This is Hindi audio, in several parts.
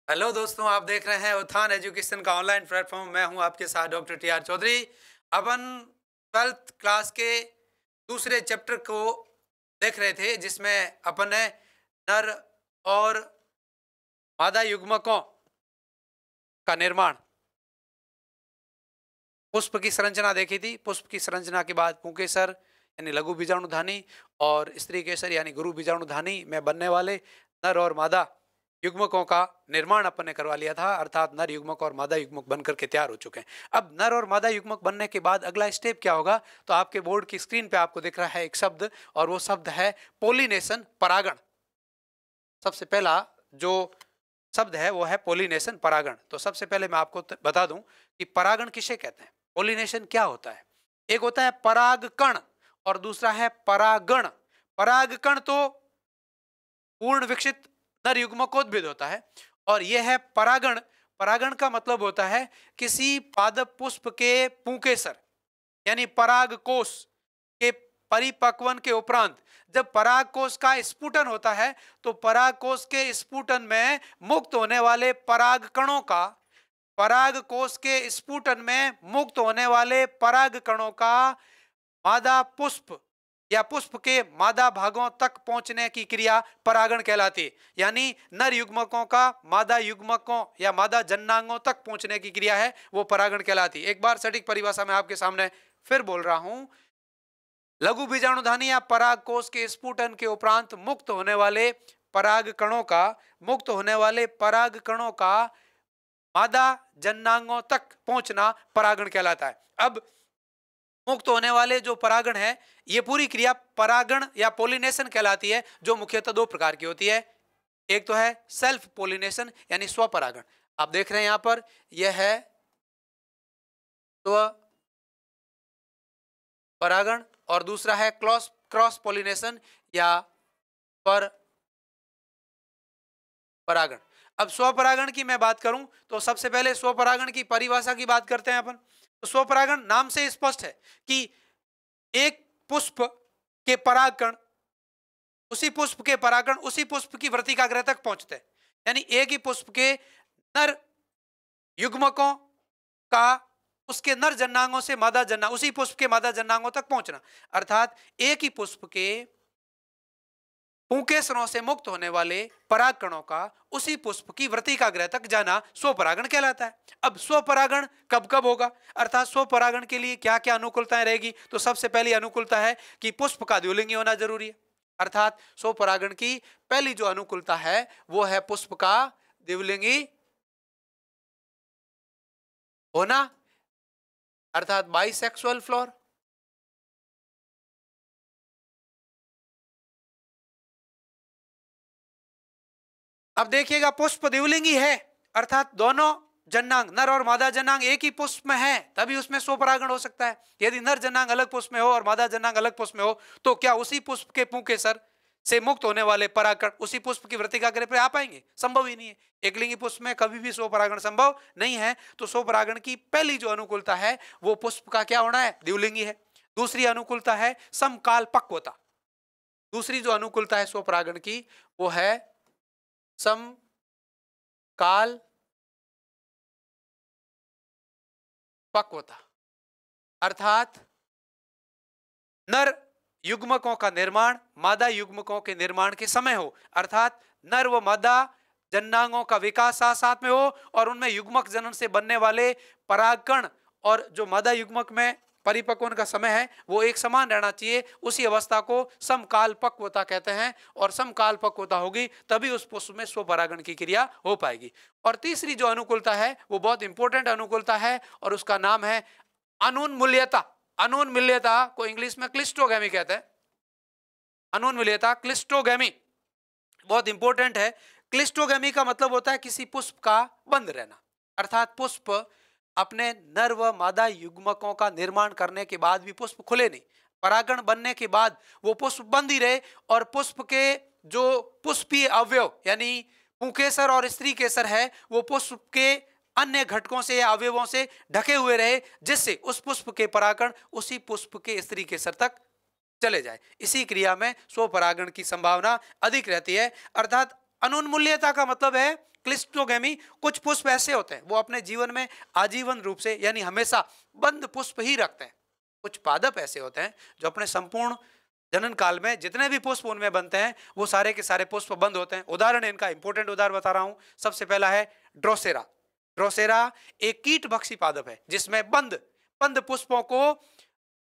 हेलो दोस्तों, आप देख रहे हैं उत्थान एजुकेशन का ऑनलाइन प्लेटफॉर्म। मैं हूं आपके साथ डॉक्टर टी आर चौधरी। अपन 12th क्लास के दूसरे चैप्टर को देख रहे थे, जिसमें अपन ने नर और मादा युग्मकों का निर्माण, पुष्प की संरचना देखी थी। पुष्प की संरचना के बाद पुंकेसर यानी लघु बीजाणुधानी और स्त्री केसर यानी गुरु बीजाणुधानी में बनने वाले नर और मादा युग्मकों का निर्माण अपन ने करवा लिया था, अर्थात नर युग्मक और मादा युग्मक बनकर के तैयार हो चुके हैं। अब नर और मादा युग्मक बनने के बाद अगला स्टेप क्या होगा, तो आपके बोर्ड की स्क्रीन पे आपको दिख रहा है एक शब्द, और वो शब्द है पोलिनेशन, परागण। सबसे पहला जो शब्द है वो है पोलिनेशन, परागण। तो सबसे पहले मैं आपको बता दूं कि परागण किसे कहते हैं, पोलिनेशन क्या होता है। एक होता है परागकण और दूसरा है परागण। परागकण तो पूर्ण विकसित नर युग्मकोद्भिद होता है, और यह है परागण। परागण का मतलब होता है किसी पादप पुष्प के पुंकेसर यानी पराग कोष के परिपक्वन के उपरांत जब पराग कोष का स्फुटन होता है, तो पराग कोष के स्फुटन में मुक्त होने वाले पराग कणों का, पराग कोष के स्फुटन में मुक्त होने वाले पराग कणों का मादा पुष्प या पुष्प के मादा भागों तक पहुंचने की क्रिया परागण कहलाती है। यानी नर युग्मकों का मादा युग्मकों या मादा जन्नांगों तक पहुंचने की क्रिया है, वो परागण कहलाती है। एक बार सटीक परिभाषा में आपके सामने फिर बोल रहा हूं। लघु बीजाणुधानी या पराग कोष के स्फुटन के उपरांत मुक्त होने वाले पराग कणों का, मुक्त होने वाले पराग कणों का मादा जन्नांगों तक पहुंचना परागण कहलाता है। अब मुक्त होने वाले जो परागण है, ये पूरी क्रिया परागण या पोलिनेशन कहलाती है, जो मुख्यतः दो प्रकार की होती है। एक तो है सेल्फ पोलिनेशन यानी स्वपरागण, आप देख रहे हैं यहां पर, यह है स्व परागण, और दूसरा है क्रॉस क्रॉस पोलिनेशन या पर परागण। अब स्वपरागण की मैं बात करूं तो सबसे पहले स्वपरागण की परिभाषा की बात करते हैं अपन। तो स्वपरागण नाम से स्पष्ट है कि एक पुष्प के परागकण उसी पुष्प के परागण उसी पुष्प की वृत्तिकाग्र तक पहुंचते हैं। यानी एक ही पुष्प के नर युग्मकों का उसके नर जन्नांगों से मादा जन्नांग, उसी पुष्प के मादा जन्नांगों तक पहुंचना, अर्थात एक ही पुष्प के पुंकेसरों से मुक्त होने वाले परागकणों का उसी पुष्प की वृत्तिकाग्र तक जाना स्वपरागण कहलाता है। अब स्वपरागण कब कब होगा, अर्थात स्वपरागण के लिए क्या क्या अनुकूलताएं रहेगी, तो सबसे पहली अनुकूलता है कि पुष्प का द्विलिंगी होना जरूरी है। अर्थात स्वपरागण की पहली जो अनुकूलता है वो है पुष्प का द्विलिंगी होना, अर्थात बाइसेक्सुअल फ्लोर। अब देखिएगा, पुष्प द्विलिंगी है अर्थात दोनों जन्नांग, नर और मादा जन्नांग एक ही पुष्प में है, तभी उसमें स्वपरागण हो सकता है। यदि नर जन्नांग अलग पुष्प में हो और मादा जन्नांग अलग पुष्प में हो, तो क्या उसी पुष्प के पुंकेसर से मुक्त होने वाले परागकण उसी पुष्प की वृत्तिकाग्र पर आ पाएंगे? संभव ही नहीं है। एकलिंगी पुष्प में कभी भी स्वपरागण संभव नहीं है। तो स्वपरागण की पहली जो अनुकूलता है वो पुष्प का क्या होना है, द्विलिंगी है। दूसरी अनुकूलता है समकाल पक्वता। दूसरी जो अनुकूलता है स्वपरागण की वो है समकाल पक्वता, अर्थात नर युग्मकों का निर्माण मादा युग्मकों के निर्माण के समय हो, अर्थात नर व मादा जन्नांगों का विकास साथ साथ में हो, और उनमें युग्मक जनन से बनने वाले परागकण और जो मादा युग्मक में परिपक्वन का समय है वो एक समान रहना चाहिए। उसी अवस्था को समकाल पक्वता कहते हैं, और समकाल पक्वता होगी तभी उस पुष्प में स्वपरागण की क्रिया हो पाएगी। और तीसरी जो अनुकूलता है वो बहुत इंपॉर्टेंट अनुकूलता है, और उसका नाम है अनुन्मूल्यता। अनुन्मूल्यता को इंग्लिश में क्लिस्टोगैमी कहते हैं। अनुन्मूल्यता, क्लिस्टोगैमी बहुत इंपॉर्टेंट है। क्लिस्टोगैमी का मतलब होता है किसी पुष्प का बंद रहना, अर्थात पुष्प अपने नर व मादा युग्मकों का निर्माण करने के बाद भी पुष्प खुले नहीं, परागण बनने के बाद वो पुष्प बंद ही रहे, और पुष्प के जो पुष्पीय अवयव यानी पुंकेसर और स्त्री केसर है वो पुष्प के अन्य घटकों से या अवयवों से ढके हुए रहे, जिससे उस पुष्प के परागण उसी पुष्प के स्त्री केसर तक चले जाए। इसी क्रिया में स्वपरागण की संभावना अधिक रहती है। अर्थात अनुन्मूल्यता का मतलब है क्लिस्टोगेमी। कुछ पुष्प ऐसे होते हैं वो अपने जीवन में आजीवन रूप से यानी हमेशा बंद पुष्प ही रखते हैं। कुछ पादप ऐसे होते हैं जो अपने संपूर्ण जनन काल में जितने भी पुष्प उनमें बनते हैं वो सारे के सारे पुष्प बंद होते हैं। उदाहरण इनका इंपॉर्टेंट उदाहरण बता रहा हूं। सबसे पहला है ड्रोसेरा। ड्रोसेरा एक कीट भक्षी पादप है जिसमें बंद बंद पुष्पों को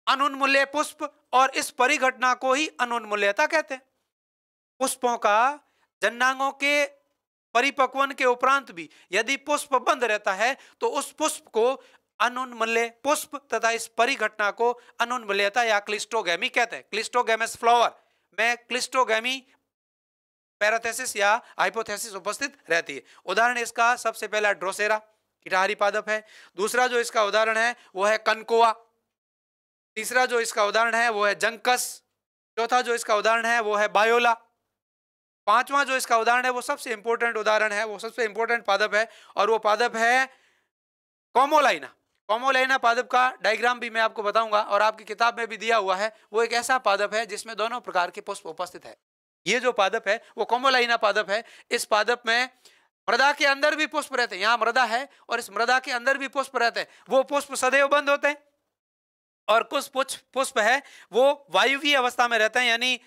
अनुन्मूल्य पुष्प और इस परिघटना को ही अनुन्मूल्यता कहते हैं। पुष्पों का जन्नांगों के परिपक्वन के उपरांत भी यदि पुष्प बंद रहता है तो उस पुष्प को अनुन्मूल्य पुष्प तथा इस परिघटना को अनुन्मूल्यता या क्लिस्टोगेमी कहते हैं। क्लिस्टोगेमस फ्लावर में क्लिस्टोगेमी पैराथेसिस या हाइपोथेसिस उपस्थित रहती है। उदाहरण इसका सबसे पहला ड्रोसेरा कीटाहारी पादप है। दूसरा जो इसका उदाहरण है वो है कनकोआ। तीसरा जो इसका उदाहरण है वो है जंकस। चौथा जो इसका उदाहरण है वो है बायोला। पांचवा जो इसका उदाहरण है वो सबसे इंपॉर्टेंट उदाहरण है, वो सबसे इंपॉर्टेंट पादप है और वो पादप है कॉमोलाइना। कॉमोलाइना पादप का डायग्राम भी मैं आपको बताऊंगा और आपकी किताब में भी दिया हुआ है। वो एक ऐसा पादप है जिसमें दोनों प्रकार के पुष्प उपस्थित है। ये जो पादप है वो कॉमोलाइना पादप है। इस पादप में मृदा के अंदर भी पुष्प रहते हैं। यहाँ मृदा है और इस मृदा के अंदर भी पुष्प रहते हैं। वो पुष्प सदैव बंद होते हैं और कुछ पुष्प है वो वायुवीय अवस्था में रहते हैं यानी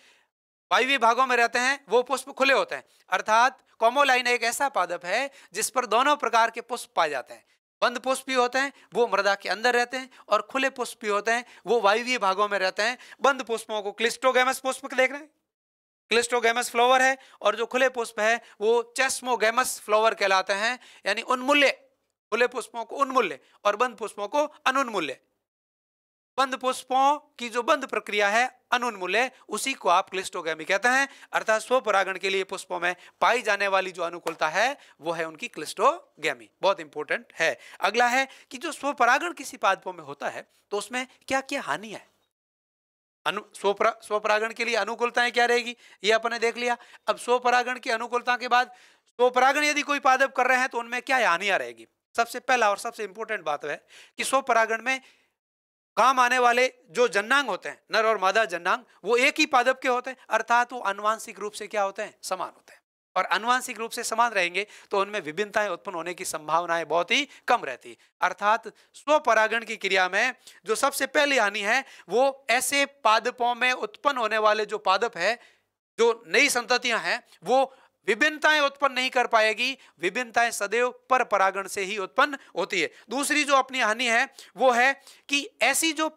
वायुवीय भागों में रहते हैं। वो पुष्प खुले होते हैं। अर्थात कॉमोलाइना एक ऐसा पादप है जिस पर दोनों प्रकार के पुष्प पाए जाते हैं। बंद पुष्प भी होते हैं वो मृदा के अंदर रहते हैं और खुले पुष्प भी होते हैं वो वायुवीय भागों में रहते हैं। बंद पुष्पों को क्लिस्टोगेमस पुष्प देख रहे हैं, क्लिस्टोगेमस फ्लावर है, और जो खुले पुष्प है वो चेस्मोगेमस फ्लावर कहलाते हैं यानी उन्मूल्य। खुले पुष्पों को उन्मूल्य और बंद पुष्पों को अनुन्मूल्य। बंद पुष्पों की जो बंद प्रक्रिया है अनुन्मूल्य, उसी को आप क्लिस्टोगेमी कहते हैं। अर्थात स्वपरागण के लिए पुष्पों में पाई जाने वाली जो अनुकूलता है वो है उनकी क्लिस्टोगेमी। बहुत इंपॉर्टेंट है। अगला है कि जो स्वपरागण किसी पादपों में होता है तो उसमें क्या क्या हानि है। स्वपरागण के लिए अनुकूलताएं क्या रहेगी ये अपने देख लिया। अब स्वपरागण की अनुकूलता के बाद स्वपरागण यदि कोई पादप कर रहे हैं तो उनमें क्या हानियां रहेगी। सबसे पहला और सबसे इंपॉर्टेंट बात है कि स्वपरागण में काम आने वाले जो जन्नांग होते हैं, नर और मादा जन्नांग, वो एक ही पादप के होते हैं। अर्थात वो आनुवांशिक रूप से क्या होते हैं, समान होते हैं। और आनुवांशिक रूप से समान रहेंगे तो उनमें विभिन्नताएं उत्पन्न होने की संभावनाएं बहुत ही कम रहती है। अर्थात स्वपरागण की क्रिया में जो सबसे पहली हानि है वो ऐसे पादपों में उत्पन्न होने वाले जो पादप है, जो नई संततियां हैं, वो विभिन्नताएं उत्पन्न नहीं कर पाएगी। विभिन्नताएं सदैव पर परागण से ही उत्पन्न होती है। दूसरी जो अपनी हानि है वो है कि ऐसी जो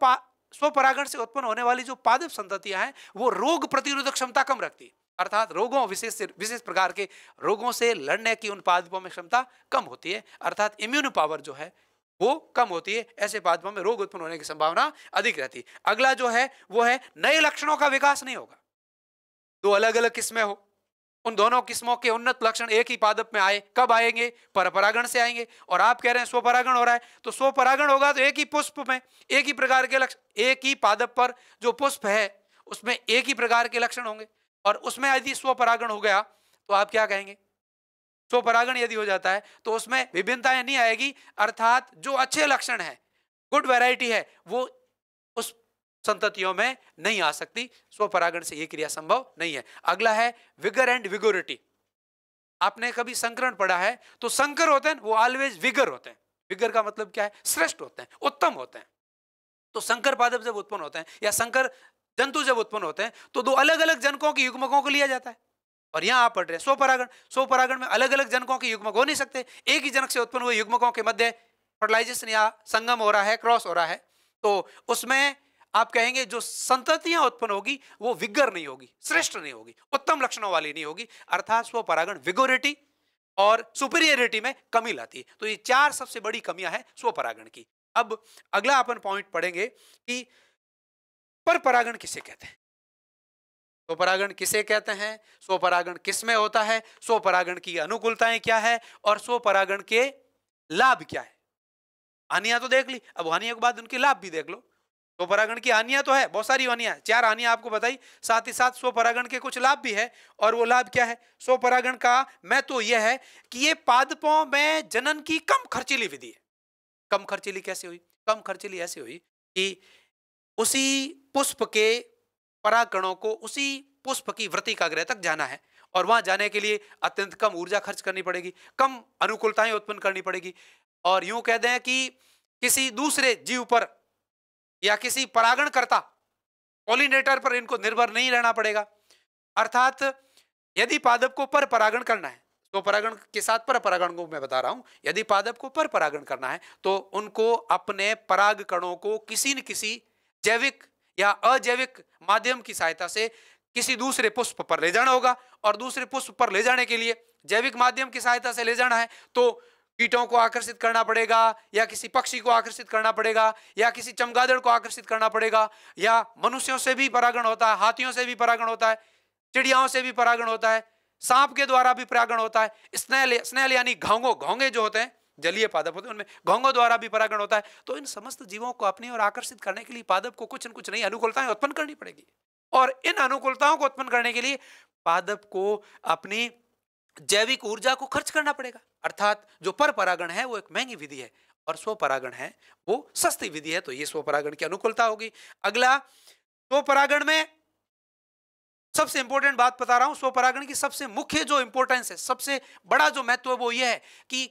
स्वपरागण से उत्पन्न होने वाली जो पादप संततियां हैं वो रोग प्रतिरोधक क्षमता कम रखती है। अर्थात रोगों विशेष प्रकार के रोगों से लड़ने की उन पादपों में क्षमता कम होती है। अर्थात इम्यून पावर जो है वो कम होती है। ऐसे पादपों में रोग उत्पन्न होने की संभावना अधिक रहती है। अगला जो है वो है नए लक्षणों का विकास नहीं होगा। दो अलग अलग किस्में हो, उन दोनों किस्मों के उन्नत लक्षण एक ही पादप में आए, कब आएंगे, परपरागण से आएंगे। और आप कह रहे हैं स्वपरागण हो रहा है, तो स्वपरागण होगा तो एक ही पुष्प में एक ही प्रकार के लक्षण, एक ही पादप पर जो पुष्प है उसमें एक ही प्रकार के लक्षण होंगे। और उसमें यदि स्वपरागण हो गया तो आप क्या कहेंगे, स्वपरागण यदि हो जाता है तो उसमें विभिन्नताएं नहीं आएगी। अर्थात जो अच्छे लक्षण है, गुड वैरायटी है, वो उस संततियों में नहीं आ सकती। स्वपरागण से यह क्रिया संभव नहीं है। अगला है विगर एंड विगोरिटी। आपने कभी संकरण पढ़ा है तो संकर होते हैं वो ऑलवेज विगर होते हैं। विगर का मतलब क्या है, श्रेष्ठ होते हैं, उत्तम होते हैं। तो संकर पादप जब उत्पन्न होते हैं या संकर जंतु जब उत्पन्न होते हैं तो दो अलग अलग जनकों के युग्मकों को लिया जाता है। और यहां आप पढ़ रहे हैं स्वपरागण। स्वपरागण में अलग अलग जनकों के युग्मक हो नहीं सकते। एक ही जनक से उत्पन्न हुए युग्मकों के मध्य फर्टिलाइजेशन या संगम हो रहा है, क्रॉस हो रहा है, तो उसमें आप कहेंगे जो संततियां उत्पन्न होगी वो विगर नहीं होगी, श्रेष्ठ नहीं होगी, उत्तम लक्षणों वाली नहीं होगी। अर्थात स्वपरागण विगोरिटी और सुपीरियरिटी में कमी लाती है। तो ये चार सबसे बड़ी कमियां हैं स्वपरागण की। अब अगला अपन पॉइंट पढ़ेंगे कि परपरागण किसे कहते हैं, स्वपरागण किसे कहते हैं, स्वपरागण किस में होता है, स्वपरागण की अनुकूलताएं क्या है और स्वपरागण के लाभ क्या है। हानियां तो देख ली, अब हानियों के बाद उनके लाभ भी देख लो। स्वपरागण की हानियां तो है, बहुत सारी हानियां, चार हानियां आपको बताई, साथ ही साथ स्वपरागण के कुछ लाभ भी है। और वो लाभ क्या है स्वपरागण का, मैं तो यह है कि ये पादपों में जनन की कम खर्चीली विधि है। कम खर्चीली कैसे हुई, कम खर्चीली ऐसे हुई कि उसी पुष्प के परागकणों को उसी पुष्प की वृत्तिकाग्र तक जाना है और वहां जाने के लिए अत्यंत कम ऊर्जा खर्च करनी पड़ेगी, कम अनुकूलताएं उत्पन्न करनी पड़ेगी। और यूं कह दें कि किसी दूसरे जीव पर या किसी परागणकर्ता पॉलिनेटर पर इनको निर्भर नहीं रहना पड़ेगा। अर्थात यदि पादप को पर परागण करना है, तो परागण के साथ पर परागण को मैं बता रहा हूं, यदि पादप को पर परागण करना है तो उनको अपने पराग कणों को किसी न किसी जैविक या अजैविक माध्यम की सहायता से किसी दूसरे पुष्प पर ले जाना होगा। और दूसरे पुष्प पर ले जाने के लिए जैविक माध्यम की सहायता से ले जाना है तो कीटों को आकर्षित करना पड़ेगा, या किसी पक्षी को आकर्षित करना पड़ेगा, या किसी चमगादड़ को आकर्षित करना पड़ेगा, या मनुष्यों से भी परागण होता है, हाथियों से भी परागण होता है, चिड़ियाओं से भी परागण होता है, सांप के द्वारा भी परागण होता है, स्नेल यानी घोंगे जो होते हैं, जलीय पादप होते हैं, उनमें घोंगों द्वारा भी परागण होता है। तो इन समस्त जीवों को अपनी ओर आकर्षित करने के लिए पादप को कुछ न कुछ नई अनुकूलताएं उत्पन्न करनी पड़ेगी। और इन अनुकूलताओं को उत्पन्न करने के लिए पादप को अपनी जैविक ऊर्जा को खर्च करना पड़ेगा। अर्थात जो पर परागण है वो एक महंगी विधि है और स्वपरागण है वो सस्ती विधि है। तो ये स्वपरागण की अनुकूलता होगी। अगला, स्वपरागण में सबसे इंपॉर्टेंट बात बता रहा हूं, स्वपरागण की सबसे मुख्य जो इंपॉर्टेंस है, सबसे बड़ा जो महत्व है वो ये है कि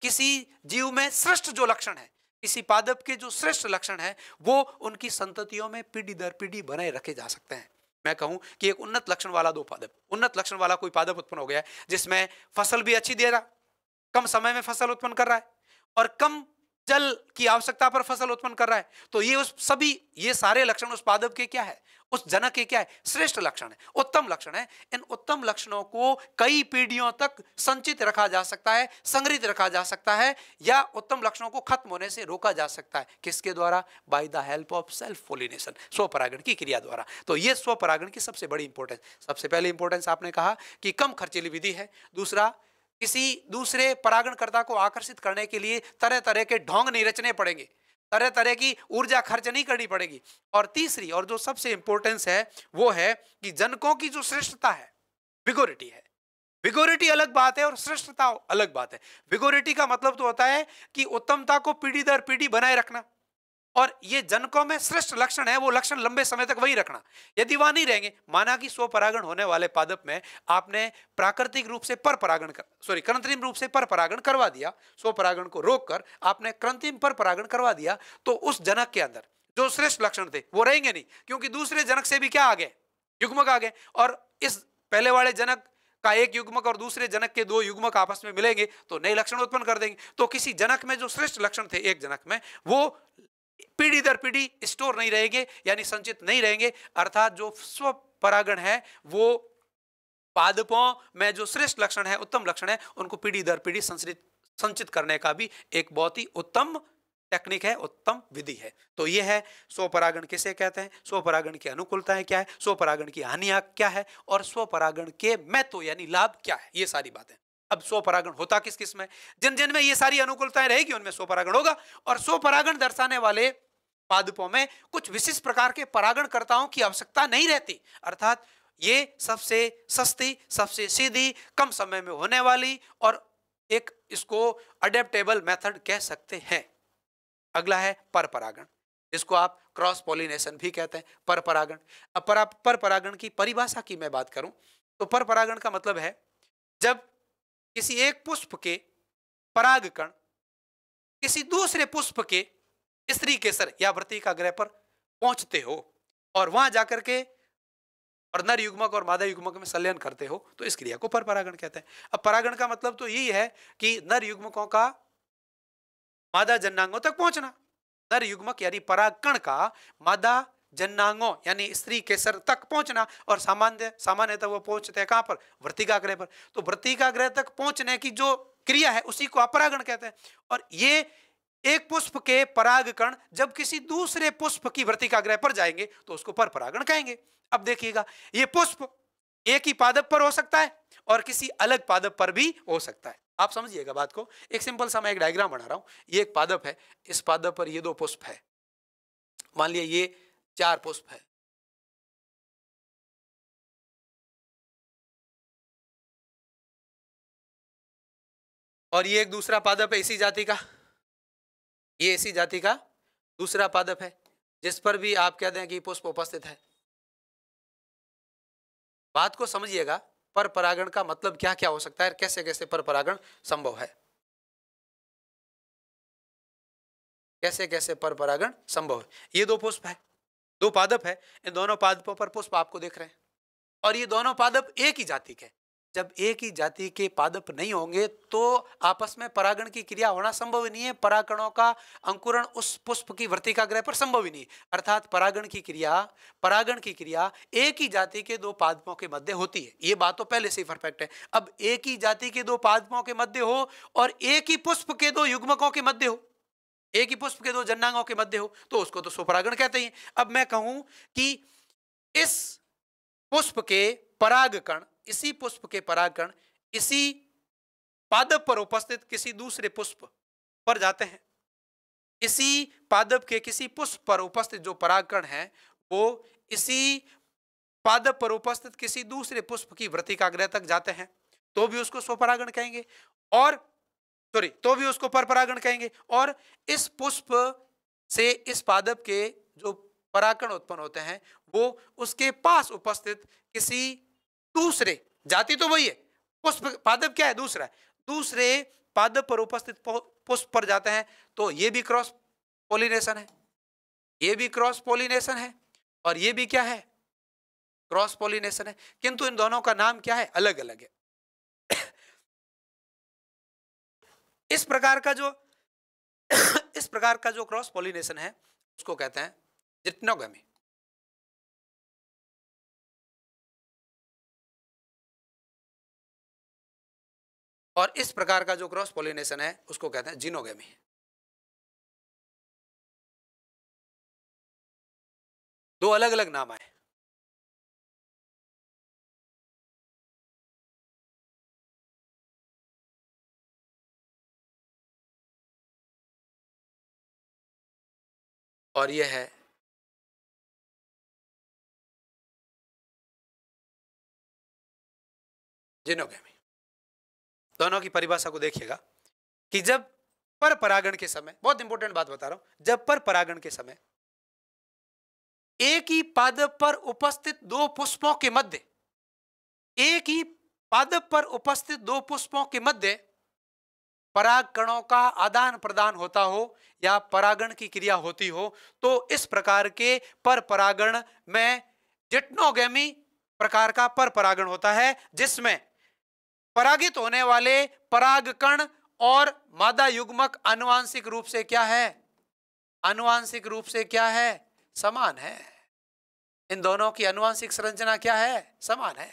किसी जीव में श्रेष्ठ जो लक्षण है, किसी पादप के जो श्रेष्ठ लक्षण है वो उनकी संततियों में पीढ़ी दर पीढ़ी बनाए रखे जा सकते हैं। मैं कहूं कि एक उन्नत लक्षण वाला उन्नत लक्षण वाला कोई पादप उत्पन्न हो गया है जिसमें फसल भी अच्छी दे रहा, कम समय में फसल उत्पन्न कर रहा है और कम जल की आवश्यकता पर फसल उत्पन्न कर रहा है, तो ये सारे लक्षण उस पादप के क्या है, उस जनक के क्या है, श्रेष्ठ लक्षण है, उत्तम लक्षण है। इन उत्तम लक्षणों को कई पीढ़ियों तक संचित रखा जा सकता है, संग्रहित रखा जा सकता है, या उत्तम लक्षणों को खत्म होने से रोका जा सकता है। किसके द्वारा? By the help of self pollination, स्वपरागण की क्रिया द्वारा। तो ये स्वपरागण की सबसे बड़ी इंपॉर्टेंस, सबसे पहले इंपॉर्टेंस आपने कहा कि कम खर्चीली विधि है। दूसरा, किसी दूसरे परागणकर्ता को आकर्षित करने के लिए तरह तरह के ढोंग नहीं रचने पड़ेंगे, तरह तरह की ऊर्जा खर्च नहीं करनी पड़ेगी। और तीसरी और जो सबसे इंपॉर्टेंस है वो है कि जनकों की जो श्रेष्ठता है, विगोरिटी है। विगोरिटी अलग बात है और श्रेष्ठता अलग बात है। विगोरिटी का मतलब तो होता है कि उत्तमता को पीढ़ी दर पीढ़ी बनाए रखना, और ये जनकों में श्रेष्ठ लक्षण है वो लक्षण लंबे समय तक वही रखना। यदि वहां नहीं रहेंगे, माना कि स्वपरागण होने वाले पादप में आपने प्राकृतिक रूप से कृत्रिम रूप से पर परागण करवा दिया, स्वपरागण को रोककर आपने कृत्रिम पर परागण करवा दिया, तो उस जनक के अंदर जो श्रेष्ठ लक्षण थे वो रहेंगे नहीं, क्योंकि दूसरे जनक से भी क्या आ गए, युग्मक आ गए। और इस पहले वाले जनक का एक युग्मक और दूसरे जनक के दो युग्मक आपस में मिलेंगे तो नए लक्षण उत्पन्न कर देंगे। तो किसी जनक में जो श्रेष्ठ लक्षण थे एक जनक में, वो पीढ़ी दर पीढ़ी स्टोर नहीं रहेंगे, यानी संचित नहीं रहेंगे। अर्थात जो स्वपरागण है वो पादपों में जो श्रेष्ठ लक्षण है, उत्तम लक्षण है, उनको पीढ़ी दर पीढ़ी संचित करने का भी एक बहुत ही उत्तम टेक्निक है, उत्तम विधि है। तो यह है स्वपरागण किसे कहते हैं, स्वपरागण की अनुकूलताएं क्या है, स्वपरागण की हानियां क्या है, और स्वपरागण के महत्व यानी लाभ क्या है, ये सारी बातें। अब स्वपरागण होता किस किस में, जिन जिन में ये सारी अनुकूलताएं रहेगी उनमें स्वपरागण होगा। और स्वपरागण दर्शाने वाले पादपों में कुछ विशिष्ट प्रकार के परागणकर्ताओं की आवश्यकता नहीं रहती। अर्थात ये सबसे सस्ती, सबसे सीधी, कम समय में होने वाली और एक इसको अडेप्टेबल मेथड कह सकते हैं। अगला है पर परागण, इसको आप क्रॉस पॉलिनेशन भी कहते हैं, पर परागण। अब पर परागण की परिभाषा की मैं बात करूं तो पर परागण का मतलब है जब किसी एक पुष्प के परागकण किसी दूसरे पुष्प के स्त्री केसर या वृत्तिकाग्र पर पहुंचते हो और वहां जाकर के और नर युग्मक और मादा युग्मक में संलयन करते हो, तो इस क्रिया को पर परागण कहते हैं। अब परागण का मतलब तो यही है कि नर युग्मकों का मादा जन्नांगों तक पहुंचना, नर युग्मक यानी परागकण का मादा जन्नांगों यानी स्त्री केसर तक पहुंचना। और सामान्यतः वो पहुंचते हैं कहां पर, वृत्तिकाग्र पर। तो वृत्तिकाग्र तक पहुंचने की जो क्रिया है उसी को अपरागण कहते हैं। और ये एक पुष्प के परागकण जब किसी दूसरे पुष्प की वृत्तिकाग्र पर जाएंगे तो उसको पर परागण कहेंगे। अब देखिएगा, ये पुष्प एक ही पादप पर हो सकता है और किसी अलग पादप पर भी हो सकता है। आप समझिएगा बात को। एक सिंपल सा मैं एक डायग्राम बना रहा हूं। ये एक पादप है, इस पादप पर ये दो पुष्प है, मान लिया ये 4 पुष्प है। और ये एक दूसरा पादप है इसी जाति का, ये इसी जाति का दूसरा पादप है जिस पर भी आप कहते हैं कि पुष्प उपस्थित है। बात को समझिएगा, पर परागण का मतलब क्या क्या हो सकता है, कैसे कैसे पर परागण संभव है, कैसे कैसे पर परागण संभव है। ये दो पुष्प है, दो पादप है, इन दोनों पादपों पर पुष्प आपको दिख रहे हैं और ये दोनों पादप एक ही जाति के। जब एक ही जाति के पादप नहीं होंगे तो आपस में परागण की क्रिया होना संभव ही नहीं है, परागणों का अंकुरण उस पुष्प की वर्तिका ग्रह पर संभव ही नहीं। अर्थात परागण की क्रिया एक ही जाति के दो पादपों के मध्य होती है, ये बात तो पहले से ही परफेक्ट है। अब एक ही जाति के दो पादपों के मध्य हो और एक ही पुष्प के दो युग्मकों के मध्य हो, एक ही पुष्प के दो जन्नांगों के मध्य हो, तो उसको तो स्वपरागण कहते हैं। अब मैं कहूं कि इस पुष्प के परागकण, इसी पुष्प के परागकण इसी पादप पर उपस्थित किसी दूसरे पुष्प पर जाते हैं, इसी पादप के किसी पुष्प पर उपस्थित जो परागकण है वो इसी पादप पर उपस्थित किसी दूसरे पुष्प की वृत्तिका ग्रह तक जाते हैं, तो भी उसको स्वपरागण कहेंगे, और तो भी उसको परपरागण कहेंगे। और इस पुष्प से इस पादप के जो परागकण उत्पन्न होते हैं वो उसके पास उपस्थित किसी दूसरे, जाति तो वही है, पुष्प पादप क्या है, दूसरा है, दूसरे पादप पर उपस्थित पुष्प पर जाते हैं, तो ये भी क्रॉस पोलिनेशन है, ये भी क्रॉस पोलिनेशन है और ये भी क्या है, क्रॉस पोलिनेशन है, किंतु इन दोनों का नाम क्या है, अलग अलग है। इस प्रकार का जो क्रॉस पोलिनेशन है उसको कहते हैं जिट्नोगमी। और इस प्रकार का जो क्रॉस पोलिनेशन है उसको कहते हैं जिनोगमी। दो अलग अलग नाम आए। और यह है जिनोगमी। दोनों की परिभाषा को देखिएगा कि जब पर परागण के समय, बहुत इंपॉर्टेंट बात बता रहा हूं, जब पर परागण के समय एक ही पादप पर उपस्थित दो पुष्पों के मध्य, एक ही पादप पर उपस्थित दो पुष्पों के मध्य पराग कणों का आदान प्रदान होता हो या परागण की क्रिया होती हो, तो इस प्रकार के पर परागण में जिट्नोगमी प्रकार का पर परागण होता है, जिसमें परागित होने वाले परागकण और मादा युग्मक आनुवांशिक रूप से क्या है, आनुवांशिक रूप से क्या है, समान है। इन दोनों की आनुवांशिक संरचना क्या है, समान है।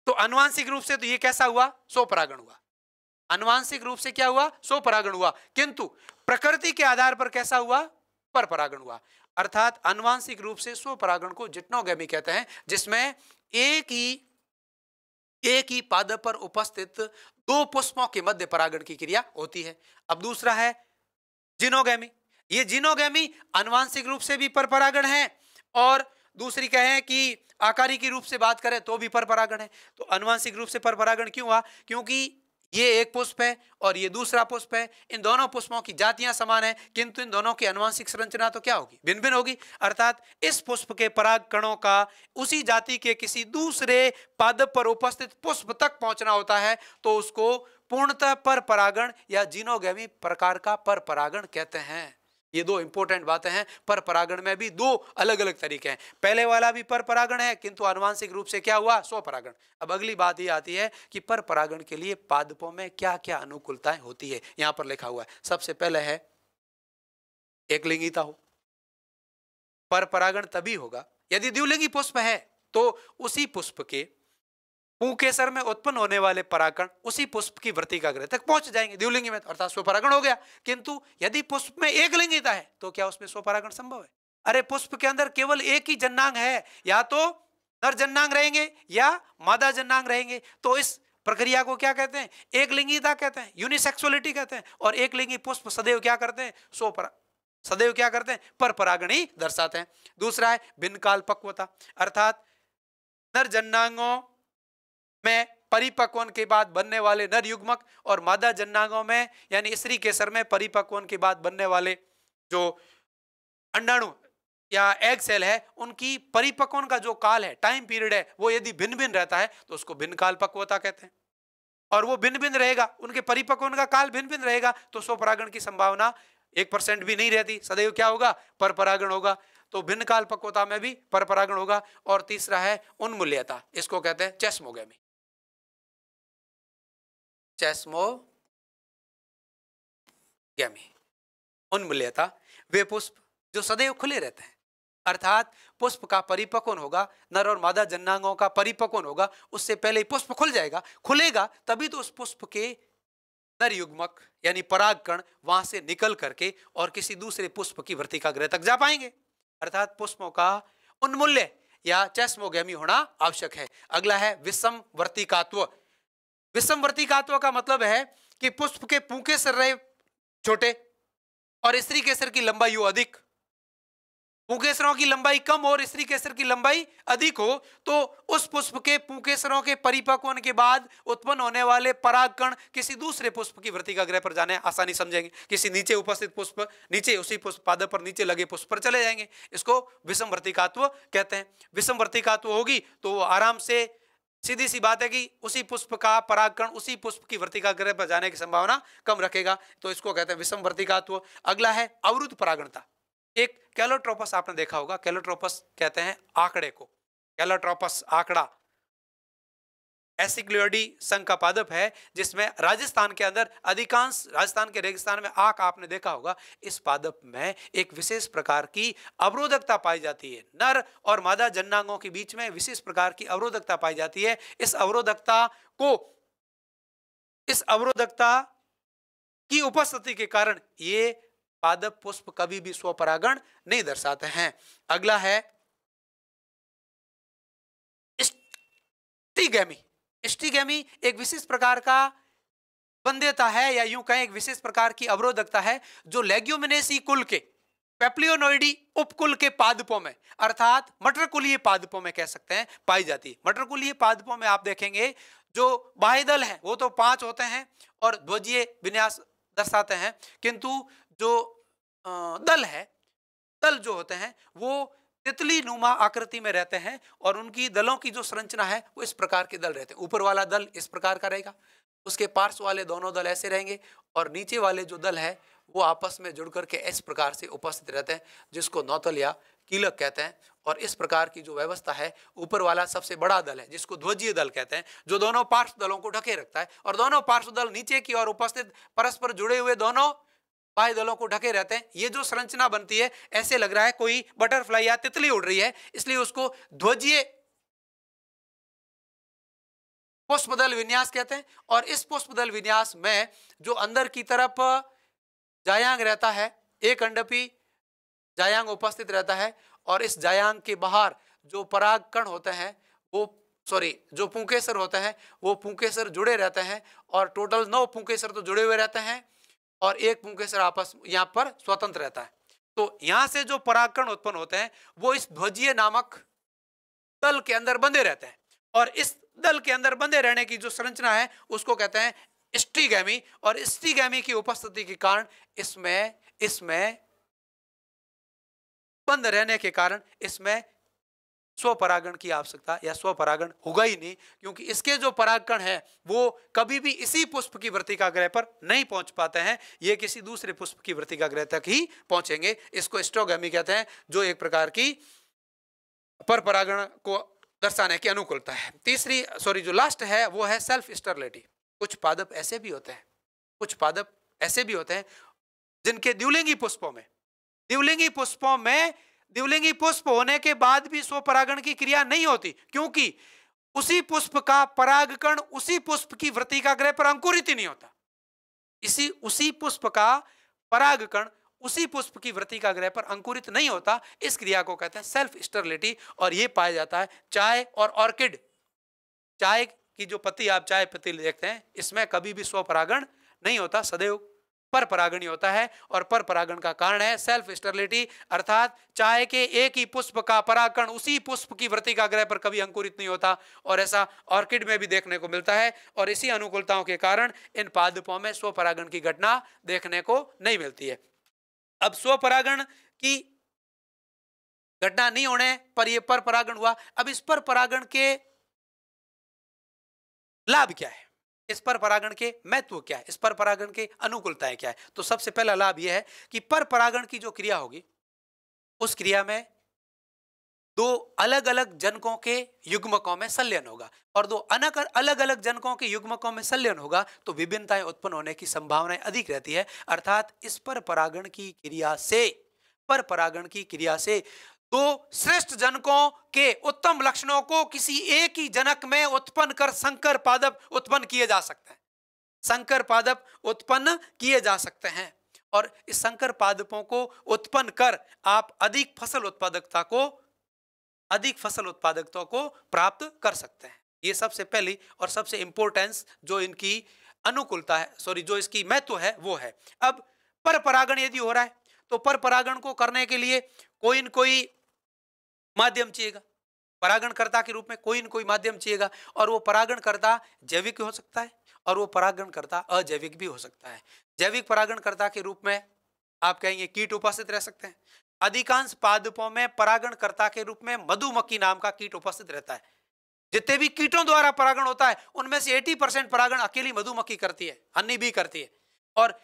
तो आनुवांशिक रूप से तो ये कैसा हुआ, स्वपरागण हुआ, आनुवांशिक रूप से क्या हुआ, स्वपरागण हुआ, किंतु प्रकृति के आधार पर कैसा हुआ, परपरागण हुआ। अर्थात आनुवांशिक रूप से स्वपरागण को जिट्नोगमी कहते हैं, जिसमें एक ही पादप पर उपस्थित दो पुष्पों के मध्य परागण की क्रिया होती है। अब दूसरा है जिनोगमी। ये जिनोगमी आनुवांशिक रूप से भी परपरागण है और दूसरी कहें कि आकारिकी रूप से बात करें तो भी परपरागण है। तो आनुवांशिक रूप से परपरागण क्यों हुआ, क्योंकि ये एक पुष्प है और ये दूसरा पुष्प है, इन दोनों पुष्पों की जातियां समान है, किंतु इन दोनों की आनुवांशिक संरचना तो क्या होगी, भिन्न भिन्न होगी। अर्थात इस पुष्प के पराग कणों का उसी जाति के किसी दूसरे पादप पर उपस्थित पुष्प तक पहुंचना होता है, तो उसको पूर्णतः पर परागण या जिनोगमी प्रकार का पर परागण कहते हैं। ये दो इंपॉर्टेंट बातें हैं। पर परागण में भी दो अलग अलग तरीके हैं। पहले वाला भी पर परागण है, किंतु आनुवांशिक रूप से क्या हुआ, स्वपरागण। अब अगली बात ये आती है कि पर परागण के लिए पादपों में क्या क्या अनुकूलताएं होती है। यहां पर लिखा हुआ है, सबसे पहले है एक लिंगिता हो। पर परागण तभी होगा यदि द्विलिंगी पुष्प है, तो उसी पुष्प के पुंकेसर में उत्पन्न होने वाले परागकण उसी पुष्प की वर्तिका ग्रह तक पहुंच जाएंगे, द्विलिंगी में, अर्थात स्वपरागण हो गया। किंतु यदि पुष्प में एक लिंगिता है तो क्या उसमें स्वपरागण संभव है? अरे पुष्प के अंदर केवल एक ही जन्नांग है, या तो नर जन्नांग रहेंगे या मादा जन्नांग रहेंगे, तो इस प्रक्रिया को क्या कहते हैं, एक लिंगिता कहते हैं, यूनिसेक्सुअलिटी कहते हैं। और एक लिंगी पुष्प सदैव क्या करते हैं, सदैव क्या करते हैं, पर परागण ही दर्शाते हैं। दूसरा है भिन्न काल पक्वता, अर्थात नर जन्नांगों में परिपक्वन के बाद बनने वाले नर युग्मक और मादा जन्नांगों में यानी स्त्री केसर में परिपक्वन के बाद बनने वाले जो अंडाणु या एग सेल है, उनकी परिपक्वन का जो काल है, टाइम पीरियड है, वो यदि भिन्न भिन्न रहता है तो उसको भिन्न काल पक्वता कहते हैं। और वो भिन्न भिन्न रहेगा, उनके परिपक्वन का काल भिन्न भिन्न रहेगा, तो स्वपरागण की संभावना 1% भी नहीं रहती, सदैव क्या होगा, पर परागण होगा। तो भिन्न काल पक्वता में भी पर परागण होगा। और तीसरा है उन्मूल्यता, इसको कहते हैं चेस्मोगेमी। चेस्मोगेमी, उन्मूल्यता, वे पुष्प जो सदैव खुले रहते हैं, अर्थात पुष्प का परिपक्वन होगा, नर और मादा जननांगों का परिपक्वन होगा, उससे पहले ही पुष्प खुल जाएगा, खुलेगा तभी तो उस पुष्प के नर युग्मक यानी परागकण वहां से निकल करके और किसी दूसरे पुष्प की वर्तिका गृह तक जा पाएंगे। अर्थात पुष्पों का उन्मूल्य या चेस्मोगेमी होना आवश्यक है। अगला है विषम वर्तिकात्व। विषम वर्तिकात्व का मतलब है कि पुष्प के पुंकेसर रहे छोटे और स्त्री केसर की लंबाई हो अधिक, पुंकेसरों की लंबाई कम और स्त्री केसर की लंबाई अधिक हो, तो उस पुष्प के पुंकेसरों के परिपक्वन के बाद उत्पन्न होने वाले परागकण किसी दूसरे पुष्प की वर्तिका गृह पर जाने आसानी समझेंगे। किसी नीचे उपस्थित पुष्प नीचे उसी पुष्प पादप पर नीचे लगे पुष्प पर चले जाएंगे, इसको विषम वर्तिकात्व कहते हैं। विषम वर्तिकात्व होगी तो आराम से, सीधी सी बात है कि उसी पुष्प का परागकण उसी पुष्प की वर्तिका गृह पर जाने की संभावना कम रखेगा, तो इसको कहते हैं विषम वर्तिकात्व। अगला है अवरुद्ध परागणता। एक कैलोट्रोपस आपने देखा होगा, कैलोट्रोपस कहते हैं आंकड़े को, कैलोट्रोपस आंकड़ा एसिक्लियोडी संघ का पादप है, जिसमें राजस्थान के अंदर अधिकांश, राजस्थान के रेगिस्तान में आंक आपने देखा होगा। इस पादप में एक विशेष प्रकार की अवरोधकता पाई जाती है, नर और मादा जननांगों के बीच में विशेष प्रकार की अवरोधकता पाई जाती है। इस अवरोधकता की उपस्थिति के कारण ये पादप पुष्प कभी भी स्वपरागण नहीं दर्शाते हैं। अगला है स्टिगेमी। स्टिगेमी एक विशेष प्रकार का वंध्यता है, या यूं कहें एक विशेष प्रकार की अवरोधकता है, जो लेग्यूमिनेसी कुल के पेप्लियोनोइडी उपकुल के पादपों में, अर्थात मटरकुलीय पादपों में कह सकते हैं, पाई जाती है। मटरकुलीय पादपों में आप देखेंगे जो बाह्यदल हैं वो तो 5 होते हैं और ध्वजीय विन्यास दर्शाते हैं, किंतु जो दल है, दल जो होते हैं वो तितली नुमा आकृति में रहते हैं और उनकी दलों की जो संरचना है वो इस प्रकार के दल रहते हैं। ऊपर वाला दल इस प्रकार का रहेगा, उसके पार्श्व वाले दोनों दल ऐसे रहेंगे और नीचे वाले जो दल है वो आपस में जुड़ करके इस प्रकार से उपस्थित रहते हैं, जिसको नौतल या कीलक कहते हैं। और इस प्रकार की जो व्यवस्था है, ऊपर वाला सबसे बड़ा दल है जिसको ध्वजीय दल कहते हैं, जो दोनों पार्श्व दलों को ढके रखता है, और दोनों पार्श्व दल नीचे की ओर उपस्थित परस्पर जुड़े हुए दोनों बाह्य दलों को ढके रहते हैं। ये जो संरचना बनती है ऐसे लग रहा है कोई बटरफ्लाई या तितली उड़ रही है, इसलिए उसको ध्वजीय पुष्पदल विन्यास कहते हैं। और इस पुष्पदल विन्यास में जो अंदर की तरफ जायांग रहता है, एक अंडपी जायांग उपस्थित रहता है, और इस जायांग के बाहर जो परागकण होते हैं वो जो पुंकेसर होते हैं वो पुंकेसर जुड़े रहते हैं, और टोटल 9 पुंकेसर तो जुड़े हुए रहते हैं और एक पुंकेसर आपस यहाँ पर स्वतंत्र रहता है। तो यहाँ से जो परागकण उत्पन्न होते हैं वो इस ध्वजीय नामक दल के अंदर बंधे रहते हैं, और इस दल के अंदर बंधे रहने की जो संरचना है उसको कहते हैं स्टिगेमी। और स्टिगेमी की उपस्थिति के कारण इसमें बंद रहने के कारण इसमें स्वपरागण की आवश्यकता या स्वपरागण होगा ही नहीं, क्योंकि इसके जो परागकण है वो कभी भी इसी पुष्प की वर्तिका गृह पर नहीं पहुंच पाते हैं, ये किसी दूसरे पुष्प की वर्तिका गृह तक ही पहुंचेंगे। इसको स्टोगेमी कहते हैं, जो एक प्रकार की परपरागण को दर्शाने की अनुकूलता है। जो लास्ट है वो है सेल्फ स्टेरिलिटी। कुछ पादप ऐसे भी होते हैं जिनके द्विलिंगी पुष्प होने के बाद भी स्वपरागण की क्रिया नहीं होती, क्योंकि उसी पुष्प का परागकण उसी पुष्प की वर्तिका गृह पर अंकुरित ही नहीं होता। उसी पुष्प का परागकण उसी पुष्प की वर्तिका गृह पर अंकुरित नहीं होता। इस क्रिया को कहते हैं सेल्फ स्टेरिलिटी, और यह पाया जाता है चाय और ऑर्किड। चाय की जो पत्ती आप चाय पत्ती देखते हैं, इसमें कभी भी स्वपरागण नहीं होता, सदैव पर परागण ही होता है। और पर परागण का कारण है सेल्फ स्टेरिलिटी, अर्थात चाय के एक ही पुष्प का परागकण उसी पुष्प की वर्तिका गृह पर कभी अंकुरित नहीं होता, और ऐसा ऑर्किड में भी देखने को मिलता है। और इसी अनुकूलताओं के कारण इन पादपों में स्वपरागण की घटना देखने को नहीं मिलती है। अब स्वपरागण की घटना नहीं होने पर यह पर परागण हुआ। अब इस पर परागण के लाभ क्या है, इस पर परागण के महत्व क्या है, इस पर परागण के अनुकूलताएं क्या है? तो सबसे पहला लाभ यह है कि पर परागण की जो क्रिया होगी उस क्रिया में दो अलग अलग जनकों के युग्मकों में संलयन होगा, और दो अलग अलग जनकों के युग्मकों में संलयन होगा तो विभिन्नताएं उत्पन्न होने की संभावनाएं अधिक रहती है। अर्थात इस पर परागण की क्रिया से, पर परागण की क्रिया से दो श्रेष्ठ जनकों के उत्तम लक्षणों को किसी एक ही जनक में उत्पन्न कर संकर पादप उत्पन्न किए जा सकते हैं, संकर पादप उत्पन्न किए जा सकते हैं। और इस संकर पादपों को उत्पन्न कर आप अधिक फसल उत्पादकता को प्राप्त कर सकते हैं। ये सबसे पहली और सबसे इंपॉर्टेंस जो इनकी अनुकूलता है, जो इसकी महत्व है वो है। अब पर परागण यदि हो रहा है तो पर परागण को करने के लिए कोई न कोई माध्यम चाहिएगा, परागणकर्ता के रूप में कोई न कोई माध्यम चाहिएगा, और वो परागणकर्ता जैविक हो सकता है और वो परागणकर्ता अजैविक भी हो सकता है। जैविक परागणकर्ता के रूप में आप कहेंगे कीट उपस्थित रह सकते हैं। अधिकांश पादपों में परागणकर्ता के रूप में मधुमक्खी नाम का कीट उपस्थित रहता है। जितने भी कीटों द्वारा परागण होता है उनमें से 80% परागण अकेली मधुमक्खी करती है, हनी भी करती है। और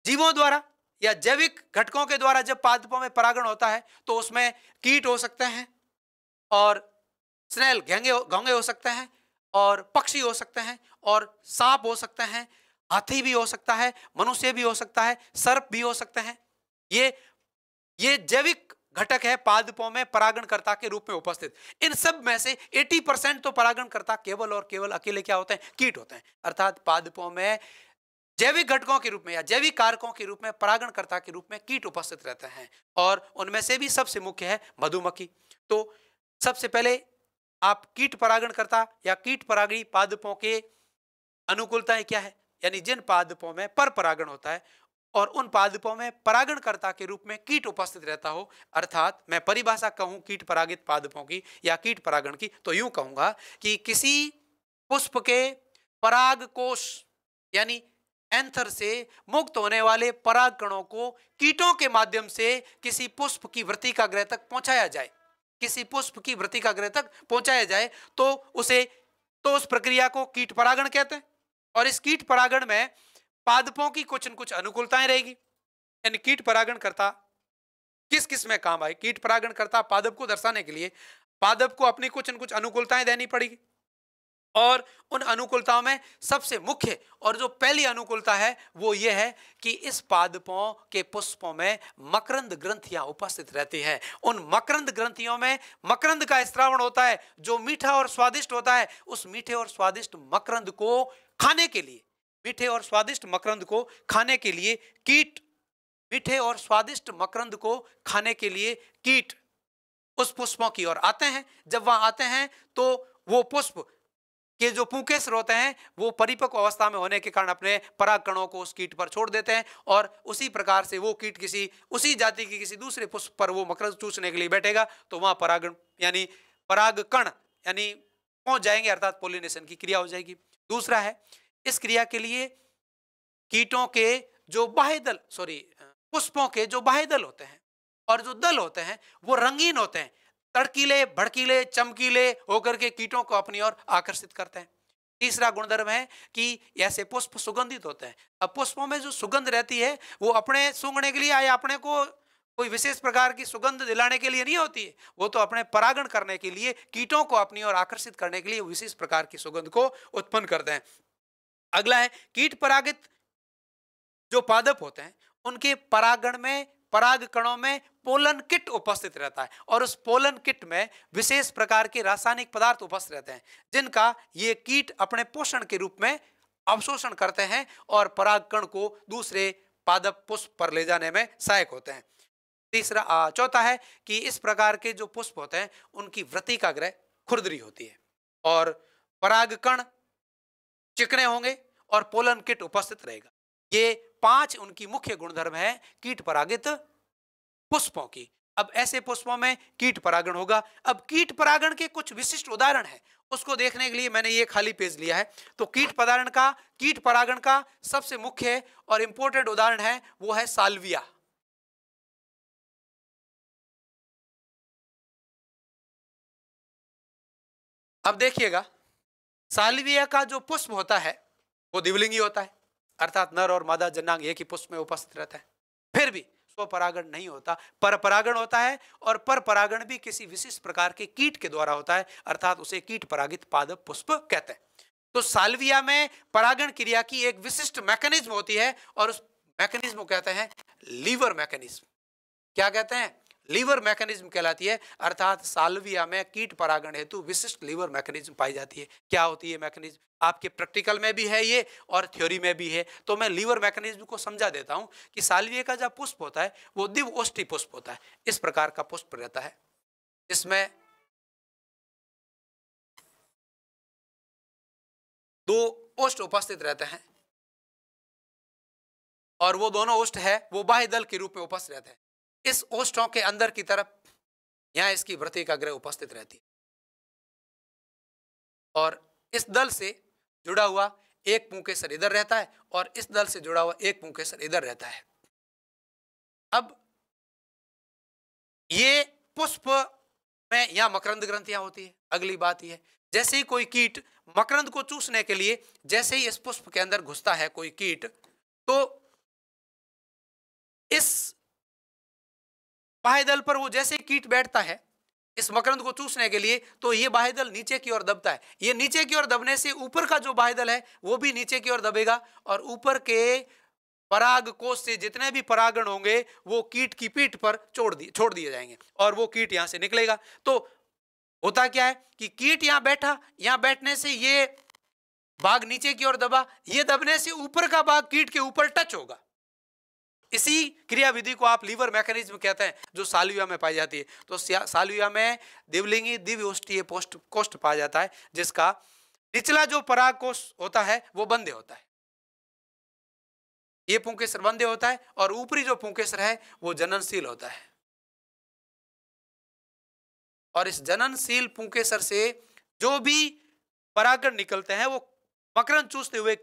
जीवों द्वारा या जैविक घटकों के द्वारा जब पादपों में परागण होता है तो उसमें कीट हो सकते हैं और स्नेल घोंगे हो सकते हैं और पक्षी हो सकते हैं और सांप हो सकते हैं, हाथी भी हो सकता है, मनुष्य भी हो सकता है, सर्प भी हो सकते हैं। ये जैविक घटक है पादपों में परागणकर्ता के रूप में उपस्थित। इन सब में से 80% तो परागणकर्ता केवल और केवल अकेले क्या होते हैं, कीट होते हैं। अर्थात पादपों में जैविक घटकों के रूप में या जैविक कारकों के रूप में परागणकर्ता के रूप में कीट उपस्थित रहते हैं, और उनमें से भी सबसे मुख्य है मधुमक्खी। तो सबसे पहले आप कीट परागणकर्ता या कीट परागी पादपों के अनुकूलताएं क्या है, यानी जिन पादपों में पर परागण होता है और उन पादपों में परागणकर्ता के रूप में कीट उपस्थित रहता हो। अर्थात मैं परिभाषा कहूं कीट परागित पादपों की या कीट परागण की तो यूं कहूंगा कि किसी पुष्प के पराग कोश यानी एंथर से मुक्त होने वाले पराग कणों को कीटों के माध्यम से किसी पुष्प की वृत्तिका गृह तक पहुंचाया जाए, किसी पुष्प की वृत्तिका गृह तक पहुंचाया जाए तो उस प्रक्रिया को कीट परागण कहते हैं। और इस कीट परागण में पादपों की कुछ न कुछ अनुकूलताएं रहेगी, यानी कीट परागण करता किस किस में काम आए। कीट परागण करता पादप को दर्शाने के लिए पादप को अपनी कुछ न कुछ अनुकूलताएं देनी पड़ेगी, और उन अनुकूलताओं में सबसे मुख्य और जो पहली अनुकूलता है वो ये है कि इस पादपों के पुष्पों में मकरंद ग्रंथियां उपस्थित रहती हैं। उन मकरंद ग्रंथियों में मकरंद का स्त्रावण होता है जो मीठा और स्वादिष्ट होता है। उस मीठे और स्वादिष्ट मकरंद को खाने के लिए, मीठे और स्वादिष्ट मकरंद को खाने के लिए कीट, मीठे और स्वादिष्ट मकरंद को खाने के लिए कीट उस पुष्पों की ओर आते हैं। जब वहां आते हैं तो वो पुष्प के जो पुंकेसर होते हैं वो परिपक्व अवस्था में होने के कारण अपने पराग कणों को उस कीट पर छोड़ देते हैं, और उसी प्रकार से वो कीट किसी उसी जाति की किसी दूसरे पुष्प पर वो मकरंद चूसने के लिए बैठेगा तो वहां परागण यानी पराग कण यानी पहुंच जाएंगे, अर्थात पोलिनेशन की क्रिया हो जाएगी। दूसरा है, इस क्रिया के लिए कीटों के जो बाह्य दल पुष्पों के जो बाह्य दल होते हैं और जो दल होते हैं वो रंगीन होते हैं, तड़कीले भड़कीले चमकीले होकर के कीटों को अपनी ओर आकर्षित करते हैं। तीसरा गुणधर्म है कि ऐसे पुष्प सुगंधित होते हैं। अब पुष्पों में जो सुगंध रहती है वो अपने सूंघने के लिए या अपने को कोई विशेष प्रकार की सुगंध दिलाने के लिए नहीं होती है, वो तो अपने परागण करने के लिए, कीटों को अपनी ओर आकर्षित करने के लिए विशेष प्रकार की सुगंध को उत्पन्न करते हैं। अगला है, कीट परागित जो पादप होते हैं उनके परागण में पराग कणों में पोलन किट उपस्थित रहता है, और उस पोलन किट में विशेष प्रकार के रासायनिक पदार्थ उपस्थित रहते हैं जिनका ये कीट अपने पोषण के रूप में अवशोषण करते हैं और पराग कण को दूसरे पादप पुष्प पर ले जाने में सहायक होते हैं। चौथा है कि इस प्रकार के जो पुष्प होते हैं उनकी वृत्तिका गृह खुरदरी होती है और पराग कण चिकने होंगे और पोलन किट उपस्थित रहेगा। ये 5 उनकी मुख्य गुणधर्म है कीट परागित पुष्पों की। अब ऐसे पुष्पों में कीट परागण होगा। अब कीट परागण के कुछ विशिष्ट उदाहरण हैं, उसको देखने के लिए मैंने ये खाली पेज लिया है। तो कीट परागण का सबसे मुख्य और इंपॉर्टेंट उदाहरण है वो है साल्विया। अब देखिएगा, साल्विया का जो पुष्प होता है वो द्विलिंगी होता है, अर्थात नर और मादा जनांग एक ही पुष्प में उपस्थित रहता है। फिर भी स्वपरागण नहीं होता, पर परागण होता है, और पर परागण भी किसी विशिष्ट प्रकार के कीट के द्वारा होता है, अर्थात उसे कीट परागित पादप पुष्प कहते हैं। तो साल्विया में परागण क्रिया की एक विशिष्ट मैकेनिज्म होती है, और उस मैकेनिज्म को कहते हैं लीवर मैकेनिज्म। क्या कहते हैं? लीवर मैकेनिज्म कहलाती है, अर्थात साल्विया में कीट परागण हेतु विशिष्ट लीवर मैकेनिज्म पाई जाती है। क्या होती है मैकेनिज्म? आपके प्रैक्टिकल में भी है ये और थ्योरी में भी है, तो मैं लीवर मैकेनिज्म को समझा देता हूं कि साल्विया का जो पुष्प होता है वो द्विओष्ठी पुष्प होता है। इस प्रकार का पुष्प रहता है, इसमें दो ओष्ठ उपस्थित रहते हैं, और वो दोनों ओष्ठ है वो बाह्य दल के रूप में उपस्थित रहते हैं। इस ओष्ठों के अंदर की तरफ यहां इसकी वृत्तिका ग्रह उपस्थित रहती है, और इस दल से जुड़ा हुआ एक पुंकेसर इधर रहता है, और इस दल से जुड़ा हुआ एक पुंकेसर इधर रहता है। अब ये पुष्प में यहां मकरंद ग्रंथियां होती है। अगली बात यह, जैसे ही कोई कीट मकरंद को चूसने के लिए जैसे ही इस पुष्प के अंदर घुसता है कोई कीट, तो इस बाह्य दल पर वो जैसे ही कीट बैठता है इस मकरंद को चूसने के लिए, तो ये बाह्य दल नीचे की ओर दबता है। ये नीचे की ओर दबने से ऊपर का जो बाह्य दल है वो भी नीचे की ओर दबेगा, और ऊपर के पराग कोश से जितने भी परागण होंगे वो कीट की पीठ पर छोड़ दिए जाएंगे, और वो कीट यहां से निकलेगा। तो होता क्या है कि कीट यहां बैठा, यहां बैठने से ये भाग नीचे की ओर दबा, ये दबने से ऊपर का भाग कीट के ऊपर टच होगा। इसी क्रिया विधि को आप लीवर मैकेनिज्म कहते हैं, जो साल्विया में पाई जाती है। तो साल्विया में द्विलिंगी द्विओष्ठीय कोष्ठ पाया जाता है, जिसका निचला जो पराग कोष होता है वो बंदे होता है, ये पुंकेसर बंदे होता है, और ऊपरी जो पुंकेसर है वो जननशील होता है। और इस जननशील पुंकेसर से जो भी परागण निकलते हैं वो मकरंद चूसते हुए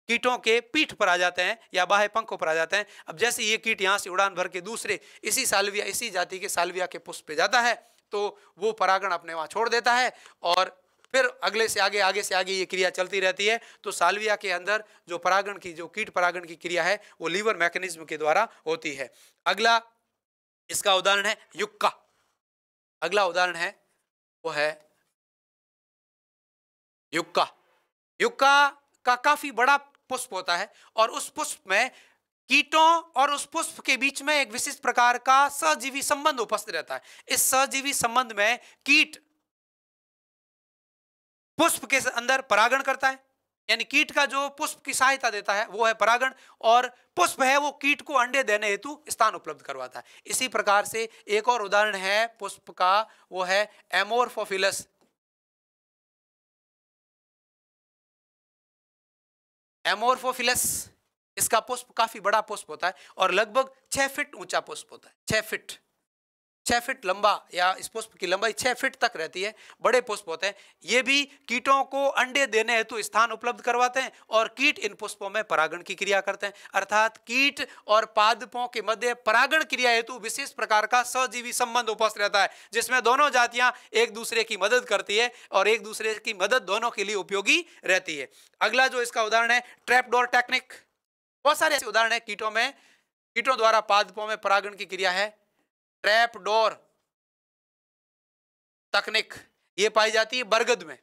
कीटों के पीठ पर आ जाते हैं या बाह्य पंखों पर आ जाते हैं। अब जैसे ये कीट यहाँ से उड़ान भर के दूसरे इसी जाति के साल्विया के पुष्प पे जाता है, तो वो परागण अपने वहां छोड़ देता है, और फिर आगे से आगे ये क्रिया चलती रहती है। तो साल्विया के अंदर जो कीट परागण की क्रिया है वो लीवर मैकेनिज्म के द्वारा होती है। अगला इसका उदाहरण है युक्का। अगला उदाहरण है वो है युक्का। युक्का का काफी बड़ा पुष्प होता है, और उस पुष्प में कीटों और उस पुष्प के बीच में एक विशिष्ट प्रकार का सहजीवी संबंध उपस्थित रहता है। इस सहजीवी संबंध में कीट पुष्प के अंदर परागण करता है, यानी कीट का जो पुष्प की सहायता देता है वो है परागण, और पुष्प है वो कीट को अंडे देने हेतु स्थान उपलब्ध करवाता है। इसी प्रकार से एक और उदाहरण है पुष्प का, वो है एमोर्फोफिलस। एमोर्फोफिलस, इसका पुष्प काफी बड़ा पुष्प होता है, और लगभग 6 फीट ऊंचा पुष्प होता है। 6 फीट लंबा, या इस पुष्प की लंबाई 6 फीट तक रहती है। बड़े पुष्प होते हैं। ये भी कीटों को अंडे देने हेतु स्थान उपलब्ध करवाते हैं, और कीट इन पुष्पों में परागण की क्रिया करते हैं। अर्थात कीट और पादपों के मध्य परागण क्रिया हेतु विशेष प्रकार का सहजीवी संबंध उपस्थित रहता है, जिसमें दोनों जातियां एक दूसरे की मदद करती है, और एक दूसरे की मदद दोनों के लिए उपयोगी रहती है। अगला जो इसका उदाहरण है ट्रैपडोर टेक्निक। बहुत सारे ऐसे उदाहरण है कीटों द्वारा पादपों में परागण की क्रिया है। ट्रैपडोर तकनीक ये पाई जाती है बरगद में।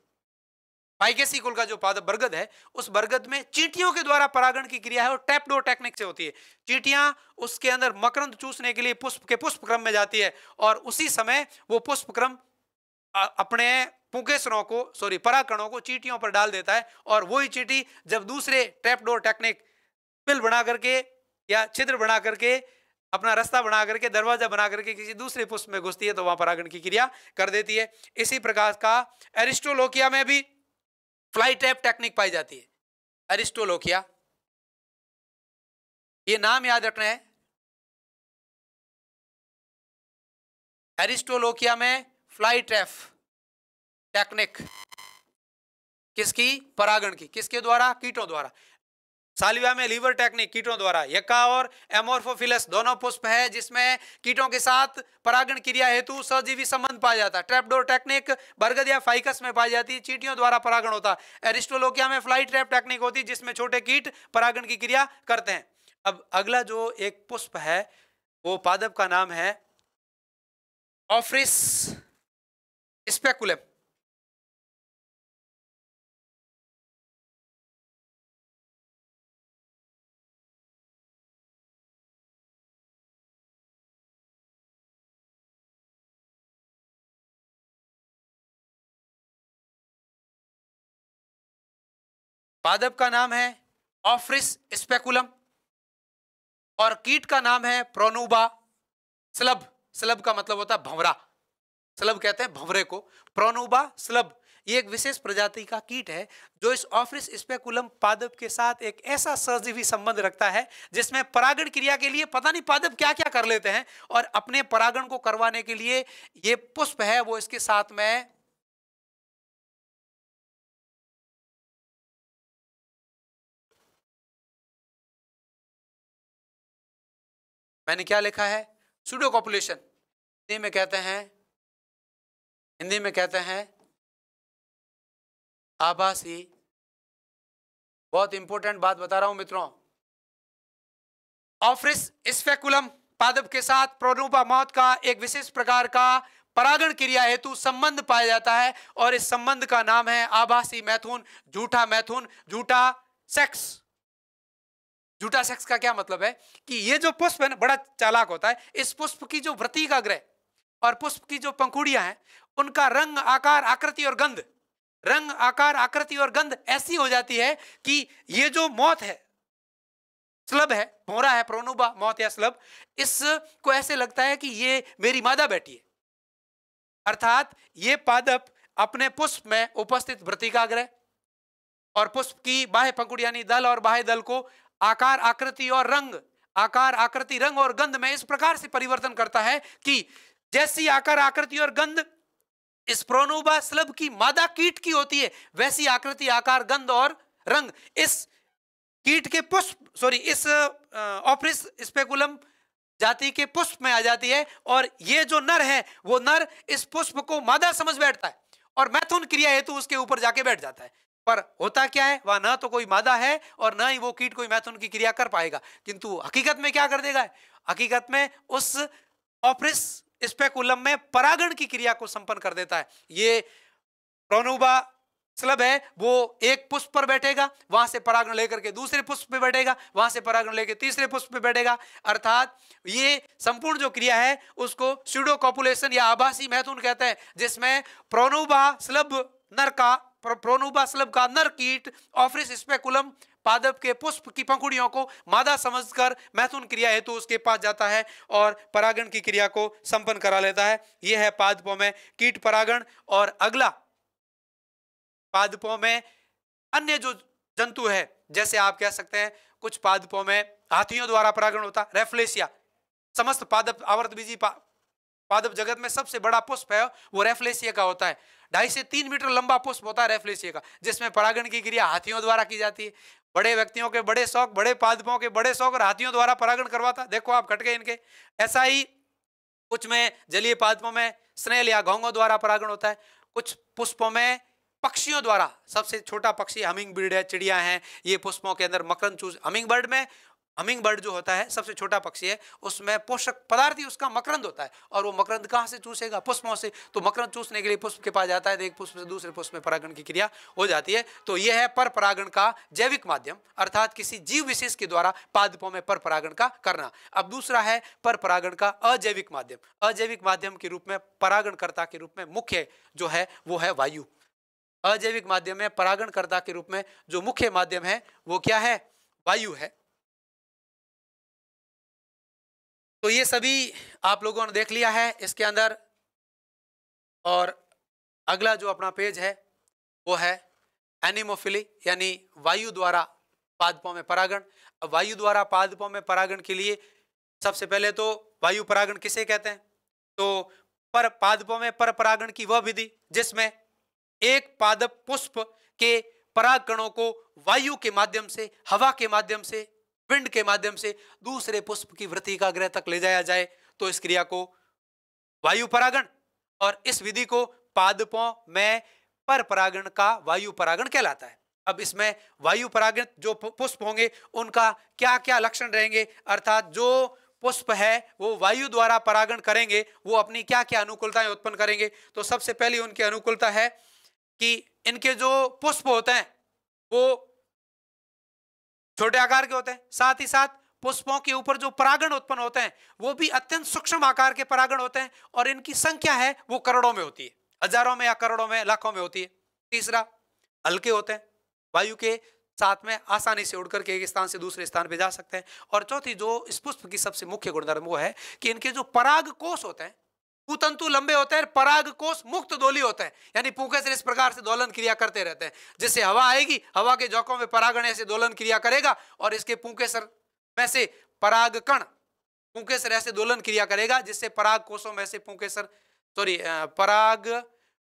फाइकेसी कुल का जो पादप बरगद है, उस बरगद में चींटियों के द्वारा परागण की क्रिया है, और ट्रैपडोर टेक्निक से होती है। चींटियां उसके अंदर मकरंद चूसने के लिए पुष्प क्रम में जाती है, और उसी समय वो पुष्प क्रम अपने परागकणों को चींटियों पर डाल देता है, और वही चींटी जब दूसरे ट्रैपडोर टेक्निक पिल बना करके या छिद्र बना करके अपना रास्ता बना करके दरवाजा बना करके किसी दूसरे पुष्प में घुसती है, तो वहां परागण की क्रिया कर देती है। इसी प्रकार का एरिस्टोलोकिया में भी फ्लाई ट्रैप टेक्निक पाई जाती है। एरिस्टोलोकिया, ये नाम याद रखना है। एरिस्टोलोकिया में फ्लाई ट्रैप टेक्निक किसकी? परागण की। किसके द्वारा? कीटों द्वारा। साल्विया में लीवर टेक्निक कीटों द्वारा, यक्का और एमोर्फोफिलस दोनों पुष्प है जिसमें कीटों के साथ परागण क्रिया हेतु सजीवी संबंध पाया जाता है। ट्रैपडोर टेक्निक बरगद या फाइकस में पाई जाती है, चींटियों द्वारा परागण होता है। एरिस्टोलोकिया में फ्लाई ट्रैप टेक्निक होती है जिसमें छोटे कीट परागण की क्रिया करते हैं। अब अगला जो एक पुष्प है वो पादप का नाम है ऑफ्रिस स्पेकुलम। पादप का नाम है ऑफ्रिस स्पेकुलम और कीट का नाम है प्रोनुबा स्लब। स्लब का मतलब होता है भंवरा, स्लब कहते हैं भंवरे को। प्रोनुबा स्लब ये एक विशेष प्रजाति का कीट है जो इस ऑफ्रिस स्पेकुलम पादप के साथ एक ऐसा सजीवी संबंध रखता है जिसमें परागण क्रिया के लिए पता नहीं पादप क्या क्या कर लेते हैं और अपने परागण को करवाने के लिए ये पुष्प है वो इसके साथ में मैंने क्या लिखा है सूडो कॉपुलेशन, हिंदी में कहते हैं आभासी। बहुत इंपॉर्टेंट बात बता रहा हूं मित्रों, ऑफ्रिस स्पेकुलम पादप के साथ प्रोनुबा मौत का एक विशेष प्रकार का परागण क्रिया हेतु संबंध पाया जाता है और इस संबंध का नाम है आभासी मैथुन, झूठा मैथुन, झूठा सेक्स। झूठा सेक्स का क्या मतलब है कि ये जो पुष्प है ना बड़ा चालाक होता है। इस पुष्प की जो वृत्तिकाग्र और पुष्प की जो पंखुड़ियां हैं उनका रंग आकार आकृति और गंध, रंग आकार आकृति और गंध ऐसी हो जाती है कि ये जो मौत है, स्लब है, भौरा है, प्रोनुबा मौत या स्लब, इसको ऐसे लगता है कि ये मेरी मादा बेटी है। अर्थात ये पादप अपने पुष्प में उपस्थित वृत्तिकाग्र और पुष्प की बाह्य पंखुड़ी यानी दल और बाह्य दल को आकार आकृति और रंग, आकार आकृति रंग और गंध में इस प्रकार से परिवर्तन करता है कि जैसी आकार आकृति और गंध इस प्रोनुबा स्लब की मादा कीट की होती है वैसी आकृति आकार गंध और रंग इस कीट के पुष्प इस ऑफ्रिस स्पेकुलम जाति के पुष्प में आ जाती है और ये जो नर है वो नर इस पुष्प को मादा समझ बैठता है और मैथुन क्रिया हेतु उसके ऊपर जाके बैठ जाता है। पर होता क्या है, वह ना तो कोई मादा है और ना ही वो कीट कोई मैथुन की क्रिया कर पाएगा, किंतु हकीकत में क्या कर देगा, हकीकत में उस ऑफ्रिस स्पेकुलम में परागण की क्रिया को संपन्न कर देता है। ये प्रोनुबा स्लब है वो एक पुष्प पर बैठेगा, वहां से परागण लेकर के दूसरे पुष्प पे बैठेगा, वहां से परागण लेकर तीसरे पुष्प पे बैठेगा। अर्थात ये संपूर्ण जो क्रिया है उसको स्यूडो कॉपुलेशन या आभासी मैथुन कहते हैं, जिसमें प्रोनुबा स्लब का नर कीट ऑफ्रिस स्पेकुलम पादप के पुष्प की पंखुड़ियों को मादा समझकर मैथुन क्रिया हेतु उसके पास जाता है और परागण की क्रिया को संपन्न करा लेता है। यह है पादपों में कीट परागण। और अगला पादपों में अन्य जो जंतु है, जैसे आप कह सकते हैं कुछ पादपों में हाथियों द्वारा परागण होता है, रेफ्लेसिया। समस्त पादप आवर्तबीजी पादप जगत में सबसे बड़ा पुष्प है वो रेफ्लेसिया का होता है। 2.5 से 3 मीटर लंबा पुष्प होता है रेफ्लेसिया का, जिसमें परागण की क्रिया हाथियों द्वारा की जाती है। बड़े व्यक्तियों के बड़े शौक, बड़े पादपों के बड़े शौक और हाथियों द्वारा परागण करवाता, देखो आप कट गए इनके। ऐसा ही कुछ में जलीय पादपों में स्नेल या घोंघों द्वारा परागण होता है। कुछ पुष्पों में पक्षियों द्वारा, सबसे छोटा पक्षी हमिंग बर्ड है, चिड़िया हैं, ये पुष्पों के अंदर मकरंद चूस, हमिंग बर्ड जो होता है सबसे छोटा पक्षी है, उसमें पोषक पदार्थ ही उसका मकरंद होता है और वो मकरंद कहाँ से चूसेगा, पुष्पों से। तो मकरंद चूसने के लिए पुष्प के पास जाता है, तो एक पुष्प से दूसरे पुष्प में परागण की क्रिया हो जाती है। तो यह है पर परागण का जैविक माध्यम, अर्थात किसी जीव विशेष के द्वारा पादपों में पर परागण का करना। अब दूसरा है पर परागण का अजैविक माध्यम। अजैविक माध्यम के रूप में परागणकर्ता के रूप में मुख्य जो है वो है वायु। अजैविक माध्यम में परागणकर्ता के रूप में जो मुख्य माध्यम है वो क्या है, वायु है। तो ये सभी आप लोगों ने देख लिया है इसके अंदर। और अगला जो अपना पेज है वो है एनिमोफिली, यानी वायु द्वारा पादपों में परागण। अब वायु द्वारा पादपों में परागण के लिए सबसे पहले तो वायु परागण किसे कहते हैं, तो पर पादपों में पर परागण की वह विधि जिसमें एक पादप पुष्प के पराग कणों को वायु के माध्यम से, हवा के माध्यम से, विंड के माध्यम से दूसरे पुष्प की वृत्तिकाग्र तक ले जाया जाए तो इस क्रिया को वायु परागण, और इस विधि को पादपों में पर परागण का वायु परागण कहलाता है। अब इसमें वायु परागण जो पुष्प होंगे उनका क्या क्या लक्षण रहेंगे, अर्थात जो पुष्प है वो वायु द्वारा परागण करेंगे वो अपनी क्या क्या अनुकूलताएं उत्पन्न करेंगे। तो सबसे पहली उनकी अनुकूलता है कि इनके जो पुष्प होते हैं वो छोटे आकार के होते हैं, साथ ही साथ पुष्पों के ऊपर जो परागण उत्पन्न होते हैं वो भी अत्यंत सूक्ष्म आकार के परागण होते हैं, और इनकी संख्या है वो करोड़ों में होती है, हजारों में या करोड़ों में, लाखों में होती है। तीसरा, हल्के होते हैं, वायु के साथ में आसानी से उड़कर के एक स्थान से दूसरे स्थान पे जा सकते हैं। और चौथी जो इस पुष्प की सबसे मुख्य गुणधर्म वो है कि इनके जो पराग कोष होते हैं कुतंतु लंबे होते हैं, पराग कोष मुक्त दोली होते हैं, यानी पुंके से इस प्रकार से दोलन क्रिया करते रहते हैं। जिससे हवा आएगी, हवा के झोंकों में परागण ऐसे दोलन क्रिया करेगा और इसके पुंकेसर में से पराग कण पुंकेसर ऐसे दोलन क्रिया करेगा, जिससे पराग कोषों में से पराग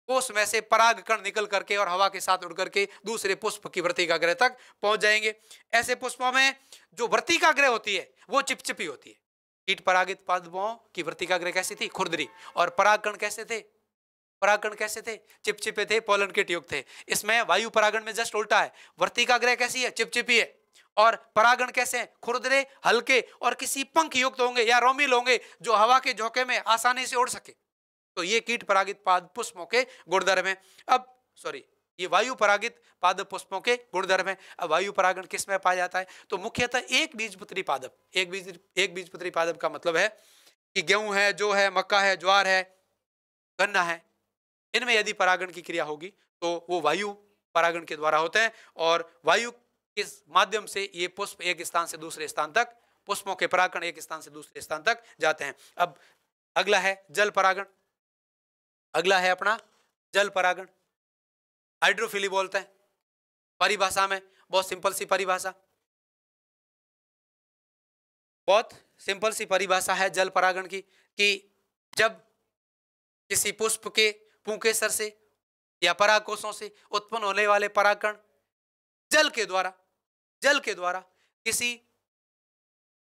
कोष में से पराग कण निकल करके और हवा के साथ उड़ करके दूसरे पुष्प की वृत्तिकाग्र तक पहुंच जाएंगे। ऐसे पुष्पों में जो वृत्तिकाग्र होती है वो चिपचिपी होती है। कीट परागित पादपों की वृत्तिकाग्र कैसी थी? खुरदरी। और परागकण कैसे थे? परागकण कैसे थे? चिपचिपे थे, पोलन किट युक्त थे। इसमें वायु परागण में जस्ट उल्टा है, वृत्तिकाग्र कैसी है? चिपचिपी है। और परागण कैसे हैं? खुरदरे, हल्के और किसी पंख युक्त होंगे या रोमिल होंगे जो हवा के झोंके में आसानी से उड़ सके। तो ये कीट परागित पाद पुष्पों के गुणधर्म है। अब ये वायु परागित पादप पुष्पों के गुणधर्म है। अब वायु परागण किस में पाया जाता है? तो मुख्यतः एक बीजपत्री पादप। एक बीजपत्री पादप का मतलब है कि गेहूं है, जौ है, मक्का है, ज्वार है, गन्ना है, इनमें यदि परागण की क्रिया होगी तो वो वायु परागण के द्वारा होते हैं, और वायु के माध्यम से ये पुष्प एक स्थान से दूसरे स्थान तक, पुष्पों के परागण एक स्थान से दूसरे स्थान तक जाते हैं। अब अगला है जल परागण। अगला है अपना जल परागण, हाइड्रोफिली बोलते हैं परिभाषा में। बहुत सिंपल सी परिभाषा, बहुत सिंपल सी परिभाषा है जल परागण की, कि जब किसी पुष्प के पुंकेसर से या परागकोशों से उत्पन्न होने वाले परागकण जल के द्वारा किसी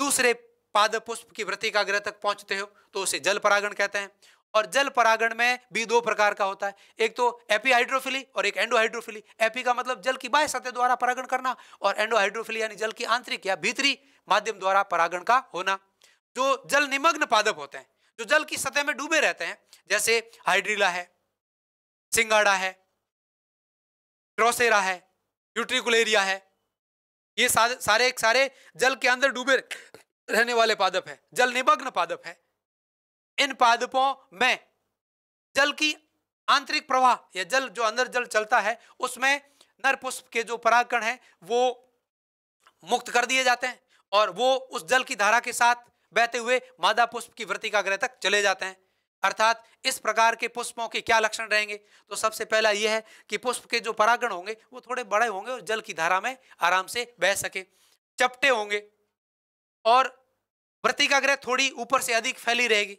दूसरे पादप पुष्प की वृत्तिकाग्र तक पहुंचते हो तो उसे जल परागण कहते हैं। और जल परागण में भी दो प्रकार का होता है, एक तो एपीहाइड्रोफिली और एक एंडोहाइड्रोफिली। एपी का मतलब जल की बाह्य सतह द्वारा परागण करना, और एंडोहाइड्रोफिली यानी जल की आंतरिक या भीतरी माध्यम द्वारा परागण का होना। जो जल निमग्न पादप होते हैं, जो जल की सतह में डूबे रहते हैं, जैसे हाइड्रिला है, सिंगाड़ा है, ड्रोसेरा है, यूट्रिकुलेरिया है, ये सारे जल के अंदर डूबे रहने वाले पादप है, जल निमग्न पादप है। इन पादपों में जल की आंतरिक प्रवाह या जल जो अंदर जल चलता है उसमें नर पुष्प के जो परागकण है वो मुक्त कर दिए जाते हैं, और वो उस जल की धारा के साथ बहते हुए मादा पुष्प की वृत्तिकाग्र तक चले जाते हैं। अर्थात इस प्रकार के पुष्पों के क्या लक्षण रहेंगे? तो सबसे पहला यह है कि पुष्प के जो परागण होंगे वो थोड़े बड़े होंगे और जल की धारा में आराम से बह सके, चपटे होंगे, और वृत्तिकाग्र थोड़ी ऊपर से अधिक फैली रहेगी।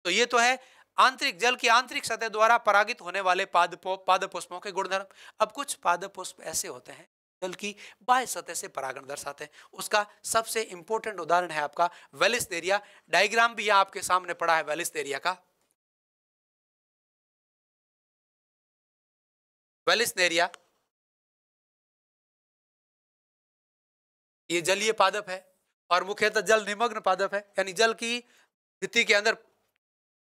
तो ये तो है आंतरिक जल की आंतरिक सतह द्वारा परागित होने वाले पादप पुष्पों के गुणधर्म। अब कुछ पादप पुष्प ऐसे होते हैं जल की बाह्य सतह से परागण दर्शाते हैं। उसका सबसे इंपॉर्टेंट उदाहरण है आपका वेलिस्नेरिया। डायग्राम भी आपके सामने पड़ा है वेलिस्नेरिया का। वेलिस्नेरिया ये जलीय पादप है और मुख्यतः जल निमग्न पादप है, यानी जल की भित्ति के अंदर,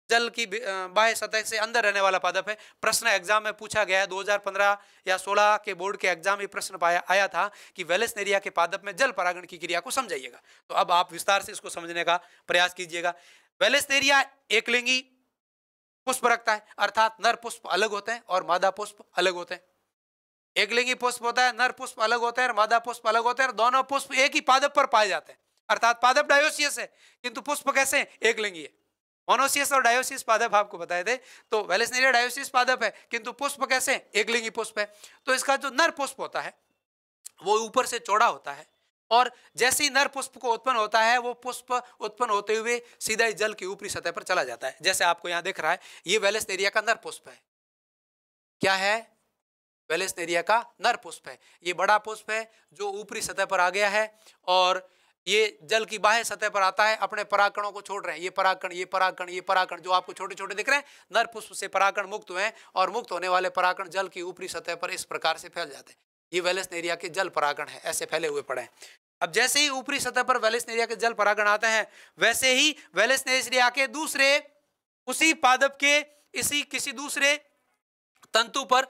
जल की बाह्य सतह से अंदर रहने वाला पादप है। प्रश्न एग्जाम में पूछा गया है 2015 या 16 के बोर्ड के एग्जाम में प्रश्न आया था कि वेलिस्नेरिया के पादप में जल परागण की क्रिया को समझाइएगा। तो अब आप विस्तार से इसको समझने का प्रयास कीजिएगा। वेलिस्नेरिया एकलिंगी पुष्प रखता है, अर्थात नर पुष्प अलग होते हैं और मादा पुष्प अलग होते हैं। एकलिंगी पुष्प होता है, नर पुष्प अलग होते हैं और मादा पुष्प अलग होते हैं, और दोनों पुष्प एक ही पादप पर पाए जाते हैं। अर्थात पादप डायोसियस है किंतु पुष्प कैसे हैं? एकलिंगी है। मोनोसियस और डायोसियस पादप आपको बताए थे, तो वेलिस्नेरिया डायोसियस पादप है किंतु पुष्प कैसे? एकलिंगी पुष्प है। तो इसका जो नर पुष्प होता है वो ऊपर से चौड़ा होता है, और जैसे ही नर पुष्प को उत्पन्न होता है वो पुष्प उत्पन्न होते हुए सीधा ही जल की ऊपरी सतह पर चला जाता है। जैसे आपको यहाँ दिख रहा है, ये वेलिस्नेरिया का नर पुष्प है। क्या है? वेलेस्नेरिया का नर पुष्प है। ये बड़ा पुष्प है जो ऊपरी सतह पर आ गया है और ये जल की बाह्य सतह पर आता है, अपने परागकणों को छोड़ रहे हैं। ये परागकण, ये परागकण, ये परागकण जो आपको छोटे छोटे दिख रहे हैं, नर पुष्प से परागकण मुक्त हुए हैं और मुक्त होने वाले परागकण जल की ऊपरी सतह पर इस प्रकार से फैल जाते हैं। ये वेलेस्नेरिया के जल परागकण है, ऐसे फैले हुए पड़े हैं। अब जैसे ही ऊपरी सतह पर वेलेस्नेरिया के जल परागकण आते हैं, वैसे ही वेलेस्नेरिया के दूसरे उसी पादप के इसी किसी दूसरे तंतु पर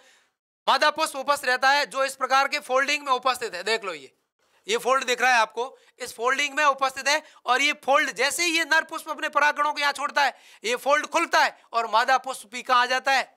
मादा पुष्प उपस्थित रहता है, जो इस प्रकार के फोल्डिंग में उपस्थित है। देख लो, ये फोल्ड दिख रहा है आपको, इस फोल्डिंग में उपस्थित है। और ये फोल्ड जैसे ही ये नर पुष्प अपने परागकणों को यहाँ छोड़ता है, ये फोल्ड खुलता है और मादा पुष्प भी कहाँ आ जाता है,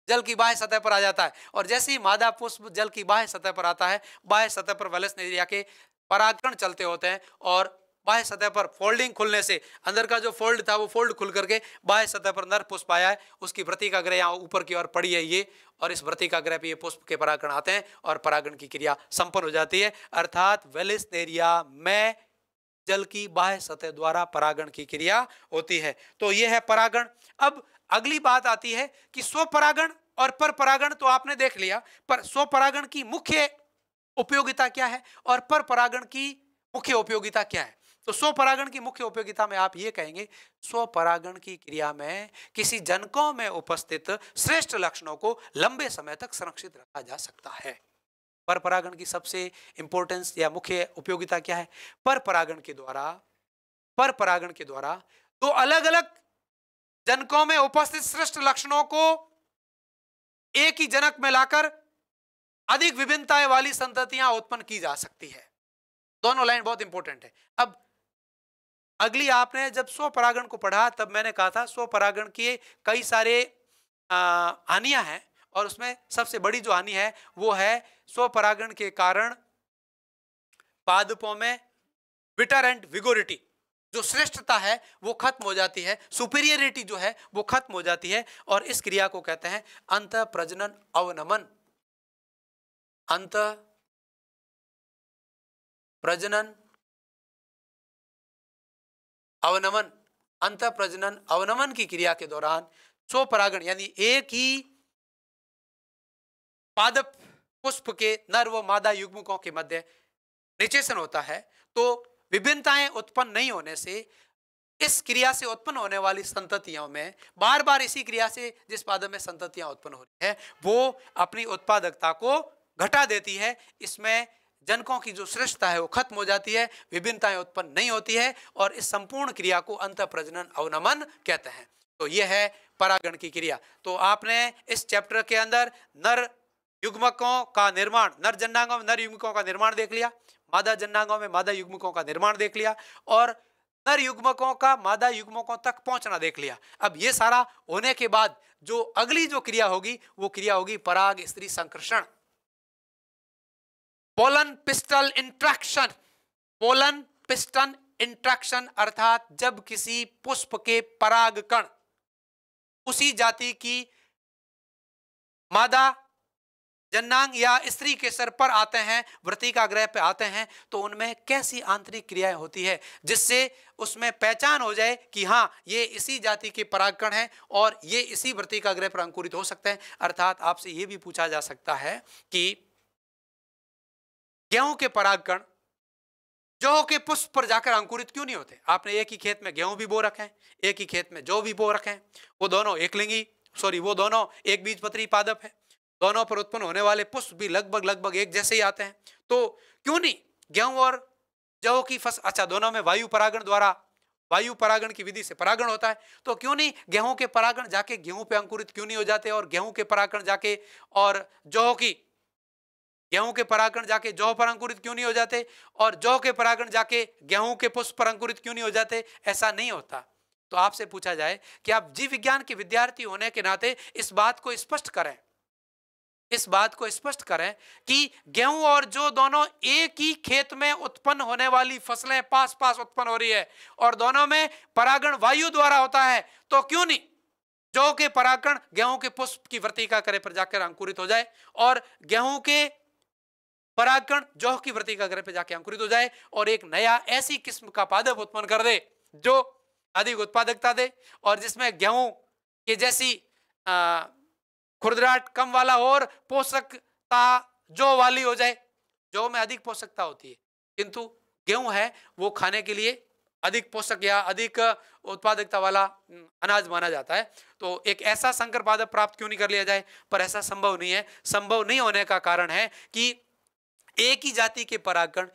जल की बाह्य सतह पर आ जाता है। और जैसे ही मादा पुष्प जल की बाह्य सतह पर आता है, बाह्य सतह पर वेलेस्नेरिया के परागकण चलते होते हैं और बाह्य सतह पर फोल्डिंग खुलने से अंदर का जो फोल्ड था वो फोल्ड खुल करके बाह्य सतह पर नर पुष्प आया है। उसकी वृत्तिकाग्र यहाँ ऊपर की ओर पड़ी है ये, और इस वृत्तिकाग्र पे ये पुष्प के परागकण आते हैं और परागण की क्रिया संपन्न हो जाती है। अर्थात वेलेस्नेरिया में जल की बाह्य सतह द्वारा परागण की क्रिया होती है। तो ये है परागण। अब अगली बात आती है कि स्वपरागण और परपरागण तो आपने देख लिया, पर स्वपरागण की मुख्य उपयोगिता क्या है और परपरागण की मुख्य उपयोगिता क्या है। तो स्वपरागण की मुख्य उपयोगिता में आप ये कहेंगे, स्वपरागण की क्रिया में किसी जनकों में उपस्थित श्रेष्ठ लक्षणों को लंबे समय तक संरक्षित रखा जा सकता है। परपरागण की सबसे इंपॉर्टेंस या मुख्य उपयोगिता क्या है? परपरागण के द्वारा दो अलग अलग जनकों में उपस्थित श्रेष्ठ लक्षणों को एक ही जनक में लाकर अधिक विभिन्नताएं वाली संततियां उत्पन्न की जा सकती है। दोनों लाइन बहुत इंपॉर्टेंट है। अब अगली आपने जब स्वपरागण को पढ़ा तब मैंने कहा था स्वपरागण के कई सारे हानियां हैं, और उसमें सबसे बड़ी जो हानि है वो है स्वपरागण के कारण पादपों में विटर एंड विगोरिटी, जो श्रेष्ठता है वो खत्म हो जाती है, सुपीरियरिटी जो है वो खत्म हो जाती है। और इस क्रिया को कहते हैं अंतः प्रजनन अवनमन। अंतः प्रजनन अवनमन, अंतः प्रजनन अवनमन की क्रिया के दौरान स्वपरागण यानी एक ही पादप पुष्प के नर व मादा युग्मकों के मध्य निषेचन होता है। तो विभिन्नताएं उत्पन्न नहीं होने से इस क्रिया से उत्पन्न होने वाली संततियों में बार बार इसी क्रिया से जिस पादप में संततियां उत्पन्न हो रही है वो अपनी उत्पादकता को घटा देती है। इसमें जनकों की जो श्रेष्ठता है वो खत्म हो जाती है, विभिन्नताएं उत्पन्न नहीं होती है, और इस संपूर्ण क्रिया को अंतः प्रजनन अवनमन कहते हैं। तो यह है परागण की क्रिया। तो आपने इस चैप्टर के अंदर नर युग्मकों का निर्माण, नर जननांगों में नर युग्मकों का निर्माण देख लिया, मादा जननांगों में मादा युग्मकों का निर्माण देख लिया, और नर युग्मकों का मादा युग्मकों तक पहुंचना देख लिया। अब ये सारा होने के बाद जो अगली जो क्रिया होगी वो क्रिया होगी पराग स्त्री संकर्षण, pollen pistil interaction. Pollen pistil interaction अर्थात जब किसी पुष्प के परागकण उसी जाति की मादा जननांग या स्त्री के सर पर आते हैं, वृत्तिकाग्र पे आते हैं, तो उनमें कैसी आंतरिक क्रियाएं होती है जिससे उसमें पहचान हो जाए कि हाँ ये इसी जाति के परागकण हैं और ये इसी वृत्तिकाग्र पर अंकुरित हो सकते हैं। अर्थात आपसे ये भी पूछा जा सकता है कि गेहूं के परागकण जौ के पुष्प पर जाकर अंकुरित क्यों नहीं होते? आपने एक ही खेत में गेहूं भी बो रखे हैं, एक ही खेत में जौ भी बो रखे हैं, वो दोनों एक बीजपत्री पादप है, दोनों पर उत्पन्न होने वाले पुष्प भी लगभग एक जैसे ही आते हैं, तो क्यों नहीं गेहूं और जौ की फसल, अच्छा दोनों में वायु परागण की विधि से परागण होता है, तो क्यों नहीं गेहूं के परागण जाके गेहूं पे अंकुरित क्यों नहीं हो जाते, और गेहूं के परागण जाके और गेहूं के परागण जाके जौ पर अंकुरित क्यों नहीं हो जाते, और जौ के परागण जाके गेहूं के पुष्प पर अंकुरित क्यों नहीं हो जाते? ऐसा नहीं होता। तो आपसे पूछा जाए कि आप जीव विज्ञान के विद्यार्थी होने के नाते इस बात को स्पष्ट करें कि गेहूं और जौ दोनों एक ही खेत में उत्पन्न होने वाली फसलें पास पास उत्पन्न हो रही है और दोनों में परागण वायु द्वारा होता है, तो क्यों नहीं जौ के परागण गेहूं के पुष्प की वृत्तिकाग्र पर जाकर अंकुरित हो जाए और गेहूं के परागकण जौ की वृत्तिकाग्र पे जाके अंकुरित हो जाए और एक नया ऐसी किस्म का पादप उत्पन्न कर दे जो अधिक उत्पादकता दे और जिसमें गेहूं के जैसी खुरदराहट कम वाला और पोषक पोषकता जौ वाली हो जाए, जौ में अधिक पोषकता होती है, किंतु गेहूं है वो खाने के लिए अधिक पोषक या अधिक उत्पादकता वाला अनाज माना जाता है। तो एक ऐसा संकर पादप प्राप्त क्यों नहीं कर लिया जाए, पर ऐसा संभव नहीं है। संभव नहीं होने का कारण है कि एक ही जाति के परागकण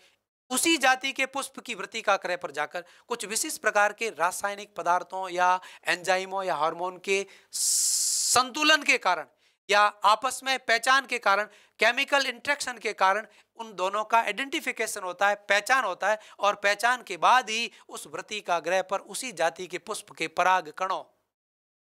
उसी जाति के पुष्प की वृत्ति का क्रय पर जाकर कुछ विशिष्ट प्रकार के रासायनिक पदार्थों या एंजाइमों या हार्मोन के संतुलन के कारण या आपस में पहचान के कारण, केमिकल इंटरेक्शन के कारण उन दोनों का आइडेंटिफिकेशन होता है, पहचान होता है, और पहचान के बाद ही उस वृत्ति का ग्रह पर उसी जाति के पुष्प के पराग कणों,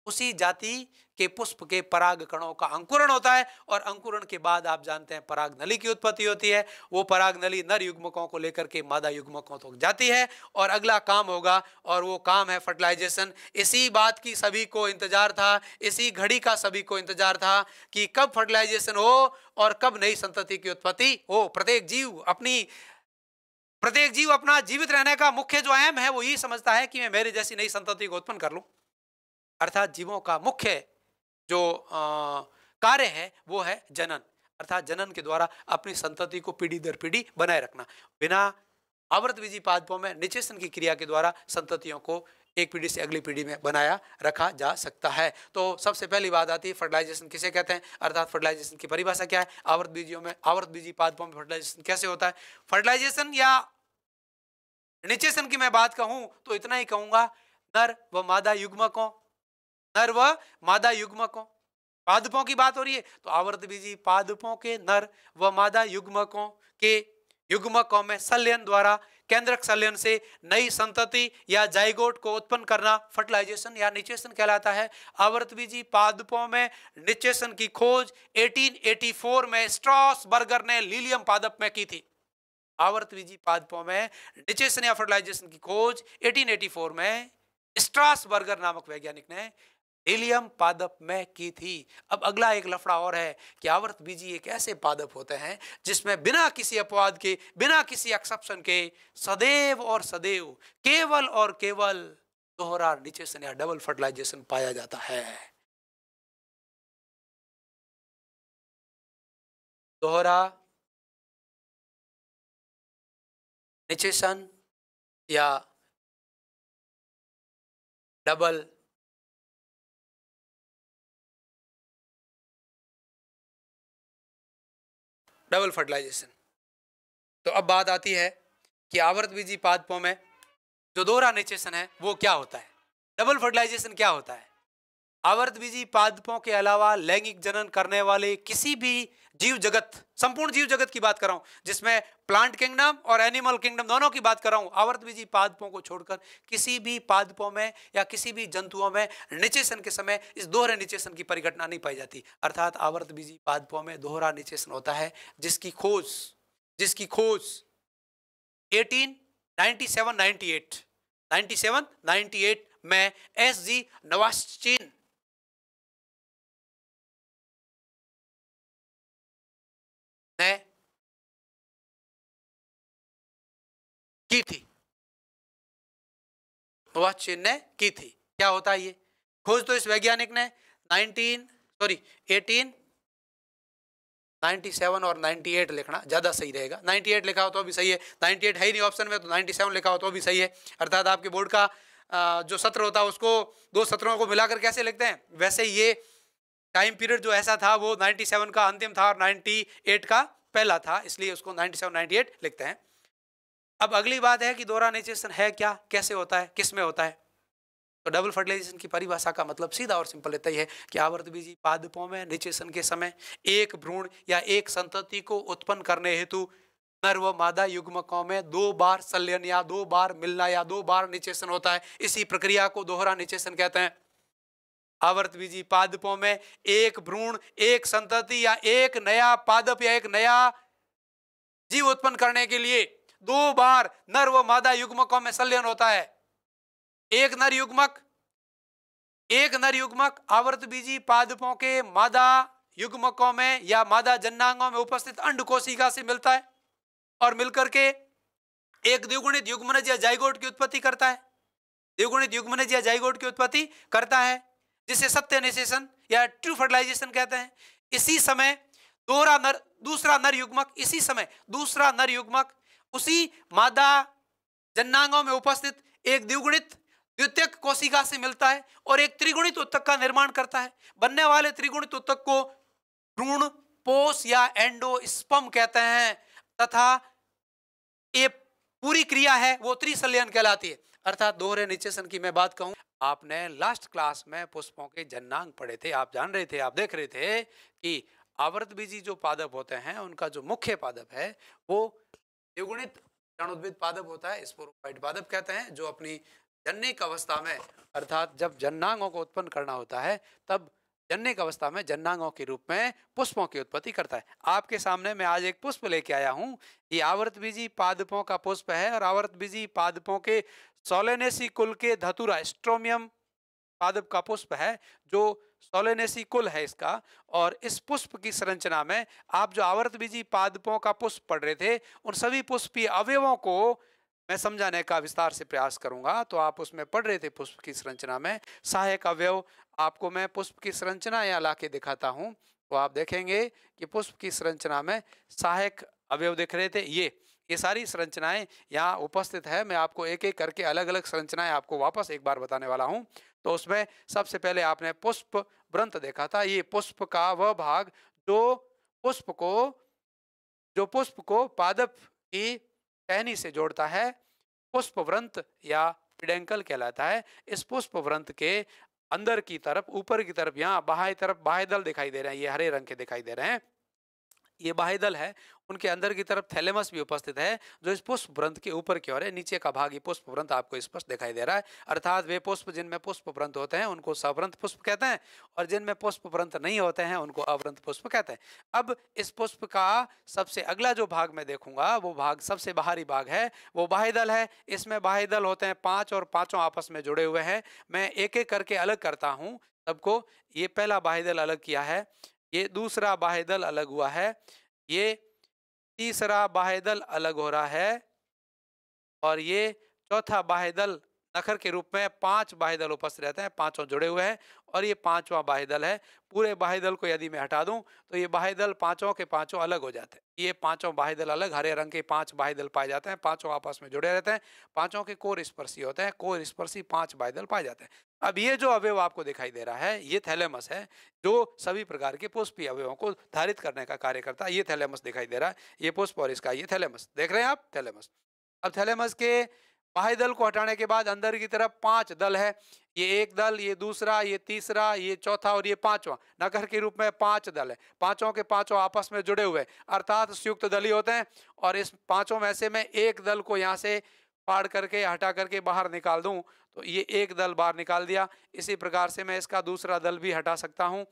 उसी जाति के पुष्प के पराग कणों का अंकुरण होता है। और अंकुरण के बाद आप जानते हैं पराग नली की उत्पत्ति होती है। वो पराग नली नर युग्मकों को लेकर के मादा युग्मकों तक जाती है और अगला काम होगा, और वो काम है फर्टिलाइजेशन। इसी बात की सभी को इंतजार था, इसी घड़ी का सभी को इंतजार था कि कब फर्टिलाइजेशन हो और कब नई संतति की उत्पत्ति हो। प्रत्येक जीव अपना जीवित रहने का मुख्य जो अहम है वो यही समझता है कि मैं मेरी जैसी नई संतति को उत्पन्न कर लूं। अर्थात जीवों का मुख्य जो कार्य है वो है जनन, अर्थात जनन के द्वारा अपनी संतति को पीढ़ी दर पीढ़ी बनाए रखना। बिना आवर्तबीजी पादपों में निषेचन की क्रिया के द्वारा संततियों को एक पीढ़ी से अगली पीढ़ी में बनाया रखा जा सकता है। तो सबसे पहली बात आती है फर्टिलाइजेशन किसे कहते हैं, अर्थात फर्टिलाइजेशन की परिभाषा क्या है। आवर्तबीजी पादपों में फर्टिलाइजेशन कैसे होता है। फर्टिलाइजेशन या निषेचन की मैं बात कहूं तो इतना ही कहूंगा, नर व मादा युग्मकों पादपों की बात हो रही है तो आवर्तबीजी पादपों के नर व मादा युग्मकों में संलयन द्वारा, केंद्रक संलयन से नई संतति या जाइगोट को उत्पन्न करना फर्टिलाइजेशन या निषेचन कहलाता है। आवर्तबीजी पादपों में निषेचन की खोज 1884 में स्ट्रॉसबर्गर ने लीलियम पादप में की थी। आवर्तबीजी पादपों में निषेचन या फर्टिलाइजेशन की खोज 1884 में स्ट्रॉसबर्गर नामक वैज्ञानिक ने हीलियम पादप में की थी। अब अगला एक लफड़ा और है कि आवर्तबीजी एक ऐसे पादप होते हैं जिसमें बिना किसी अपवाद के, बिना किसी एक्सेप्शन के सदैव और सदैव केवल और केवल दोहरा निषेचन या डबल फर्टिलाइजेशन पाया जाता है। दोहरा निषेचन या डबल फर्टिलाइजेशन। तो अब बात आती है कि आवर्तबीजी पादपों में जो दोहरा निषेचन है वो क्या होता है, डबल फर्टिलाइजेशन क्या होता है। आवर्तबीजी पादपों के अलावा लैंगिक जनन करने वाले किसी भी जीव जगत, संपूर्ण जीव जगत की बात कर रहा हूं जिसमें प्लांट किंगडम और एनिमल किंगडम दोनों की बात कर रहा हूं, आवर्तबीजी पादपों को छोड़कर किसी भी पादपों में या किसी भी जंतुओं में निषेचन के समय इस दोहरे निषेचन की परिघटना नहीं पाई जाती। अर्थात आवर्तबीजी पादपों में दोहरा निषेचन होता है जिसकी खोज 1897-98 में एस.जी. नवास्चिन ने की थी। नवास्चिन ने की थी। क्या होता है ये खोज? तो इस वैज्ञानिक ने 1897 और 98 लिखना ज्यादा सही रहेगा। 98 लिखा हो तो भी सही है, 98 है ही नहीं ऑप्शन में, तो 97 लिखा हो तो भी सही है। अर्थात आपके बोर्ड का जो सत्र होता है उसको दो सत्रों को मिलाकर कैसे लिखते हैं, वैसे ये टाइम पीरियड जो ऐसा था वो 97 का अंतिम था और 98 का पहला था, इसलिए उसको 97-98 लिखते हैं। अब अगली बात है कि दोहरा निषेचन है क्या, कैसे होता है, किस में होता है। तो डबल फर्टिलाइजेशन की परिभाषा का मतलब सीधा और सिंपल इतना ही है कि आवर्तबीजी पादपों में निषेचन के समय एक भ्रूण या एक संतति को उत्पन्न करने हेतु नर व मादा युग्मकों में 2 बार संलयन या 2 बार मिलना या 2 बार निषेचन होता है। इसी प्रक्रिया को दोहरा निषेचन कहते हैं। आवर्तबीजी पादपों में एक भ्रूण, एक संतति या एक नया पादप या एक नया जीव उत्पन्न करने के लिए 2 बार नर व मादा युग्मकों में संलयन होता है। एक नर युग्मक आवर्तबीजी पादपों के मादा युग्मकों में या मादा जननांगों में उपस्थित अंड कोशिका से मिलता है और मिलकर के एक द्विगुणित युग्मनज या जाइगोट की उत्पत्ति करता है। द्विगुणित युग्मनज या जाइगोट की उत्पत्ति करता है जिसे सत्य निषेचन या ट्रू फर्टिलाइजेशन कहते हैं। इसी समय दूसरा नर युग्मक इसी समय दूसरा नर युग्मक उसी मादा जननांगों में उपस्थित एक द्विगुणित द्वितीयक कोशिका से मिलता है और एक त्रिगुणित उत्तक का निर्माण करता है। बनने वाले त्रिगुणित उत्तक को भ्रूण पोष या एंडोस्पर्म कहते हैं तथा ये पूरी क्रिया है वो त्रिसंलयन कहलाती है। अर्थात दोहरे निषेचन की मैं बात कहूं, आपने लास्ट क्लास में पुष्पों के जननांग पढ़े थे, आप जान रहे थे, आप देख रहे थे कि आवर्तबीजी जो पादप होते हैं उनका जो मुख्य पादप है वो द्विगुणित क्षाणोद्भिद पादप होता है, स्पोरोफाइट पादप कहते हैं, जो अपनी जननिक अवस्था में अर्थात जब जननांगों को उत्पन्न करना होता है तब जननिक अवस्था में जननांगों के रूप में पुष्पों की उत्पत्ति करता है। आपके सामने मैं आज एक पुष्प लेके आया हूं, ये आवर्तबीजी पादपों का पुष्प है और आवर्तबीजी पादपों के सोलेनेसी कुल के धतूरा स्ट्रोमियम पादप का पुष्प है जो सोलेनेसी कुल है इसका। और इस पुष्प की संरचना में आप जो आवर्तबीजी पादपों का पुष्प पढ़ रहे थे उन सभी पुष्पीय अवयवों को मैं समझाने का विस्तार से प्रयास करूंगा। तो आप उसमें पढ़ रहे थे पुष्प की संरचना में सहायक अवयव, आपको मैं पुष्प की संरचना यहाँ ला के दिखाता हूँ तो आप देखेंगे कि पुष्प की संरचना में सहायक अवयव दिख रहे थे। ये सारी संरचनाएं यहाँ उपस्थित है। मैं आपको एक एक करके अलग अलग संरचनाएं आपको वापस एक बार बताने वाला हूँ। तो उसमें सबसे पहले आपने पुष्प व्रंत देखा था, ये पुष्प का वह भाग जो पुष्प को पादप की टहनी से जोड़ता है, पुष्प व्रंत या पिडेंकल कहलाता है। इस पुष्प व्रंत के अंदर की तरफ ऊपर की तरफ यहाँ बाह्य तरफ बाह्यदल दिखाई दे रहे हैं, ये हरे रंग के दिखाई दे रहे हैं, ये बाह्यदल है। उनके अंदर की तरफ थैलेमस भी उपस्थित है जो इस पुष्प व्रंत के ऊपर की ओर है। नीचे का भाग ये पुष्प व्रंत आपको स्पष्ट दिखाई दे रहा है। अर्थात वे पुष्प जिनमें पुष्प व्रंत होते हैं उनको सव्रंत पुष्प कहते हैं और जिनमें पुष्प व्रंत नहीं होते हैं उनको अव्रंत पुष्प कहते हैं। अब इस पुष्प का सबसे अगला जो भाग मैं देखूंगा वो भाग सबसे बाहरी भाग है, वो बाह्यदल है। इसमें बाह्यदल होते हैं 5 और पांचों आपस में जुड़े हुए हैं। मैं एक एक करके अलग करता हूं सबको। ये पहला बाह्यदल अलग किया है, ये दूसरा बाह्यदल अलग हुआ है, ये तीसरा बाह्यदल अलग हो रहा है और ये चौथा बाह्यदल नखर के रूप में 5 बाह्यदल उपस्थित रहते हैं, पांचों जुड़े हुए हैं और ये पांचवा बाह्यदल है। पूरे बाह्यदल को यदि मैं हटा दूं तो ये बाह्यदल पांचों के पांचों अलग हो जाते हैं। ये पांचों बाह्यदल अलग, हरे रंग के 5 बाह्यदल पाए जाते हैं, पांचों आपस में जुड़े रहते हैं, पांचों के कोर स्पर्शी होते हैं, कोर स्पर्शी 5 बाह्यदल पाए जाते हैं। अब ये जो अवयव आपको दिखाई दे रहा है ये थैलेमस है जो सभी प्रकार के पुष्पीय अवयवों को धारित करने का कार्य करता है। ये थैलेमस दिखाई दे रहा है, ये पुष्प और इसका ये थैलेमस देख रहे हैं आप, थैलेमस। अब थैलेमस के बाह्यदल को हटाने के बाद अंदर की तरफ 5 दल है, ये एक दल, ये दूसरा, ये तीसरा, ये चौथा और ये पांचवा, नगर के रूप में 5 दल है। पांचों के पांचों आपस में जुड़े हुए अर्थात संयुक्त दल ही होते हैं। और इस पांचों में से मैं एक दल को यहाँ से फाड़ करके हटा करके बाहर निकाल दूं तो ये एक दल बाहर निकाल दिया। इसी प्रकार से मैं इसका दूसरा दल भी हटा सकता हूँ।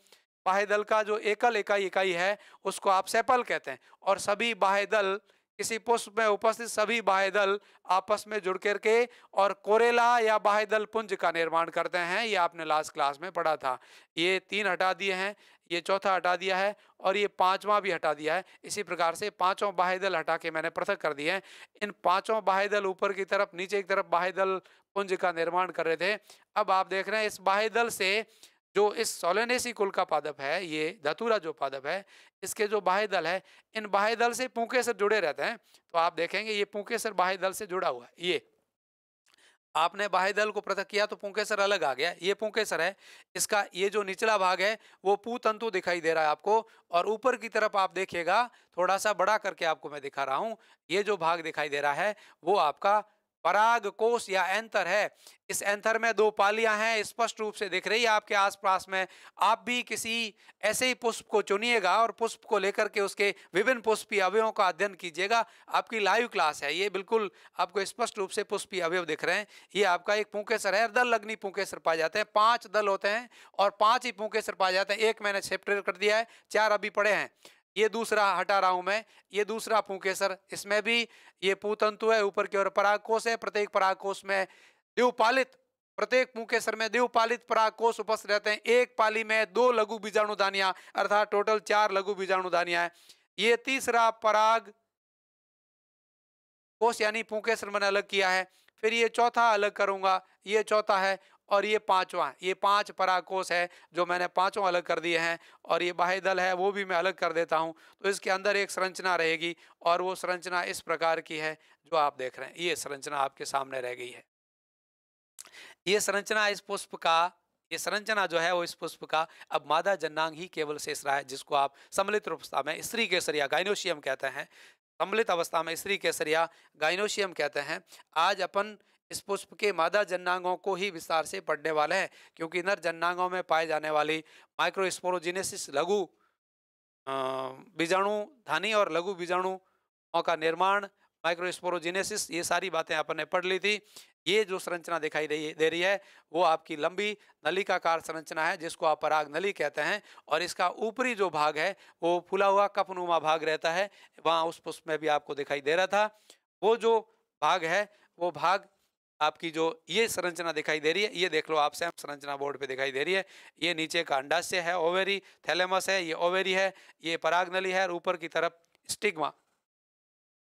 बाह्यदल का जो एकल इकाई है उसको आप सेपल कहते हैं और सभी बाह्यदल किसी पुष्प में उपस्थित सभी बाह्यदल आपस में जुड़ करके और कोरेला या बाह्यदल पुंज का निर्माण करते हैं। ये आपने लास्ट क्लास में पढ़ा था। ये 3 हटा दिए हैं, ये चौथा हटा दिया है और ये 5वां भी हटा दिया है। इसी प्रकार से पांचों बाह्यदल हटा के मैंने पृथक कर दिए हैं। इन पांचों बाह्यदल ऊपर की तरफ नीचे की तरफ बाह्यदल पुंज का निर्माण कर रहे थे। अब आप देख रहे हैं इस बाह्यदल से जो इस सोलेनेसी कुल का पादप है, ये धतूरा जो पादप है, इसके जो बाह्यदल है इन बाह्यदल से पुंकेसर जुड़े रहते हैं। तो आप देखेंगे ये पुंकेसर बाह्यदल से जुड़ा हुआ है। ये आपने बाह्यदल को पृथक किया तो पुंकेसर अलग आ गया, ये पुंकेसर है। इसका ये जो निचला भाग है वो पूतंतु दिखाई दे रहा है आपको और ऊपर की तरफ आप देखिएगा थोड़ा सा बड़ा करके आपको मैं दिखा रहा हूं, ये जो भाग दिखाई दे रहा है वो आपका पराग कोश या एंथर है। इस एंथर में 2 पालियां हैं, स्पष्ट रूप से दिख रही है आपके आसपास में। आप भी किसी ऐसे ही पुष्प को चुनिएगा और पुष्प को लेकर के उसके विभिन्न पुष्पीय अवयवों का अध्ययन कीजिएगा। आपकी लाइव क्लास है, ये बिल्कुल आपको स्पष्ट रूप से पुष्पीय अवयव दिख रहे हैं। ये आपका एक पुंकेसर है, दल लग्नी पुंकेसर पाए जाते हैं। 5 दल होते हैं और 5 ही पुंकेसर पाए जाते हैं। एक मैंने सेपरेट कर दिया है, 4 अभी पड़े हैं। ये दूसरा हटा रहा हूं मैं, ये दूसरा पुंकेसर, इसमें भी ये पूतंतु है, ऊपर की ओर परागकोश है। प्रत्येक परागकोश में द्विपालित, प्रत्येक पुंकेसर में द्विपालित परागकोश उपस्थित रहते हैं। एक पाली में 2 लघु बीजाणुदानियां अर्थात टोटल 4 लघु बीजाणुदानियां हैं। ये तीसरा पराग कोश यानी पुंकेसर मैंने अलग किया है। फिर ये चौथा अलग करूंगा, ये चौथा है, और ये पांचवा है। ये 5 परागकोश है जो मैंने पांचों अलग कर दिए हैं, और ये बाह्य दल है वो भी मैं अलग कर देता हूं। तो इसके अंदर एक संरचना रहेगी, और वो संरचना इस प्रकार की है जो आप देख रहे हैं। ये संरचना आपके सामने रह गई है। ये संरचना इस पुष्प का, ये संरचना जो है वो इस पुष्प का अब मादा जन्नांग ही केवल शेष रहा है, जिसको आप सम्मिलित अवस्था में स्त्री केसरिया गाइनोशियम कहते हैं। सम्मिलित अवस्था में स्त्री केसरिया गाइनोशियम कहते हैं। आज अपन इस पुष्प के मादा जन्नांगों को ही विस्तार से पढ़ने वाले हैं, क्योंकि नर जन्नांगों में पाए जाने वाली माइक्रोस्पोरोजिनेसिस लघु बीजाणु धानी और लघु बीजाणुओं का निर्माण, माइक्रोस्पोरोजिनेसिस, ये सारी बातें अपन ने पढ़ ली थी। ये जो संरचना दिखाई दे रही है वो आपकी लंबी नलिकाकार संरचना है, जिसको आप पराग नली कहते हैं। और इसका ऊपरी जो भाग है वो फूला हुआ कपनुमा भाग रहता है। वहाँ उस पुष्प में भी आपको दिखाई दे रहा था। वो जो भाग है वो भाग आपकी जो ये संरचना दिखाई दे रही है, ये देख लो आप, सेम संरचना बोर्ड पे दिखाई दे रही है। ये नीचे का अंडाशय है, ओवेरी, थैलेमस है, ये ओवेरी है, ये पराग नली है, और ऊपर की तरफ स्टिग्मा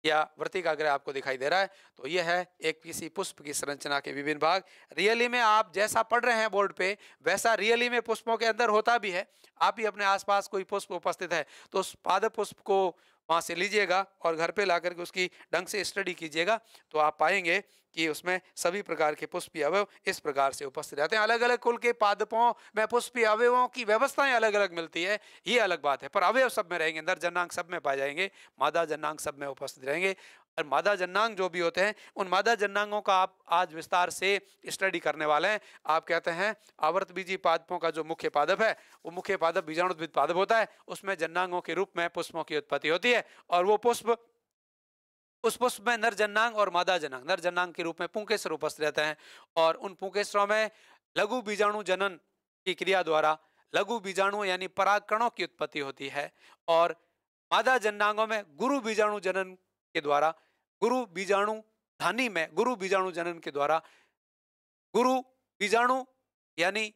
या वर्तिकाग्र आपको दिखाई दे रहा है। तो यह है एक किसी पुष्प की संरचना के विभिन्न भाग। रियली में आप जैसा पढ़ रहे हैं बोर्ड पे, वैसा रियली में पुष्पों के अंदर होता भी है। आप भी अपने आसपास कोई पुष्प उपस्थित है तो उस पादप पुष्प को वहां से लीजिएगा और घर पे लाकर के उसकी ढंग से स्टडी कीजिएगा, तो आप पाएंगे कि उसमें सभी प्रकार के पुष्पीय अवयव इस प्रकार से उपस्थित रहते हैं। अलग अलग कुल के पादपों में पुष्पीय अवयवों की व्यवस्थाएं अलग अलग मिलती है, ये अलग बात है, पर अवयव सब में रहेंगे। नर जन्नांग सब में पाए जाएंगे, मादा जन्नांग सब में उपस्थित रहेंगे। और मादा जन्नांग जो भी होते हैं, उन मादा जन्नांगों का आप आज विस्तार से स्टडी करने वाले हैं। आप कहते हैं आवर्त बीजी पादपों का जो मुख्य पादप है वो मुख्य पादप बीजाणुद्भिद पादप होता है, उसमें जन्नांगों के रूप में पुष्पों की उत्पत्ति होती है। और वो पुष्प, उस पुष्प में नर जन्नांग और मादा जन्नांग, नर जन्नांग के रूप में पुंकेसर उपस्थित रहते हैं। और उन पुंकेसरों में लघु बीजाणु जनन की क्रिया द्वारा लघु बीजाणु यानी परागकणों की उत्पत्ति होती है। और मादा जन्नांगों में गुरु बीजाणु जनन के द्वारा, गुरु बीजाणु धानी में गुरु बीजाणु जनन के द्वारा गुरु बीजाणु यानी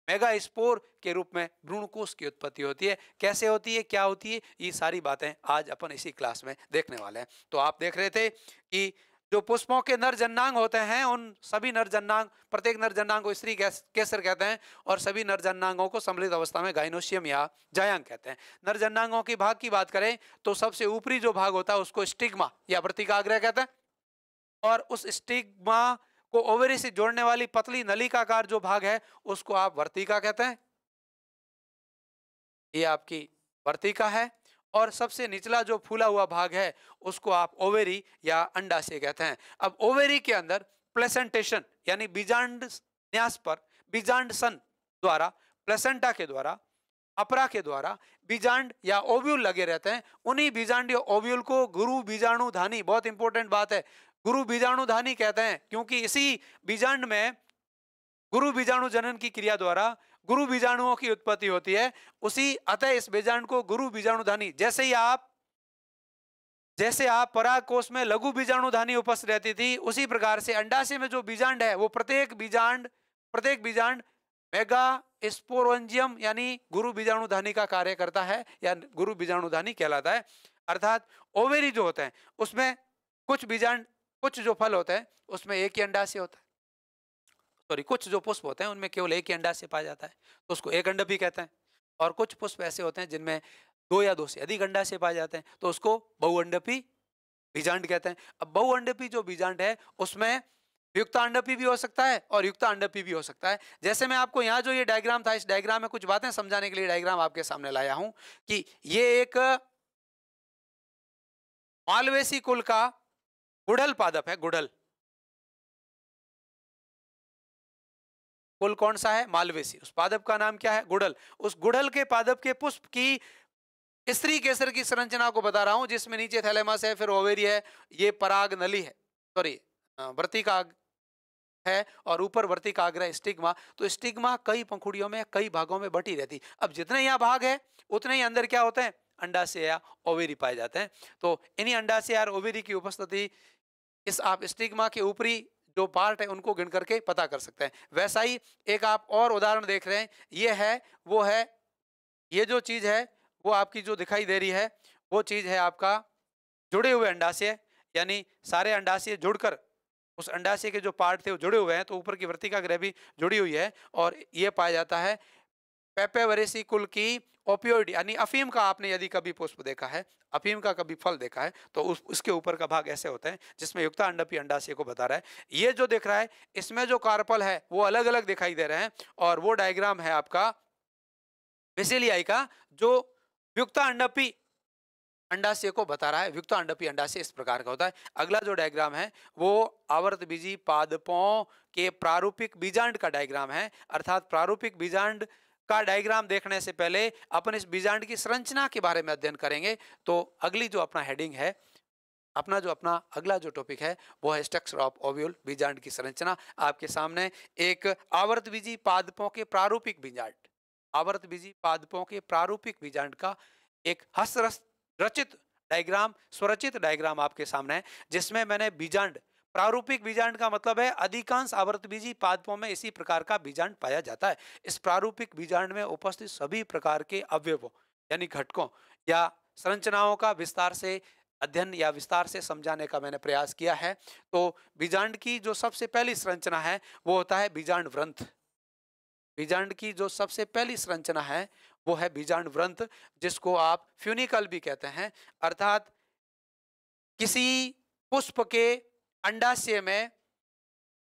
मेगास्पोर के रूप में भ्रूणकोश की उत्पत्ति होती है। कैसे होती है, क्या होती है, ये सारी बातें आज अपन इसी क्लास में देखने वाले हैं। तो आप देख रहे थे कि जो पुष्पों के नर जन्नांग होते हैं, उन सभी नर जन्नांग, प्रत्येक नर जन्नांग को स्त्री केसर कहते हैं, और सभी नर जन्नांगों को सम्मिलित अवस्था में गाइनोशियम या जायांग कहते हैं। नर जन्नांगों की भाग की बात करें तो सबसे ऊपरी जो भाग होता है उसको स्टिग्मा या वर्तिकाग्र कहते हैं, और उस स्टिग्मा को ओवरी से जोड़ने वाली पतली नलिकाकार जो भाग है उसको आप वर्तिका कहते हैं। ये आपकी वर्तिका है। और सबसे निचला जो फूला हुआ भाग है उसको आप ओवेरी या अंडाशय कहते हैं। अब ओवेरी के अंदर प्लेसेंटेशन यानी बीजांड न्यास पर बीजांड सन द्वारा, प्लेसेंटा के द्वारा, अपरा के द्वारा बीजांड या ओव्यूल लगे रहते हैं। उन्हीं बीजांड या ओव्यूल को गुरु बीजाणु धानी, बहुत इंपॉर्टेंट बात है, गुरु बीजाणु धानी कहते हैं, क्योंकि इसी बीजांड में गुरु बीजाणु जनन की क्रिया द्वारा गुरु बीजाणुओं की उत्पत्ति होती है। उसी अतः इस बीजांड को गुरु बीजाणु धानी, जैसे आप पराग कोश में लघु बीजाणु धानी उपस्थित रहती थी, उसी प्रकार से अंडाशय में जो बीजांड है वो प्रत्येक बीजांड मेगा स्पोरोंजियम यानी गुरु बीजाणु धानी का कार्य करता है या गुरु बीजाणु धानी कहलाता है। अर्थात ओवेरी जो होते हैं उसमें कुछ जो फल होते हैं उसमें एक ही अंडाशय होता है, सॉरी, कुछ जो पुष्प होते हैं उनमें केवल एक ही अंडाशय पाया जाता है, तो उसको एक अंडपी कहते हैं। और कुछ पुष्प ऐसे होते हैं जिनमें 2 या 2 से अधिक अंडाशय पाए जाते हैं, तो उसको बहुअंडपी बीजांड कहते हैं। अब बहुअंडपी जो बीजांड है उसमें युक्त अंडपी भी हो सकता है और युक्त अंडपी भी हो सकता है। जैसे मैं आपको यहाँ जो ये डायग्राम था, इस डायग्राम में कुछ बातें समझाने के लिए डायग्राम आपके सामने लाया हूं कि ये एक मालवेसी कुल का गुड़हल पादप है। गुड़हल कुल कौन सा है? मालवेसी। उस पादप का नाम क्या है? गुड़हल। उस गुड़हल के पादप के पुष्प की स्त्री केसर की संरचना को बता रहा हूं, जिसमें नीचे थैलेमस है, फिर ओवेरी है, ये पराग नली है, सॉरी वर्तिका है, और ऊपर वर्तिकाग्र स्टिग्मा। तो स्टिग्मा कई पंखुड़ियों में कई भागों में बटी रहती। अब जितने यहाँ भाग है उतने ही अंदर क्या होते हैं? अंडाशय या ओवेरी पाए जाते हैं। तो इन्हीं अंडाशय या ओवेरी की उपस्थिति इस आप स्टिग्मा के ऊपरी जो पार्ट है उनको गिन करके पता कर सकते हैं। वैसा ही एक आप और उदाहरण देख रहे हैं, ये है, वो है, ये जो चीज है वो आपकी जो दिखाई दे रही है वो चीज है आपका जुड़े हुए अंडाशय, यानी सारे अंडाशय जुड़कर उस अंडाशय के जो पार्ट थे वो जुड़े हुए हैं, तो ऊपर की वर्तिका ग्रह भी जुड़ी हुई है। और ये पाया जाता है पेपेवरेसी कुल की ओपियोइड, यानी अफीम का आपने यदि कभी पुष्प देखा है, अफीम का कभी फल देखा है, तो उसके ऊपर का भाग ऐसे होता है जिसमें युक्ता अंडपी अंडाशय को बता रहा है। ये जो दिख रहा है इसमें जो कार्पल है वो अलग अलग दिखाई दे रहे हैं, और वो डायग्राम है आपका बेसिलियाई का, जो युक्ता अंडपी अंडाशय को बता रहा है। युक्त अंडपी अंडाशय इस प्रकार का होता है। अगला जो डायग्राम है वो आवर्त बीजी पादपों के प्रारूपिक बीजांड का डायग्राम है। अर्थात प्रारूपिक बीजांड का डायग्राम देखने से पहले अपन इस बीजांड की संरचना के बारे में अध्ययन करेंगे। तो अगली जो अपना हेडिंग है, अपना अगला जो टॉपिक है वो है स्ट्रक्चर ऑफ ओव्यूल, बीजांड की संरचना। आपके सामने एक आवर्त बीजी पादपों के प्रारूपिक बीजांड, आवर्त बीजी पादपों के प्रारूपिक बीजांड का एक हस्त रचित डायग्राम, स्वरचित डायग्राम आपके सामने है, जिसमें मैंने बीजांड, प्रारूपिक बीजांड का मतलब है अधिकांश आवर्त बीजी पादपों में इसी प्रकार का बीजांड पाया जाता है। इस प्रारूपिक बीजांड में उपस्थित सभी प्रकार के अवयवों यानी घटकों या संरचनाओं का विस्तार से अध्ययन या विस्तार से समझाने का मैंने प्रयास किया है। तो बीजांड की जो सबसे पहली संरचना है वो होता है बीजांड व्रंथ। बीजांड की जो सबसे पहली संरचना है वो है बीजांड व्रंथ, जिसको आप फ्यूनिकल भी कहते हैं। अर्थात किसी पुष्प के अंडाशय में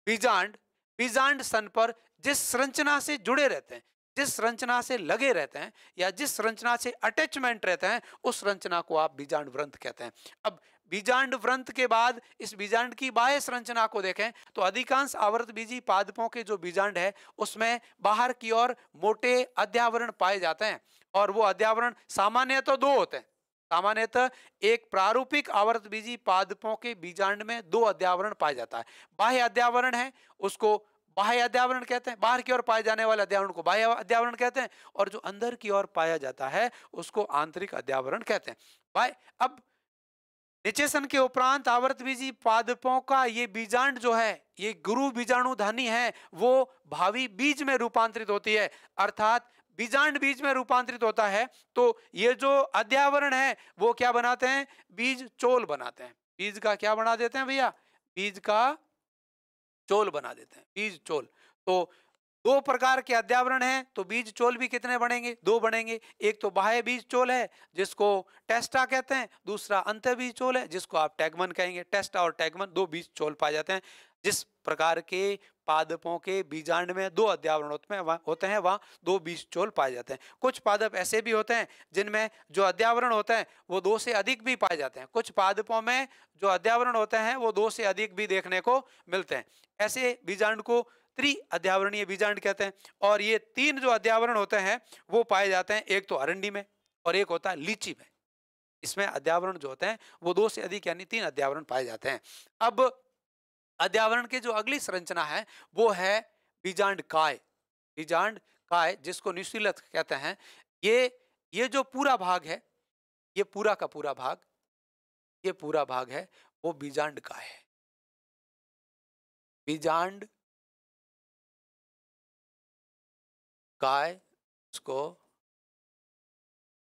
बीजांड, बीजांड स्तन पर जिस संरचना से जुड़े रहते हैं, जिस संरचना से लगे रहते हैं या जिस संरचना से अटैचमेंट रहते हैं, उस संरचना को आप बीजांड व्रंथ कहते हैं। अब बीजांड व्रंथ के बाद इस बीजांड की बाह्य संरचना को देखें तो अधिकांश आवर्त बीजी पादपों के जो बीजांड है उसमें बाहर की ओर मोटे अध्यावरण पाए जाते हैं, और वो अध्यावरण सामान्यतः दो होते हैं। सामान्यतः एक प्रारूपिक आवर्त बीजी पादपों के बीजांड में दो अध्यावरण पाया जाता है। बाह्य अध्यावरण है उसको बाह्य अध्यावरण कहते हैं, बाहर की ओर पाए जाने वाले अध्यावरण को बाह्य अध्यावरण कहते हैं, और जो अंदर की ओर पाया जाता है उसको आंतरिक अध्यावरण कहते हैं। बाह्य, अब निचेसन के उपरांत आवर्त बीजी पादपों का ये बीजांड जो है, ये गुरु बीजाणुधानी है, वो भावी बीज में रूपांतरित होती है। अर्थात बीजांड बीज में रूपांतरित होता है तो ये जो अध्यावरण है वो क्या बनाते हैं, बीज चोल बनाते हैं। बीज का क्या बना देते हैं भैया, बीज का चोल बना देते हैं, बीज चोल। तो दो प्रकार के अध्यावरण हैं, तो बीज चोल भी कितने बनेंगे, दो बनेंगे। एक तो बाह्य बीज चोल है जिसको टेस्टा कहते हैं, दूसरा अंत बीज चोल है जिसको आप टैगमन कहेंगे। टेस्टा और टैगमन दो बीज चोल पाए जाते हैं। जिस प्रकार के पादपों के बीजांड में दो अध्यावरण होते हैं वहां दो बीज चोल पाए जाते हैं। कुछ पादप ऐसे भी होते हैं जिनमें जो अध्यावरण होते हैं वो दो से अधिक भी पाए जाते हैं। कुछ पादपों में जो अध्यावरण होते हैं वो दो से अधिक भी देखने को मिलते हैं। ऐसे बीजांड को त्रि अध्यावरणीय बीजांड कहते हैं। और ये तीन जो अध्यावरण होते हैं वो पाए जाते हैं, एक तो अरंडी में और एक होता है लीची में। इसमें अध्यावरण जो होते हैं वो दो से अधिक यानी तीन अध्यावरण पाए जाते हैं। अब अध्यावरण के जो अगली संरचना है वो है बीजांड काय। बीजांड काय जिसको न्यूसिलस कहते हैं, ये जो पूरा भाग है, ये पूरा का पूरा भाग, ये पूरा भाग है वो बीजांड काय है। बीजांड काय इसको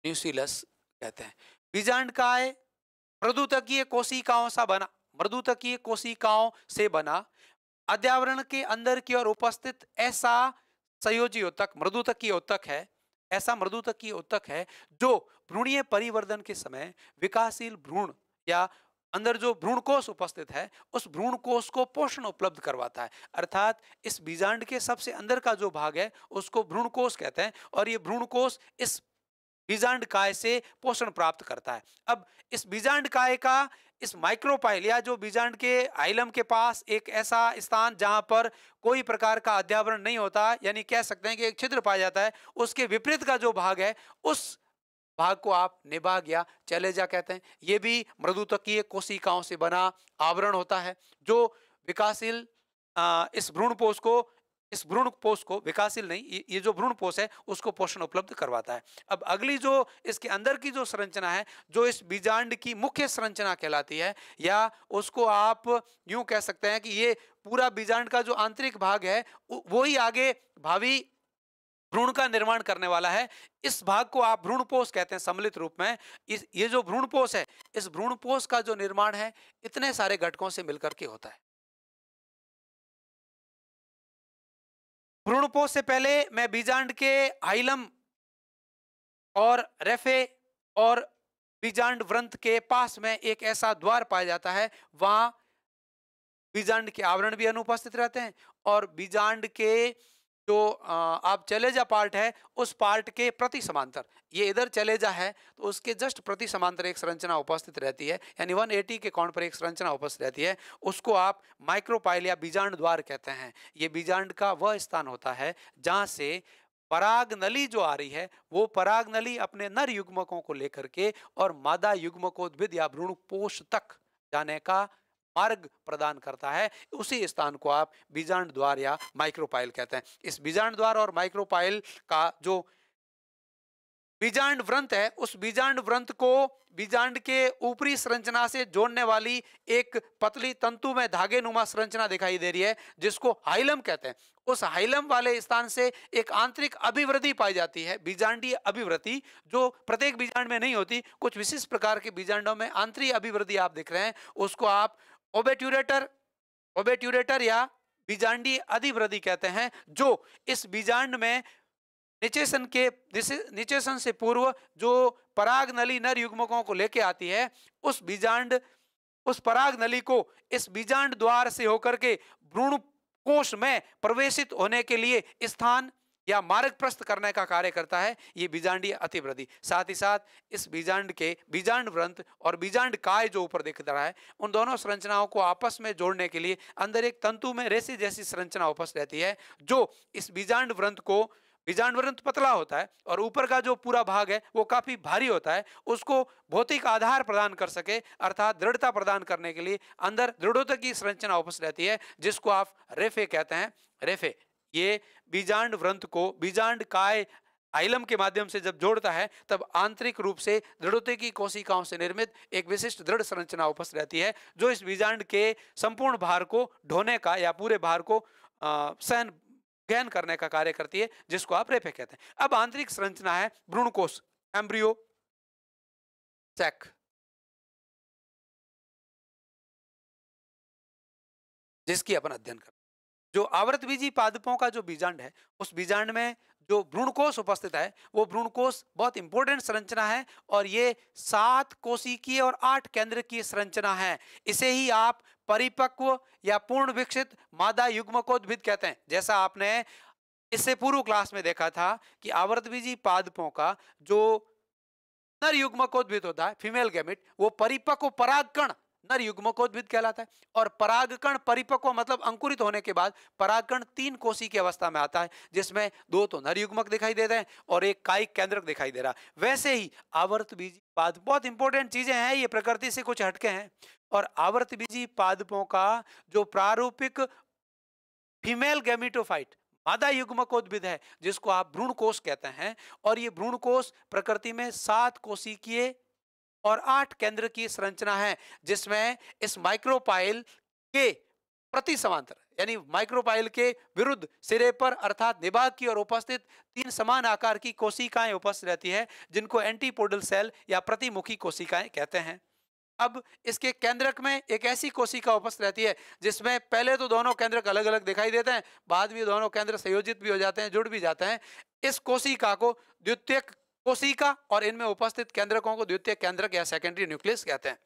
न्यूसिलस कहते हैं। बीजांड काय मृदुतकीय कोशिकाओं सा बना, मृदुतकीय कोशिकाओं से बना अध्यावरण के अंदर की ओर उपस्थित ऐसा संयोजी उत्तक, मृदुतकीय उत्तक है, ऐसा मृदुतकीय उत्तक है जो भ्रूणीय परिवर्धन के समय विकासशील भ्रूण या अंदर जो भ्रूणकोश उपस्थित है उस भ्रूणकोश को पोषण उपलब्ध करवाता है। अर्थात इस बीजांड के सबसे अंदर का जो भाग है उसको भ्रूणकोश कहते हैं, और ये भ्रूणकोश इस बीजांड काय से पोषण प्राप्त करता है। अब इस बीजांड काय का इस माइक्रोपाइल या जो बीजांड के आइलम के पास एक ऐसा स्थान जहां पर कोई प्रकार का अध्यावरण नहीं होता, यानी कह सकते हैं कि एक छिद्र पाया जाता है, उसके विपरीत का जो भाग है उस भाग को आप निभाग या चैलेजा कहते हैं। ये भी मृदुतकीय कोशिकाओं से बना आवरण होता है जो विकासशील इस भ्रूणपोष को विकासशील नहीं, ये जो भ्रूणपोष है उसको पोषण उपलब्ध करवाता है। अब अगली जो इसके अंदर की जो संरचना है जो इस बीजांड की मुख्य संरचना कहलाती है, या उसको आप यूं कह सकते हैं कि ये पूरा बीजांड का जो आंतरिक भाग है वो ही आगे भावी भ्रूण का निर्माण करने वाला है। इस भाग को आप भ्रूणपोष कहते हैं सम्मिलित रूप में। ये जो भ्रूणपोष है, इस भ्रूणपोष का जो निर्माण है इतने सारे घटकों से मिलकर के होता है। भ्रूणपोष से पहले मैं बीजांड के हाइलम और रेफे और बीजांड व्रंत के पास में एक ऐसा द्वार पाया जाता है, वहां बीजांड के आवरण भी अनुपस्थित रहते हैं और बीजांड के जो आप चलेजा पार्ट है उस पार्ट के प्रति समांतर, ये इधर चलेजा है तो उसके जस्ट प्रति समांतर एक संरचना उपस्थित रहती है, यानी 180 के कोण पर एक संरचना उपस्थित रहती है, उसको आप माइक्रोपाइल या बीजांड द्वार कहते हैं। ये बीजांड का वह स्थान होता है जहां से पराग नली जो आ रही है वो पराग नली अपने नर युग्मकों को लेकर के और मादा युग्मकोद्भिद या भ्रूणपोष तक जाने का मार्ग प्रदान करता है। उसी स्थान को आप बीजांड द्वार या माइक्रोपाइल कहते हैं। इस बीजांड द्वार और माइक्रोपाइल का जो बीजांड व्रंत है, उस बीजांड व्रंत को बीजांड के ऊपरी संरचना से जोड़ने वाली एक पतली तंतु में धागे नुमा संरचना दिखाई दे रही है जिसको हाइलम कहते हैं। उस हाइलम वाले स्थान से एक आंतरिक अभिवृद्धि पाई जाती है, बीजांडीय अभिवृद्धि, जो प्रत्येक बीजांड में नहीं होती। कुछ विशिष्ट प्रकार के बीजांडों में आंतरिक अभिवृद्धि आप दिख रहे हैं, उसको आप ओबेट्यूरेटर या बीजांडीय अधिवृद्धि कहते हैं, जो इस बीजांड में निचेसन से पूर्व जो पराग नली नर युग्मकों को लेके आती है, उस पराग नली को इस बीजांड द्वार से होकर के भ्रूण कोश में प्रवेशित होने के लिए स्थान या मार्ग प्रस्त करने का कार्य करता है ये बीजांडीय अतिवृद्धि। साथ ही साथ इस बीजांड के बीजांड व्रंत और बीजांड काय जो ऊपर दिख रहा है, उन दोनों संरचनाओं को आपस में जोड़ने के लिए अंदर एक तंतु में रेसे जैसी संरचना उपस्थित रहती है, जो इस बीजांड व्रंत को, बीजांड व्रंत पतला होता है और ऊपर का जो पूरा भाग है वो काफी भारी होता है, उसको भौतिक आधार प्रदान कर सके अर्थात दृढ़ता प्रदान करने के लिए अंदर दृढ़ता की संरचना उपस्थित रहती है जिसको आप रेफे कहते हैं। रेफे ये बीजांड व्रंत को बीजांड काय हाइलम के माध्यम से जब जोड़ता है तब आंतरिक रूप से दृढ़ता की कोशिकाओं से निर्मित एक विशिष्ट दृढ़ संरचना उपस्थित रहती है जो इस बीजांड के संपूर्ण भार को ढोने का या पूरे भार को सहन गहन करने का कार्य करती है, जिसको आप रेफे कहते हैं। अब आंतरिक संरचना है भ्रूणकोश, एम्ब्रियो सैक, जिसकी अपन अध्ययन कर, जो आवृतबीजी पादपों का जो बीजांड है उस बीजांड में जो भ्रूणकोश उपस्थित है वो भ्रूणकोश बहुत इंपॉर्टेंट संरचना है और ये 7 कोशिकीय और 8 केंद्रकीय संरचना है। इसे ही आप परिपक्व या पूर्ण विकसित मादा युग्मकोद्भिद कहते हैं। जैसा आपने इससे पूर्व क्लास में देखा था कि आवृतबीजी पादपों का जो नर युग्मकोद्भिद होता है, फीमेल गैमेट, वो परिपक्व परागकण नर युग्मकोद्भिद कहलाता है और परागकण परिपक्व मतलब अंकुरित होने के बाद परागकण 3 कोशी की अवस्था में आता है, जिसमें 2 तो नर युग्मक दिखाई देते हैं और एक कायिक केंद्रक दिखाई दे रहा है। वैसे ही आवर्तबीजी पादप, बहुत इंपॉर्टेंट चीजें हैं, ये प्रकृति से कुछ हटके हैं, और आवर्तबीजी पादपों का जो प्रारूपिक फीमेल गैमेटोफाइट मादा युग्मकोद्भिद है जिसको आप भ्रूणकोश कहते हैं, और ये भ्रूणकोश प्रकृति में 7 कोशिकीय और 8 केंद्र की संरचना है, जिसमें इस माइक्रोपाइल के प्रति समांतर यानी माइक्रोपाइल के विरुद्ध सिरे पर अर्थात निभाग की ओर उपस्थित 3 समान आकार की कोशिकाएं उपस्थित रहती है जिनको एंटीपोडल सेल या प्रतिमुखी कोशिकाएं कहते हैं। अब इसके केंद्रक में एक ऐसी कोशिका उपस्थित रहती है जिसमें पहले तो दोनों केंद्रक अलग अलग दिखाई देते हैं, बाद में दोनों केंद्र संयोजित भी हो जाते हैं, जुड़ भी जाते हैं। इस कोशिका को द्वितीयक कोशिका और इनमें उपस्थित केंद्रकों को द्वितीयक केंद्रक या सेकेंडरी न्यूक्लियस कहते हैं।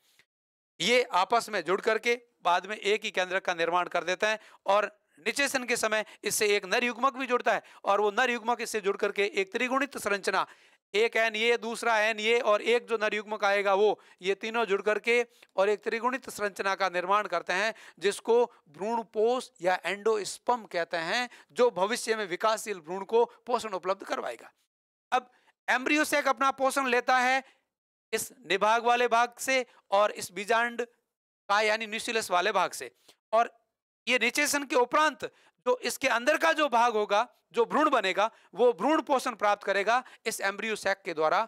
ये आपस में जुड़ करके बाद में एक ही केंद्रक का निर्माण कर देते हैं और निषेचन के समय इससे एक नर युग्मक भी जुड़ता है और वो नर युग्मक इससे जुड़ करके एक त्रिगुणित संरचना, एक एन ये, दूसरा एन ये और एक जो नर युग्मक आएगा वो, ये तीनों जुड़ करके और एक त्रिगुणित संरचना का निर्माण करते हैं जिसको भ्रूणपोष या एंडोस्पर्म कहते हैं, जो भविष्य में विकासशील भ्रूण को पोषण उपलब्ध करवाएगा। अब एम्ब्रियो सैक अपना पोषण लेता है इस निभाग वाले भाग से और इस बीजांड का यानी न्यूक्लियस वाले भाग से, और ये निषेचन के उपरांत जो इसके अंदर का जो भाग होगा, जो भ्रूण बनेगा, वो भ्रूण पोषण प्राप्त करेगा इस एम्ब्रियो सैक के द्वारा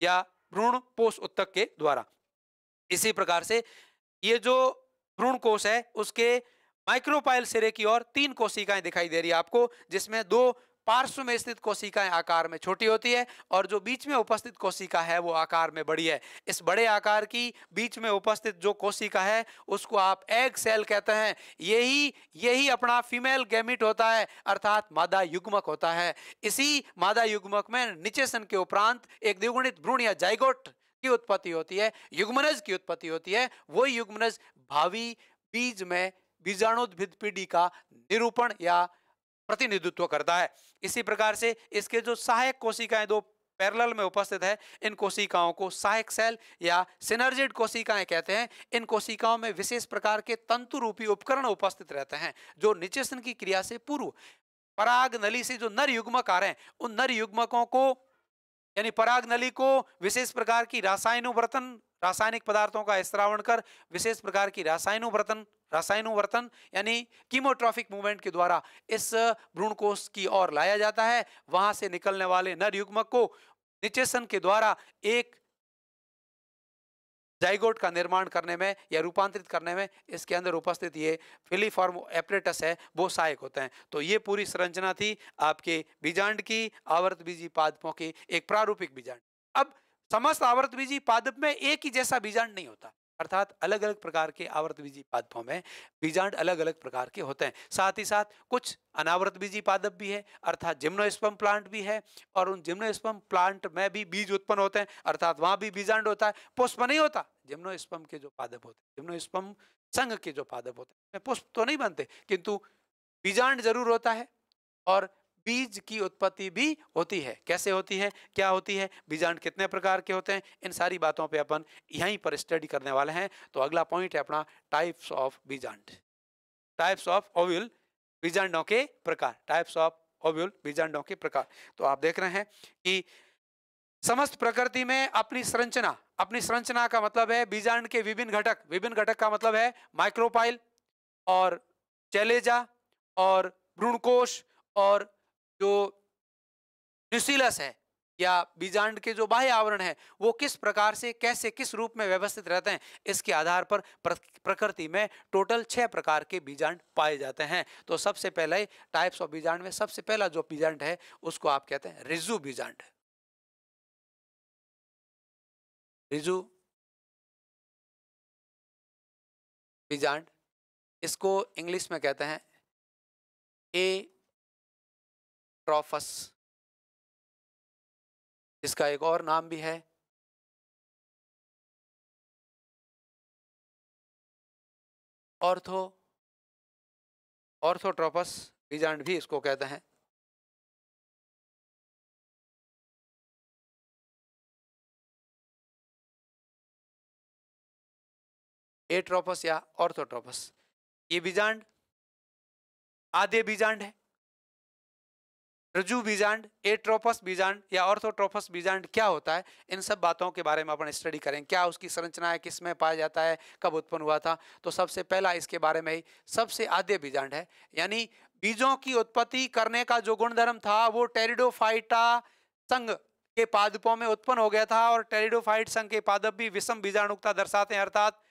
या भ्रूण पोष उत्तक के द्वारा। इसी प्रकार से ये जो भ्रूण कोश है उसके माइक्रोपाइल सिरे की ओर 3 कोशिकाएं दिखाई दे रही है आपको, जिसमें 2 पार्श्व में स्थित कोशिकाएं आकार में छोटी होती है और जो बीच में उपस्थित कोशिका है वो आकार में बड़ी है। इस बड़े आकार की बीच में उपस्थित जो कोशिका है उसको आप एग सेल कहते हैं। यही यही अपना फीमेल गैमिट होता है, अर्थात मादा युग्मक होता है। इसी मादा युग्मक में निषेचन के उपरांत एक द्विगुणित भ्रूण या जाइगोट की उत्पत्ति होती है, युग्मनज की उत्पत्ति होती है। वो युग्मनज भावी बीज में बीजाणुद्भिद पीढ़ी का निरूपण या प्रतिनिधित्व करता है। इसी प्रकार से इसके जो सहायक कोशिकाएं दो पैरेलल में उपस्थित है, इन कोशिकाओं को सहायक सेल या सिनर्जिड कोशिकाएं कहते हैं। इन कोशिकाओं में विशेष प्रकार के तंतु रूपी उपकरण उपस्थित रहते हैं जो निषेचन की क्रिया से पूर्व पराग नली से जो नर युग्मक आ रहे हैं उन नर युग्मकों को यानी पराग नली को विशेष प्रकार की रासायनिक पदार्थों का स्त्रावण कर विशेष प्रकार की रासायनुवर्तन यानी कीमोट्रॉफिक मूवमेंट के द्वारा इस भ्रूण कोश की ओर लाया जाता है। वहां से निकलने वाले नर युग्मक को निषेचन के द्वारा एक जाइगोट का निर्माण करने में या रूपांतरित करने में इसके अंदर उपस्थित ये फिलीफॉर्म एपरेटस है वो सहायक होते हैं। तो ये पूरी संरचना थी आपके बीजांड की, आवर्तबीजी पादपों की एक प्रारूपिक बीजांड। अब समस्त आवर्तबीजी पादप में एक ही जैसा बीजांड नहीं होता, अर्थात अलग अलग प्रकार के आवर्तबीजी पादपों में बीजांड अलग अलग प्रकार के होते हैं। साथ ही साथ कुछ अनावर्तबीजी पादप भी है, अर्थात जिम्नोस्पर्म प्लांट भी है, और उन जिम्नोस्पर्म प्लांट में भी बीज उत्पन्न होते हैं, अर्थात वहां भी बीजांड होता है, पुष्प नहीं होता। जिम्नोस्पर्म के जो पादप होते हैं, जिम्नोस्पर्म संघ के जो पादप होते हैं पुष्प तो नहीं बनते किंतु बीजांड जरूर होता है और बीज की उत्पत्ति भी होती है। कैसे होती है, क्या होती है, बीजांड कितने प्रकार के होते हैं, इन सारी बातों पे अपन यहीं पर स्टडी करने वाले हैं। तो अगला पॉइंट है अपना टाइप्स ऑफ बीजांड, टाइप्स ऑफ ओव्यूल बीजांडों के प्रकार, टाइप्स ऑफ ओव्यूल बीजांडों के प्रकार। तो आप देख रहे हैं कि समस्त प्रकृति में अपनी संरचना का मतलब है बीजांड के विभिन्न घटक का मतलब है माइक्रोपाइल और चैलेजा और भ्रूणकोश और जो न्यूक्लियस है या बीजांड के जो बाह्य आवरण है वो किस प्रकार से कैसे किस रूप में व्यवस्थित रहते हैं, इसके आधार पर प्रकृति में टोटल 6 प्रकार के बीजांड पाए जाते हैं। तो सबसे पहले टाइप्स ऑफ बीजांड में सबसे पहला जो बीजांड है उसको आप कहते हैं रिजु बीजांड। रिजु बीजांड, इसको इंग्लिश में कहते हैं एट्रोफस, इसका एक और नाम भी है ऑर्थोट्रोपस बीजांड भी इसको कहते हैं। एट्रोपस या ऑर्थोट्रोपस, ये बीजांड आद्य बीजांड है। रज्जु बीजांड, एट्रोपस बीजांड या ऑर्थोट्रोपस बीजांड क्या होता है, इन सब बातों के बारे में अपन स्टडी करें। क्या उसकी संरचना है, किस में पाया जाता है, कब उत्पन्न हुआ था। तो सबसे पहला इसके बारे में ही सबसे आद्य बीजांड है, यानी बीजों की उत्पत्ति करने का जो गुणधर्म था वो टेरिडोफाइटा संघ के पादपों में उत्पन्न हो गया था। और टेरिडोफाइट संघ के पादप भी विषम बीजाणुकता दर्शाते हैं, अर्थात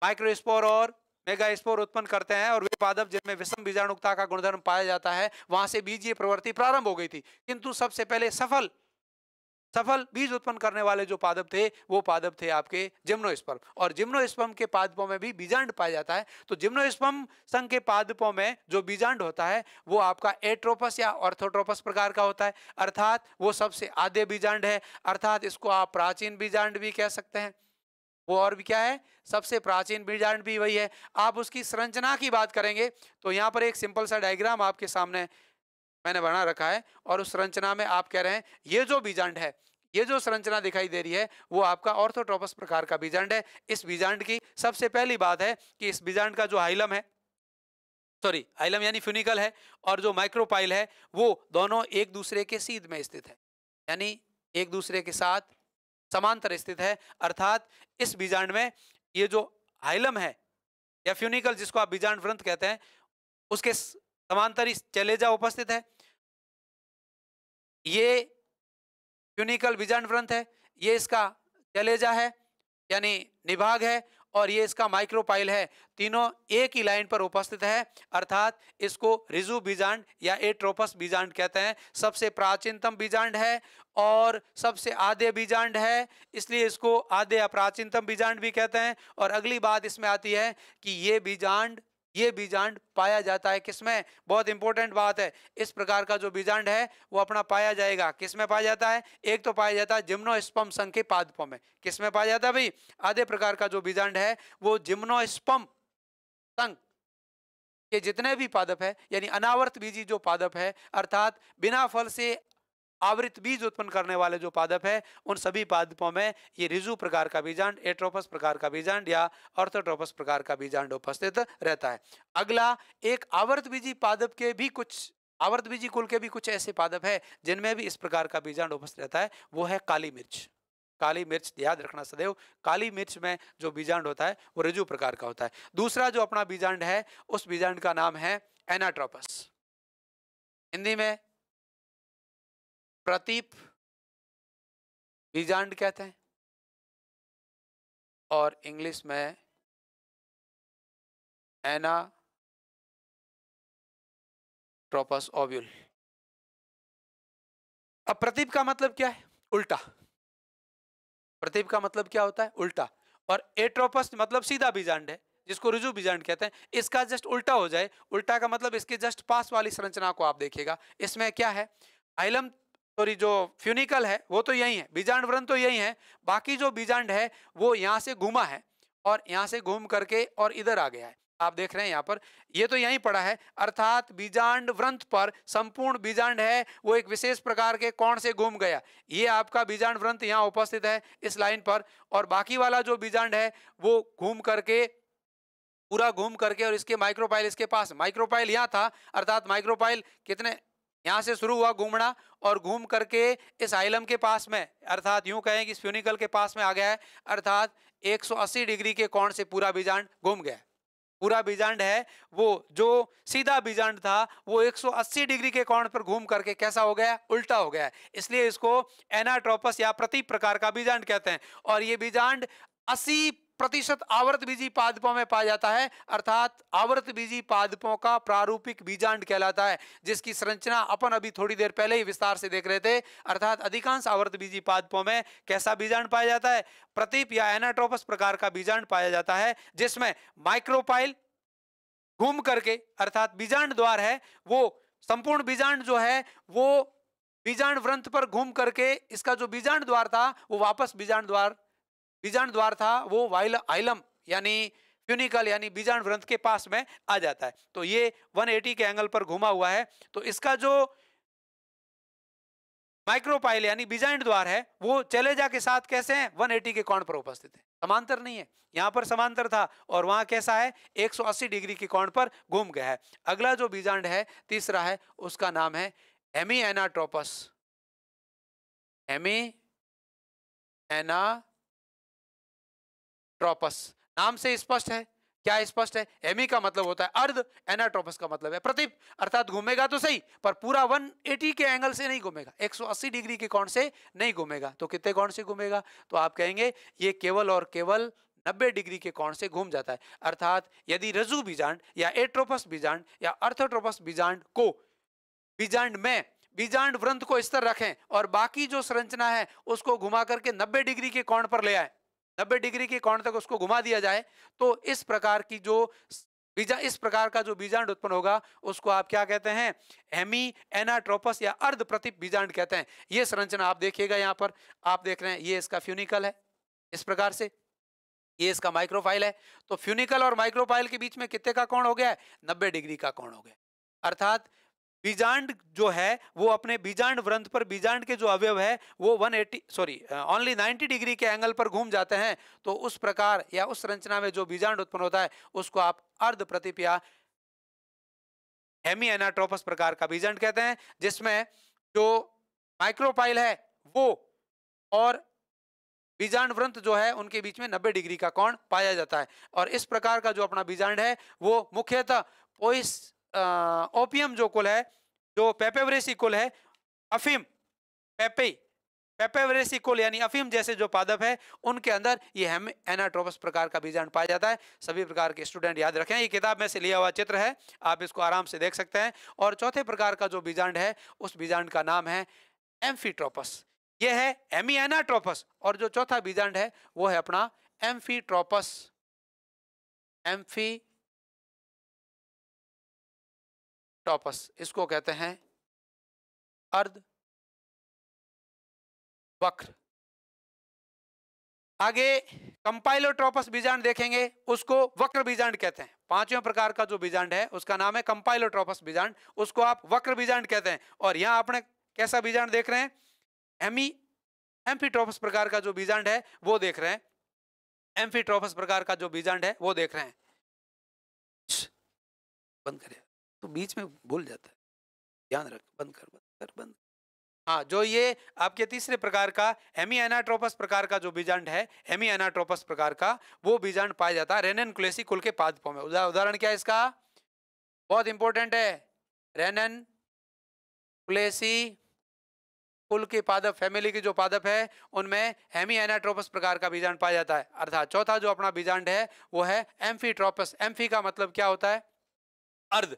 माइक्रोस्पोर और मेगास्पोर उत्पन्न करते हैं। और वे पादप जिनमें विषम बीजाणुकता का गुणधर्म पाया जाता है वहां से बीजीय प्रवृत्ति प्रारंभ हो गई थी। किंतु सबसे पहले सफल बीज उत्पन्न करने वाले जो पादप थे वो पादप थे आपके जिम्नोस्पर्म, और जिम्नोस्पर्म के पादपों में भी बीजांड पाया जाता है। तो जिम्नोस्पर्म संघ के पादपों में जो बीजांड होता है वो आपका एट्रोपस या ऑर्थोट्रोपस प्रकार का होता है, अर्थात वो सबसे आद्य बीजांड है। अर्थात इसको आप प्राचीन बीजांड भी कह सकते हैं। वो और भी क्या है, सबसे प्राचीन बीजांड भी वही है। आप उसकी संरचना की बात करेंगे तो यहाँ पर एक सिंपल सा डायग्राम आपके सामने मैंने बना रखा है, और उस संरचना में आप कह रहे हैं ये जो बीजांड है, ये जो संरचना दिखाई दे रही है वो आपका ऑर्थोट्रोपस प्रकार का बीजांड है। इस बीजांड की सबसे पहली बात है कि इस बीजांड का जो हाइलम है, हाइलम यानी फ्यूनिकल है, और जो माइक्रोपाइल है वो दोनों एक दूसरे के सीध में स्थित है, यानी एक दूसरे के साथ समांतर स्थित है। अर्थात इस बीजांड में ये जो हाइलम है या फ्यूनिकल जिसको आप बीजांड वृंत कहते हैं उसके समांतर चैलेजा उपस्थित है। ये फ्यूनिकल बीजांड वृंत है, ये इसका चैलेजा है यानी निभाग है, और ये इसका माइक्रोपाइल है, तीनों एक ही लाइन पर उपस्थित है, अर्थात इसको रिजु बीजांड या एट्रोपस बीजांड कहते हैं। सबसे प्राचीनतम बीजांड है और सबसे आद्य बीजांड है, इसलिए इसको आद्य या प्राचीनतम बीजांड भी कहते हैं। और अगली बात इसमें आती है कि ये बीजांड पाया जाता है किसमें, बहुत इंपॉर्टेंट बात है, इस प्रकार का जो बीजांड है वो अपना पाया जाएगा किसमें पाया जाता है, एक तो पाया जाता है जिम्नोस्पर्म संघ के पादपों में। किसमें पाया जाता है भाई, आधे प्रकार का जो बीजांड है वो जिम्नोस्पर्म संघ के जितने भी पादप है, यानी अनावर्त बीजी जो पादप है, अर्थात बिना फल से आवृत बीज उत्पन्न करने वाले जो पादप है, उन सभी पादपों में ये रिजु प्रकार का बीजांड, एट्रोपस प्रकार का बीजांड या ऑर्थोट्रोपस प्रकार का बीजांड उपस्थित रहता है। अगला, एक आवर्त बीजी पादप के भी कुछ, आवर्त बीजी कुल के भी कुछ ऐसे पादप है जिनमें भी इस प्रकार का बीजांड उपस्थित रहता है, वो है काली मिर्च। काली मिर्च याद रखना सदैव, काली मिर्च में जो बीजांड होता है वो रिजु प्रकार का होता है। दूसरा जो अपना बीजांड है, उस बीजांड का नाम है एनाट्रोपस, हिंदी में प्रतीप बीजांड कहते हैं और इंग्लिश में एनाट्रोपस ओव्यूल। अब प्रतीप का मतलब क्या है, उल्टा। प्रतीप का मतलब क्या होता है, उल्टा। और एट्रोपस मतलब सीधा बीजांड है, जिसको रिजु बीजांड कहते हैं। इसका जस्ट उल्टा हो जाए, उल्टा का मतलब इसके जस्ट पास वाली संरचना को आप देखिएगा, इसमें क्या है, आइलम सॉरी जो फ्यूनिकल है वो तो यही है, बीजांड वृंत तो यही है, बाकी जो बीजांड है वो यहां से घूमा है और यहां से घूम करके और इधर आ गया है। आप देख रहे हैं यहां पर, ये तो यहीं पड़ा है, अर्थात बीजांड वृंत पर संपूर्ण बीजांड है वो एक विशेष प्रकार के कोण से घूम गया। ये आपका बीजांड वृंत यहां उपस्थित है इस लाइन पर, और बाकी वाला जो बीजांड है वो घूम करके, पूरा घूम करके, और इसके माइक्रोपाइल इसके पास, माइक्रोपाइल यहां था, अर्थात माइक्रोपाइल कितने, यहां से शुरू हुआ घूमना और घूम करके इस आइलम के पास में, अर्थात यूं कहें कि इस फ्यूनिकल के पास में आ गया है, अर्थात 180 डिग्री के कोण से पूरा बीजांड घूम गया। पूरा बीजांड है वो जो सीधा बीजांड था वो 180 डिग्री के कोण पर घूम करके कैसा हो गया, उल्टा हो गया, इसलिए इसको एनाट्रोपस या प्रतीप प्रकार का बीजांड कहते हैं। और ये बीजांड 80% आवर्त बीजी पादपों में पाया जाता है, अर्थात आवर्त बीजी पादपों का प्रारूपिक बीजांड कहलाता है, जिसकी संरचना अपन अभी थोड़ी देर पहले ही विस्तार से देख रहे थे। अर्थात अधिकांश आवर्त बीजी पादपों में कैसा बीजांड पाया जाता है, प्रतीप या एनाट्रोपस प्रकार का बीजांड पाया जाता है, जिसमें माइक्रोपाइल घूम करके, अर्थात बीजांड द्वार है वो संपूर्ण बीजांड जो है वो बीजांड वृंत पर घूम करके, इसका जो बीजांड द्वार था वो वापस बीजांड द्वार था वो आइलम यानी फ्यूनिकल यानी बीजांड वृंत के पास में आ जाता है। तो ये 180 के एंगल पर घुमा हुआ है, तो इसका जो माइक्रोपाइल यानी बीजांड द्वार है वो चलेजा के साथ कैसे है, 180 के कोण पर उपस्थित है, समांतर नहीं है। यहां पर समांतर था और वहां कैसा है, 180 डिग्री के कोण पर घूम गया है। अगला जो बीजांड है तीसरा है, उसका नाम है हेमी एनाट्रोपस। हेमी एनाट्रोपस नाम से स्पष्ट है, क्या स्पष्ट है, हेमी का मतलब होता है अर्ध, एनाट्रोपस का मतलब है प्रतीप, अर्थात घूमेगा तो सही पर पूरा 180 के एंगल से नहीं घूमेगा, 180 डिग्री के कोण से नहीं घूमेगा। तो कितने कोण से घूमेगा, तो आप कहेंगे ये केवल और केवल 90 डिग्री के कोण से घूम जाता है। अर्थात यदि रज्जु बीजांड या एट्रोपस बीजांड या अर्थोट्रोपस बीजांड को बीजांड में बीजांड वृंत को इस तरह रखें और बाकी जो संरचना है उसको घुमा करके 90 डिग्री के कोण पर ले आए, 90 डिग्री के कोण तक उसको घुमा दिया जाए, तो इस प्रकार की जो इस प्रकार का जो बीजांड उत्पन्न होगा उसको आप क्या कहते हैं, हेमी एनाट्रोपस या अर्ध प्रतीप बीजांड कहते हैं। ये संरचना आप देखिएगा, यहां पर आप देख रहे हैं ये इसका फ्यूनिकल है इस प्रकार से, ये इसका माइक्रोफाइल है। तो फ्यूनिकल और माइक्रोफाइल के बीच में कितने का कोण हो गया है, 90 डिग्री का कोण हो गया। अर्थात बीजांड जो है वो अपने बीजांड वृंत पर बीजांड के जो अवयव है वो 180 ओनली 90 डिग्री के एंगल पर घूम जाते हैं। तो उस प्रकार या उस संरचना में जो बीजांड उत्पन्न होता है उसको आप अर्ध प्रतीप या हेमी एनाट्रोपस प्रकार का बीजांड कहते हैं, जिसमें जो माइक्रोपाइल है वो और बीजांड वृंत जो है उनके बीच में 90 डिग्री का कोण पाया जाता है। और इस प्रकार का जो अपना बीजांड है वो मुख्यतः पोइस ओपियम जो कुल है, जो पेपेवरेसी कुल है, अफीम पेपे पेपेवरेसी कुल यानी अफीम जैसे जो पादप है उनके अंदर ये एनाट्रोपस प्रकार का बीजांड पाया जाता है। सभी प्रकार के स्टूडेंट याद रखें, ये किताब में से लिया हुआ चित्र है, आप इसको आराम से देख सकते हैं। और चौथे प्रकार का जो बीजांड है उस बीजांड का नाम है एम्फीट्रोपस। ये है हेमिएनाट्रोपस और जो चौथा बीजांड है वो है अपना एम्फीट्रोपस। एम्फीट्रोपस इसको कहते हैं अर्ध वक्र। आगे कंपाइलोट्रोपस बीजांड देखेंगे, उसको वक्र बीजांड कहते हैं। पांचवें प्रकार का जो बीजांड है उसका नाम है कंपाइलोट्रोपस बीजांड, उसको आप वक्र बीजांड कहते हैं। और यहां आपने कैसा बीजांड देख रहे हैं, एम्फीट्रोपस प्रकार का जो बीजांड है वो देख रहे हैं। एम्फीट्रोपस प्रकार का जो बीजांड है वो देख रहे हैं। बंद करिए, तो बीच में भूल जाता है, ध्यान रख, बंद कर बंद। हाँ, जो ये आपके तीसरे प्रकार का हेमिएनाट्रोपस प्रकार का जो बीजांड है, हेमिएनाट्रोपस प्रकार का वो बीजांड पाया जाता है रेननकुलेसी कुल के पादपों में। उदाहरण क्या है इसका, बहुत इंपॉर्टेंट है, रेननकुलेसी कुल के पादप, फैमिली के जो पादप है उनमें हेमिएनाट्रोपस प्रकार का बीजांड पाया जाता है। अर्थात चौथा जो अपना बीजांड है वो है एम्फीट्रोपस। एम्फी का मतलब क्या होता है, अर्ध।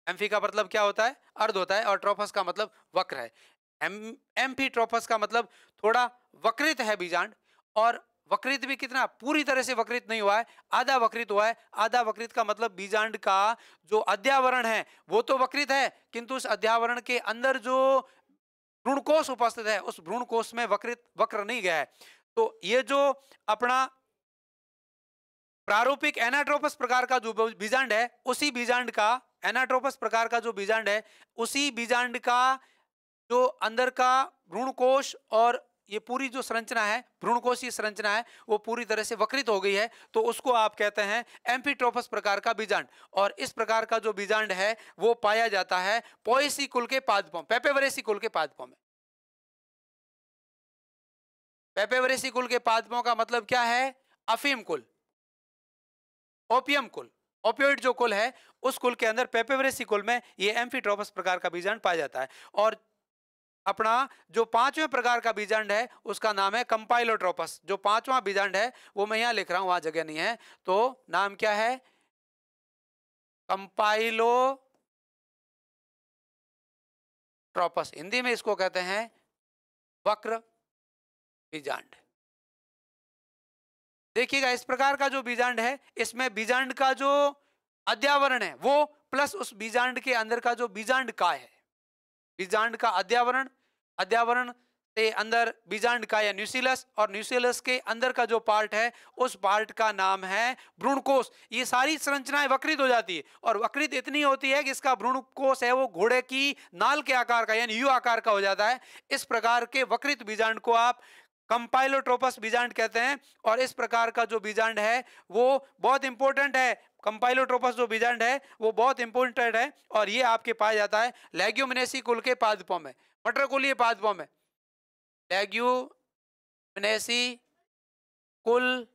एम्फी का मतलब क्या होता है, अर्ध होता है, और ट्रोपस का मतलब वक्र है। एम्फीट्रोपस का मतलब थोड़ा वक्रित है बीजांड, और वक्रित भी कितना, पूरी तरह से वक्रित नहीं हुआ है, आधा वक्रित हुआ है। आधा वक्रित का मतलब बीजांड का जो अध्यावरण है वो तो वक्रित है, किंतु उस अध्यावरण के अंदर जो भ्रूणकोश उपस्थित है उस भ्रूणकोश में वक्र नहीं गया है। तो ये जो अपना प्रारूपिक एनाट्रोपस प्रकार का जो बीजांड है, उसी बीजांड का, एनाट्रोपस प्रकार का जो बीजांड है उसी बीजांड का जो अंदर का भ्रूणकोश और ये पूरी जो संरचना है, भ्रूणकोशीय संरचना है, वो पूरी तरह से वक्रित हो गई है, तो उसको आप कहते हैं एम्फीट्रोपस प्रकार का बीजांड। और इस प्रकार का जो बीजांड है वो पाया जाता है पोएसी कुल के पादपों, पेपेवरेसी कुल के पादपों में। पेपेवरेसी कुल के पादपों का मतलब क्या है, अफीम कुल, ओपियम कुल, ओपियोइड जो कुल है उस कुल के अंदर पेपेवरेसी कुल में ये एम्फीट्रोपस प्रकार का बीजांड पाया जाता है। और अपना जो पांचवें प्रकार का बीजांड है उसका नाम है कंपाइलोट्रोपस। जो पांचवा बीजांड है वो मैं यहां लिख रहा हूं, वहां जगह नहीं है, तो नाम क्या है, कंपाइलोट्रोपस। हिंदी में इसको कहते हैं वक्र बीजांड। देखिएगा, इस प्रकार का जो बीजांड है इसमें बीजांड का जो अध्यावरण है वो प्लस उस बीजांड के अंदर का जो बीजांड काय है, बीजांड का अध्यावरण, अध्यावरण से अंदर बीजांड का या न्यूसिलस, और न्यूसिलस के अंदर का जो पार्ट है उस पार्ट का नाम है भ्रूणकोश। ये सारी संरचनाएं वक्रित हो जाती है, और वक्रित इतनी होती है कि इसका भ्रूणकोश है वो घोड़े की नाल के आकार का यानी यू आकार का हो जाता है। इस प्रकार के वक्रित बीजांड को आप कंपाइलोट्रोपस बीजांड कहते हैं। और इस प्रकार का जो बीजांड है वो बहुत इंपॉर्टेंट है, कंपाइलोट्रोपस जो बीजांड है वो बहुत इंपॉर्टेंट है, और ये आपके पाया जाता है लेग्यूमिनेसी कुल के पादपों में, मटर कुलीय पादपों में। लेग्यूमिनेसी कुल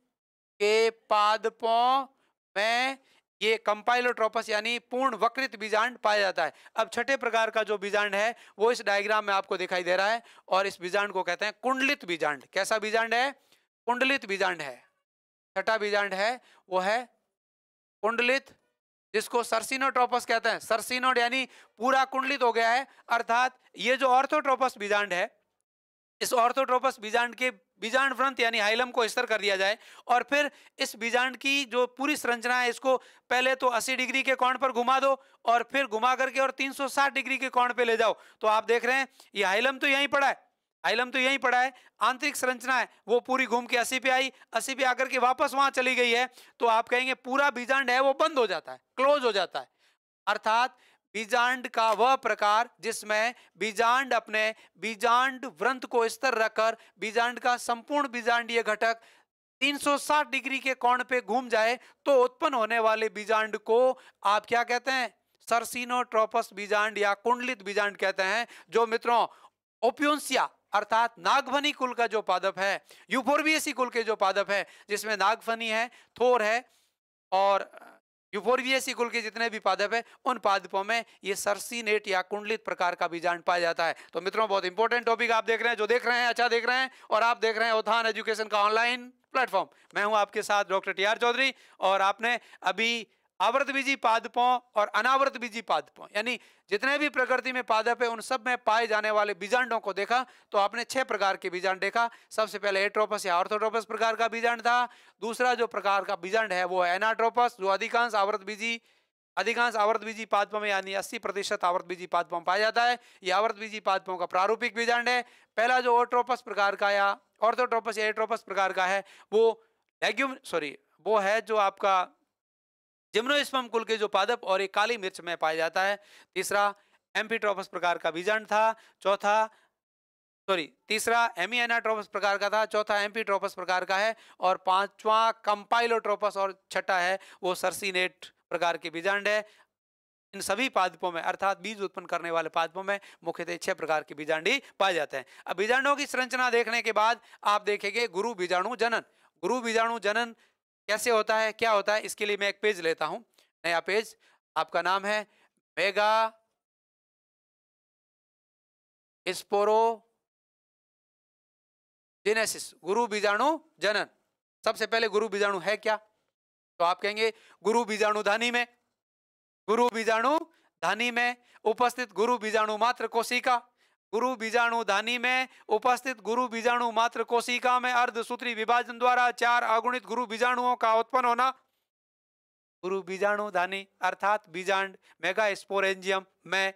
के पादपों में ये कंपाइलोट्रोपस यानी पूर्ण वक्रित बीजांड पाया जाता है। अब छठे प्रकार का जो बीजांड है वो इस डायग्राम में आपको दिखाई दे रहा है, और इस बीजांड को कहते हैं कुंडलित बीजांड। कैसा बीजांड है, कुंडलित बीजांड है। छठा बीजांड है वो है कुंडलित, जिसको सर्सिनोट्रोपस कहते हैं। सर्सिनोड यानी पूरा कुंडलित हो गया है। अर्थात ये जो ऑर्थोट्रोपस बीजांड है, इस ऑर्थोट्रोपस बीजांड के बीजांड व्रंत यानी हाइलम को स्तर कर दिया जाए, और फिर इस बीजांड की जो पूरी संरचना है इसको पहले तो 80 डिग्री के कोण पर घुमा दो, और फिर घुमा करके और 360 डिग्री के कोण पे ले जाओ, तो आप देख रहे हैं ये हाइलम तो यहीं पड़ा है, हाइलम तो यहीं पड़ा है, आंतरिक संरचना है वो पूरी घूम के 80 पे आई, 80 पे आकर के वापस वहां चली गई है, तो आप कहेंगे पूरा बीजांड है वो बंद हो जाता है, क्लोज हो जाता है। अर्थात बीजांड का वह प्रकार जिसमें बीजांड अपने बीजांड व्रंत को स्तर रखकर बीजांड का संपूर्ण बीजांडीय घटक 360 डिग्री के कोण पे घूम जाए, तो उत्पन्न होने वाले बीजांड को आप क्या कहते हैं, सर्सिनोट्रोपस बीजांड या कुंडलित बीजांड कहते हैं। जो मित्रों ओपियोंसिया अर्थात नागफनी कुल का जो पादप है, यूफोर्बिएसी कुल के जो पादप है जिसमें नागफनी है, थोर है और यूफोर्बिएसी कुल के जितने भी पादप है उन पादपों में ये सर्सिनेट या कुंडलित प्रकार का बीजांड पाया जाता है। तो मित्रों, बहुत इंपॉर्टेंट टॉपिक आप देख रहे हैं, जो देख रहे हैं अच्छा देख रहे हैं, और आप देख रहे हैं उत्थान एजुकेशन का ऑनलाइन प्लेटफॉर्म। मैं हूं आपके साथ डॉक्टर टी.आर. चौधरी, और आपने अभी आवृत बीजी पादपों और अनावृत बीजी पादपों यानी जितने भी प्रकृति में पादप है उन सब में पाए जाने वाले बीजांडों को देखा। तो आपने 6 प्रकार के बीजांड देखा। सबसे पहले एट्रोपस या ऑर्थोट्रोपस प्रकार का बीजांड था। दूसरा जो प्रकार का बीजांड है वो है एनाट्रोपस, जो अधिकांश आवर्त बीजी पादपों में यानी 80% आवर्त बीजी पादपों में पाया जाता है। यह आवर्त बीजी पादपों का प्रारूपिक बीजांड है। पहला जो ऑट्रोपस प्रकार का या ऑर्थोट्रोपस या एट्रोपस प्रकार का है वो है जो आपका जिम्नोस्पर्म कुल के जो पादप और एक काली मिर्च में पाया जाता है। तीसरा एम्फीट्रोपस प्रकार का बीजांड था। तीसरा हेमिएनाट्रोपस प्रकार का था, चौथा एम्फीट्रोपस प्रकार का है, और पांचवा कंपाइलोट्रोपस और छठा है वो सर्सिनेट प्रकार के बीजांड है। इन सभी पादपों में अर्थात बीज उत्पन्न करने वाले पादपों में मुख्यतः 6 प्रकार के बीजांड ही पाए जाते हैं। अब बीजांडों की संरचना देखने के बाद आप देखेंगे गुरु बीजाणु जनन। गुरु बीजाणु जनन कैसे होता है, क्या होता है, इसके लिए मैं एक पेज लेता हूं, नया पेज। आपका नाम है मेगा स्पोरोजेनेसिस, गुरु बीजाणु जनन। सबसे पहले गुरु बीजाणु है क्या, तो आप कहेंगे गुरु बीजाणुधानी में उपस्थित गुरु बीजाणु मात्र कोशिका। गुरु बीजाणुधानी में उपस्थित गुरु बीजाणु मात्र कोशिका में अर्धसूत्री विभाजन द्वारा 4 अगुणित गुरु बीजाणुओं का उत्पन्न होना। गुरु बीजाणुधानी अर्थात बीजांड मेगास्पोरेंजियम में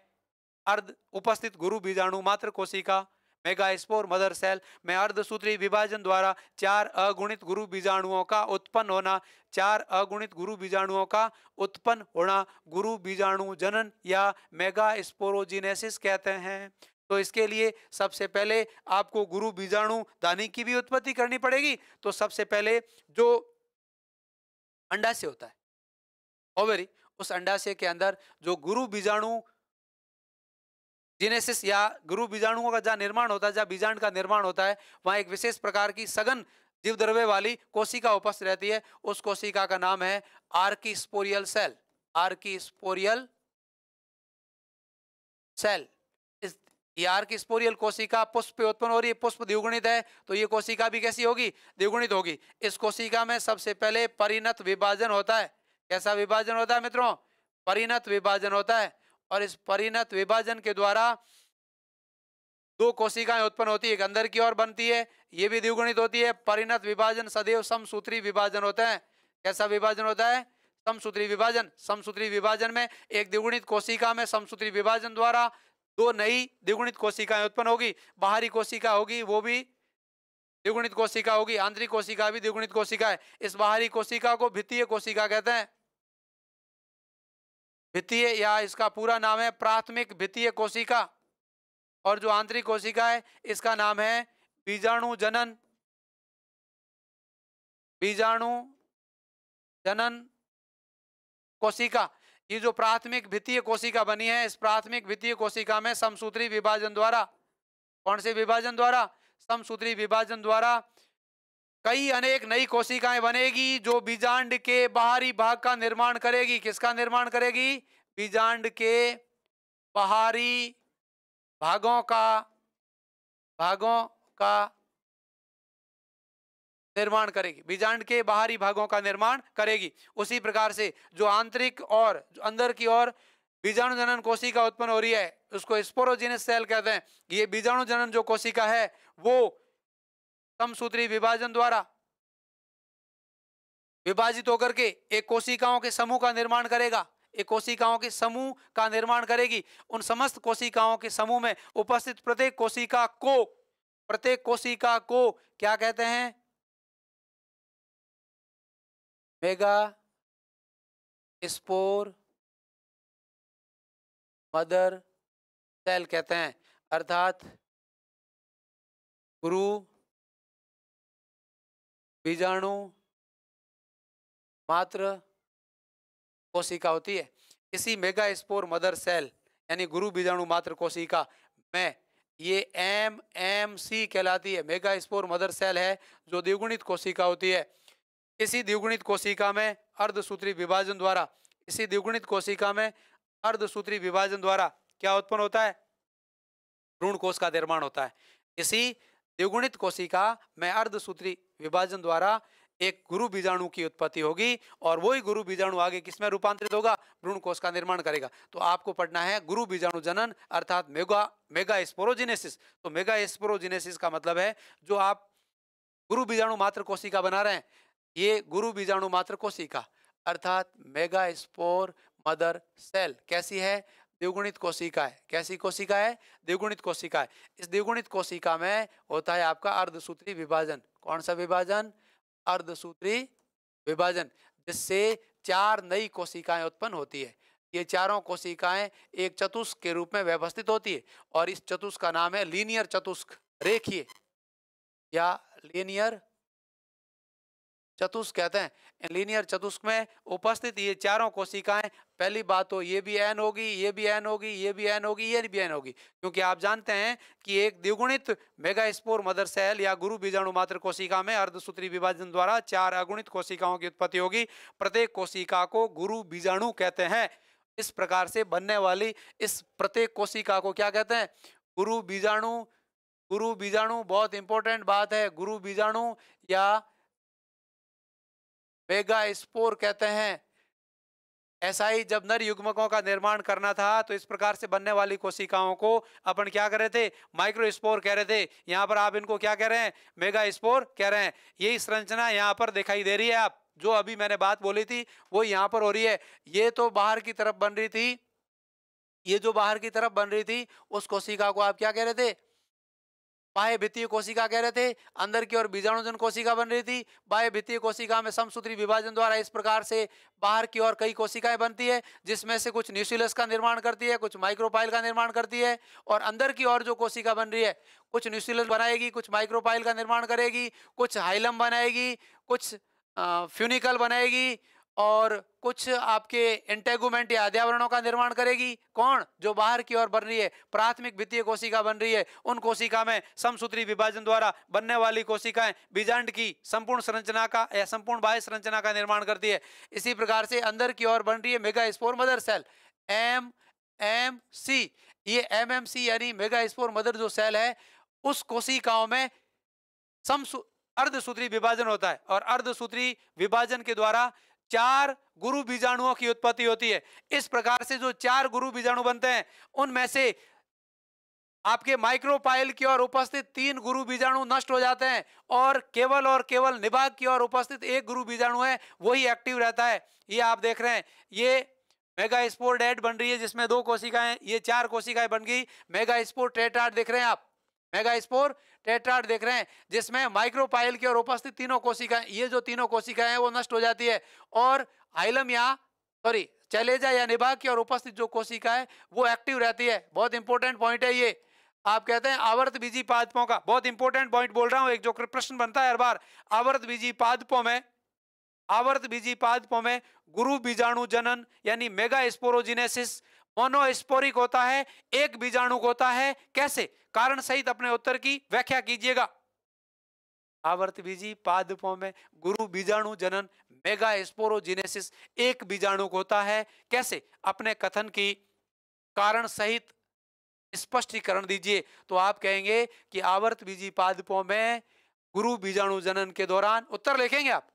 अर्ध उपस्थित गुरु बीजाणु मात्र कोशिका मेगास्पोर मदर सेल में अर्धसूत्री विभाजन द्वारा 4 अगुणित गुरु बीजाणुओं का उत्पन्न होना। 4 अगुणित गुरु बीजाणुओं का उत्पन्न होना गुरु बीजाणु जनन या मेगास्पोरोजिनेसिस कहते हैं। तो इसके लिए सबसे पहले आपको गुरु बीजाणु दानी की भी उत्पत्ति करनी पड़ेगी। तो सबसे पहले जो अंडाशय होता है ओवरी, उस अंडाशय के अंदर जो गुरु बीजाणु जीनेसिस या गुरु बीजाणुओं का जहाँ निर्माण होता है, जहाँ बीजांड का निर्माण होता है, वहाँ एक विशेष प्रकार की सघन जीव द्रव्य वाली कोशिका उपस्थित रहती है। उस कोशिका का नाम है आर्किस्पोरियल सेल। Archesporial cell. ये आर्किस्पोरियल कोशिका पुष्प पे उत्पन्न हो रही है। पुष्प द्विगुणित है तो ये कोशिका भी कैसी होगी, द्विगुणित होगी। इस कोशिका में सबसे पहले परिणत विभाजन होता है। कैसा विभाजन होता है मित्रों, परिणत विभाजन होता है। और इस परिणत विभाजन के द्वारा 2 कोशिकाएं उत्पन्न होती है, एक अंदर की ओर बनती है, ये भी द्विगुणित होती है। परिणत विभाजन सदैव समसूत्री विभाजन होता है। कैसा विभाजन होता है, समसूत्री विभाजन। समसूत्री विभाजन में एक द्विगुणित कोशिका में समसूत्री विभाजन द्वारा 2 नई द्विगुणित कोशिकाएं उत्पन्न होगी। बाहरी कोशिका होगी वो भी द्विगुणित कोशिका होगी, आंतरिक कोशिका भी द्विगुणित कोशिका है। इस बाहरी कोशिका को भित्तीय कोशिका कहते हैं। भित्तीय या इसका पूरा नाम है प्राथमिक भित्तीय कोशिका। और जो आंतरिक कोशिका है इसका नाम है बीजाणु जनन। बीजाणु जनन कोशिका। ये जो प्राथमिक भित्तीय कोशिका बनी है, इस प्राथमिक भित्तीय कोशिका में समसूत्री विभाजन द्वारा, कौन से विभाजन द्वारा, समसूत्री विभाजन द्वारा कई अनेक नई कोशिकाएं बनेगी जो बीजांड के बाहरी भाग का निर्माण करेगी। किसका निर्माण करेगी, बीजांड के बाहरी भागों का निर्माण करेगी। बीजांड के बाहरी भागों का निर्माण करेगी। उसी प्रकार से जो आंतरिक और जो अंदर की ओर बीजाणु जनन कोशिका उत्पन्न हो रही है उसको स्पोरोजिनस सेल कहते हैं। ये बीजाणु जनन जो कोशिका है वो समसूत्री विभाजन द्वारा विभाजित होकर के एक कोशिकाओं के समूह का निर्माण करेगा। एक कोशिकाओं के समूह का निर्माण करेगी। उन समस्त कोशिकाओं के समूह में उपस्थित प्रत्येक कोशिका को क्या कहते हैं, मेगा स्पोर मदर सेल कहते हैं। अर्थात गुरु बीजाणु मात्र कोशिका होती है। इसी मेगा स्पोर मदर सेल यानी गुरु बीजाणु मात्र कोशिका में ये MMC कहलाती है। मेगा स्पोर मदर सेल है जो द्विगुणित कोशिका होती है। इसी द्विगुणित कोशिका में अर्धसूत्री विभाजन द्वारा इसी द्विगुणित कोशिका में अर्धसूत्री विभाजन द्वारा क्या उत्पन्न होता है? भ्रूण कोश का निर्माण होता है। इसी द्विगुणित कोशिका में अर्धसूत्री विभाजन द्वारा एक गुरु बीजाणु की उत्पत्ति होगी और वही गुरु बीजाणु आगे किसमें रूपांतरित होगा? भ्रूण कोश का निर्माण करेगा। तो आपको पढ़ना है गुरु बीजाणु जनन अर्थात मेगा स्पोरोजिनेसिस। तो मेगा स्पोरोजिनेसिस का मतलब है जो आप गुरु बीजाणु मात्र कोशिका बना रहे हैं, ये गुरु बीजाणु मात्र कोशिका अर्थात मेगा स्पोर मदर सेल कैसी है? द्विगुणित कोशिका है। कैसी कोशिका है? द्विगुणित कोशिका है। इस द्विगुणित कोशिका में होता है आपका अर्धसूत्री विभाजन। कौन सा विभाजन? अर्धसूत्री विभाजन, जिससे 4 नई कोशिकाएं उत्पन्न होती है। ये चारों कोशिकाएं एक चतुष्क के रूप में व्यवस्थित होती है और इस चतुष्क का नाम है लीनियर चतुष्क, रेखीय या लीनियर चतुष्क कहते हैं। लीनियर चतुष्क में उपस्थित ये चारों कोशिकाएं, पहली बात तो ये भी एन होगी, ये भी एन होगी, ये भी एन होगी, ये भी एन होगी, क्योंकि आप जानते हैं कि एक द्विगुणित मेगास्पोर मदर सेल या गुरु बीजाणु मात्र कोशिका में अर्धसूत्री विभाजन द्वारा 4 अगुणित कोशिकाओं की उत्पत्ति होगी। प्रत्येक कोशिका को गुरु बीजाणु कहते हैं। इस प्रकार से बनने वाली इस प्रत्येक कोशिका को क्या कहते हैं? गुरु बीजाणु। गुरु बीजाणु बहुत इंपॉर्टेंट बात है। गुरु बीजाणु या मेगा स्पोर कहते हैं। ऐसा ही जब नर युग्मकों का निर्माण करना था तो इस प्रकार से बनने वाली कोशिकाओं को अपन क्या कह रहे थे? माइक्रो स्पोर कह रहे थे। यहाँ पर आप इनको क्या कह रहे हैं? मेगा स्पोर कह रहे हैं। यही संरचना यहाँ पर दिखाई दे रही है। आप जो अभी मैंने बात बोली थी वो यहाँ पर हो रही है। ये तो बाहर की तरफ बन रही थी, ये जो बाहर की तरफ बन रही थी उस कोशिका को आप क्या कह रहे थे? बाह्य भित्तीय कोशिका कह रहे थे। अंदर की ओर बीजाणुजन कोशिका बन रही थी। बाह्य भित्तीय कोशिका में समसूत्री विभाजन द्वारा इस प्रकार से बाहर की ओर कई कोशिकाएं बनती है, जिसमें से कुछ न्यूक्लियस का निर्माण करती है, कुछ माइक्रोपाइल का निर्माण करती है। और अंदर की ओर जो कोशिका बन रही है कुछ न्यूक्लियस बनाएगी, कुछ माइक्रोपाइल का निर्माण करेगी, कुछ हाइलम बनाएगी, कुछ फ्यूनिकल बनाएगी और कुछ आपके इंटेगुमेंट या अध्यावरणों का निर्माण करेगी। कौन? जो बाहर की ओर बन रही है, प्राथमिक भित्तीय कोशिका बन रही है। उन कोशिका में समसूत्री विभाजन द्वारा बनने वाली कोशिकाएं बीजांड की संपूर्ण संरचना का या संपूर्ण बाह्य संरचना का निर्माण करती है। इसी प्रकार से अंदर की ओर बन रही है megaspore mother cell, MMC। ये MMC यानी मेगा स्पोर मदर जो सेल है, उस कोशिकाओं में अर्धसूत्री विभाजन होता है और अर्धसूत्री विभाजन के द्वारा 4 गुरु बीजाणुओं की उत्पत्ति होती है। इस प्रकार से जो 4 गुरु बीजाणु बनते हैं उनमें से आपके माइक्रोपाइल की ओर उपस्थित 3 गुरु बीजाणु नष्ट हो जाते हैं और केवल निभाग की ओर उपस्थित एक गुरु बीजाणु है वही एक्टिव रहता है। ये आप देख रहे हैं, ये मेगा स्पोर डेड बन रही है जिसमें 2 कोशिकाएं, ये 4 कोशिकाएं बन गई। मेगा स्पोर टेट्राड देख रहे हैं आप, मेगा स्पोर टेट्राड देख रहे हैं जिसमें माइक्रोपाइल की ओर उपस्थित तीनों कोशिकाएं, ये जो तीनों कोशिकाएं हैं वो नष्ट हो जाती है और हाइलम या चलेजा या निभाग की ओर उपस्थित जो कोशिका है वो एक्टिव रहती है। बहुत इंपॉर्टेंट पॉइंट है ये। आप कहते हैं आवर्त बीजी पादपों का, बहुत इंपॉर्टेंट पॉइंट बोल रहा हूं, एक जो प्रश्न बनता है हर बार। आवर्त बीजी पादपों में गुरु बीजाणु जनन यानी मेगा स्पोरोजिनेसिस मोनोस्पोरिक होता है, एक बीजाणु होता है। कैसे? कारण सहित अपने उत्तर की व्याख्या कीजिएगा। आवर्त बीजी पादपों में गुरु बीजाणु जनन मेगा स्पोरोजिनेसिस एक बीजाणु होता है। कैसे? अपने कथन की कारण सहित स्पष्टीकरण दीजिए। तो आप कहेंगे कि आवर्त बीजी पादपों में गुरु बीजाणु जनन के दौरान, उत्तर लिखेंगे आप।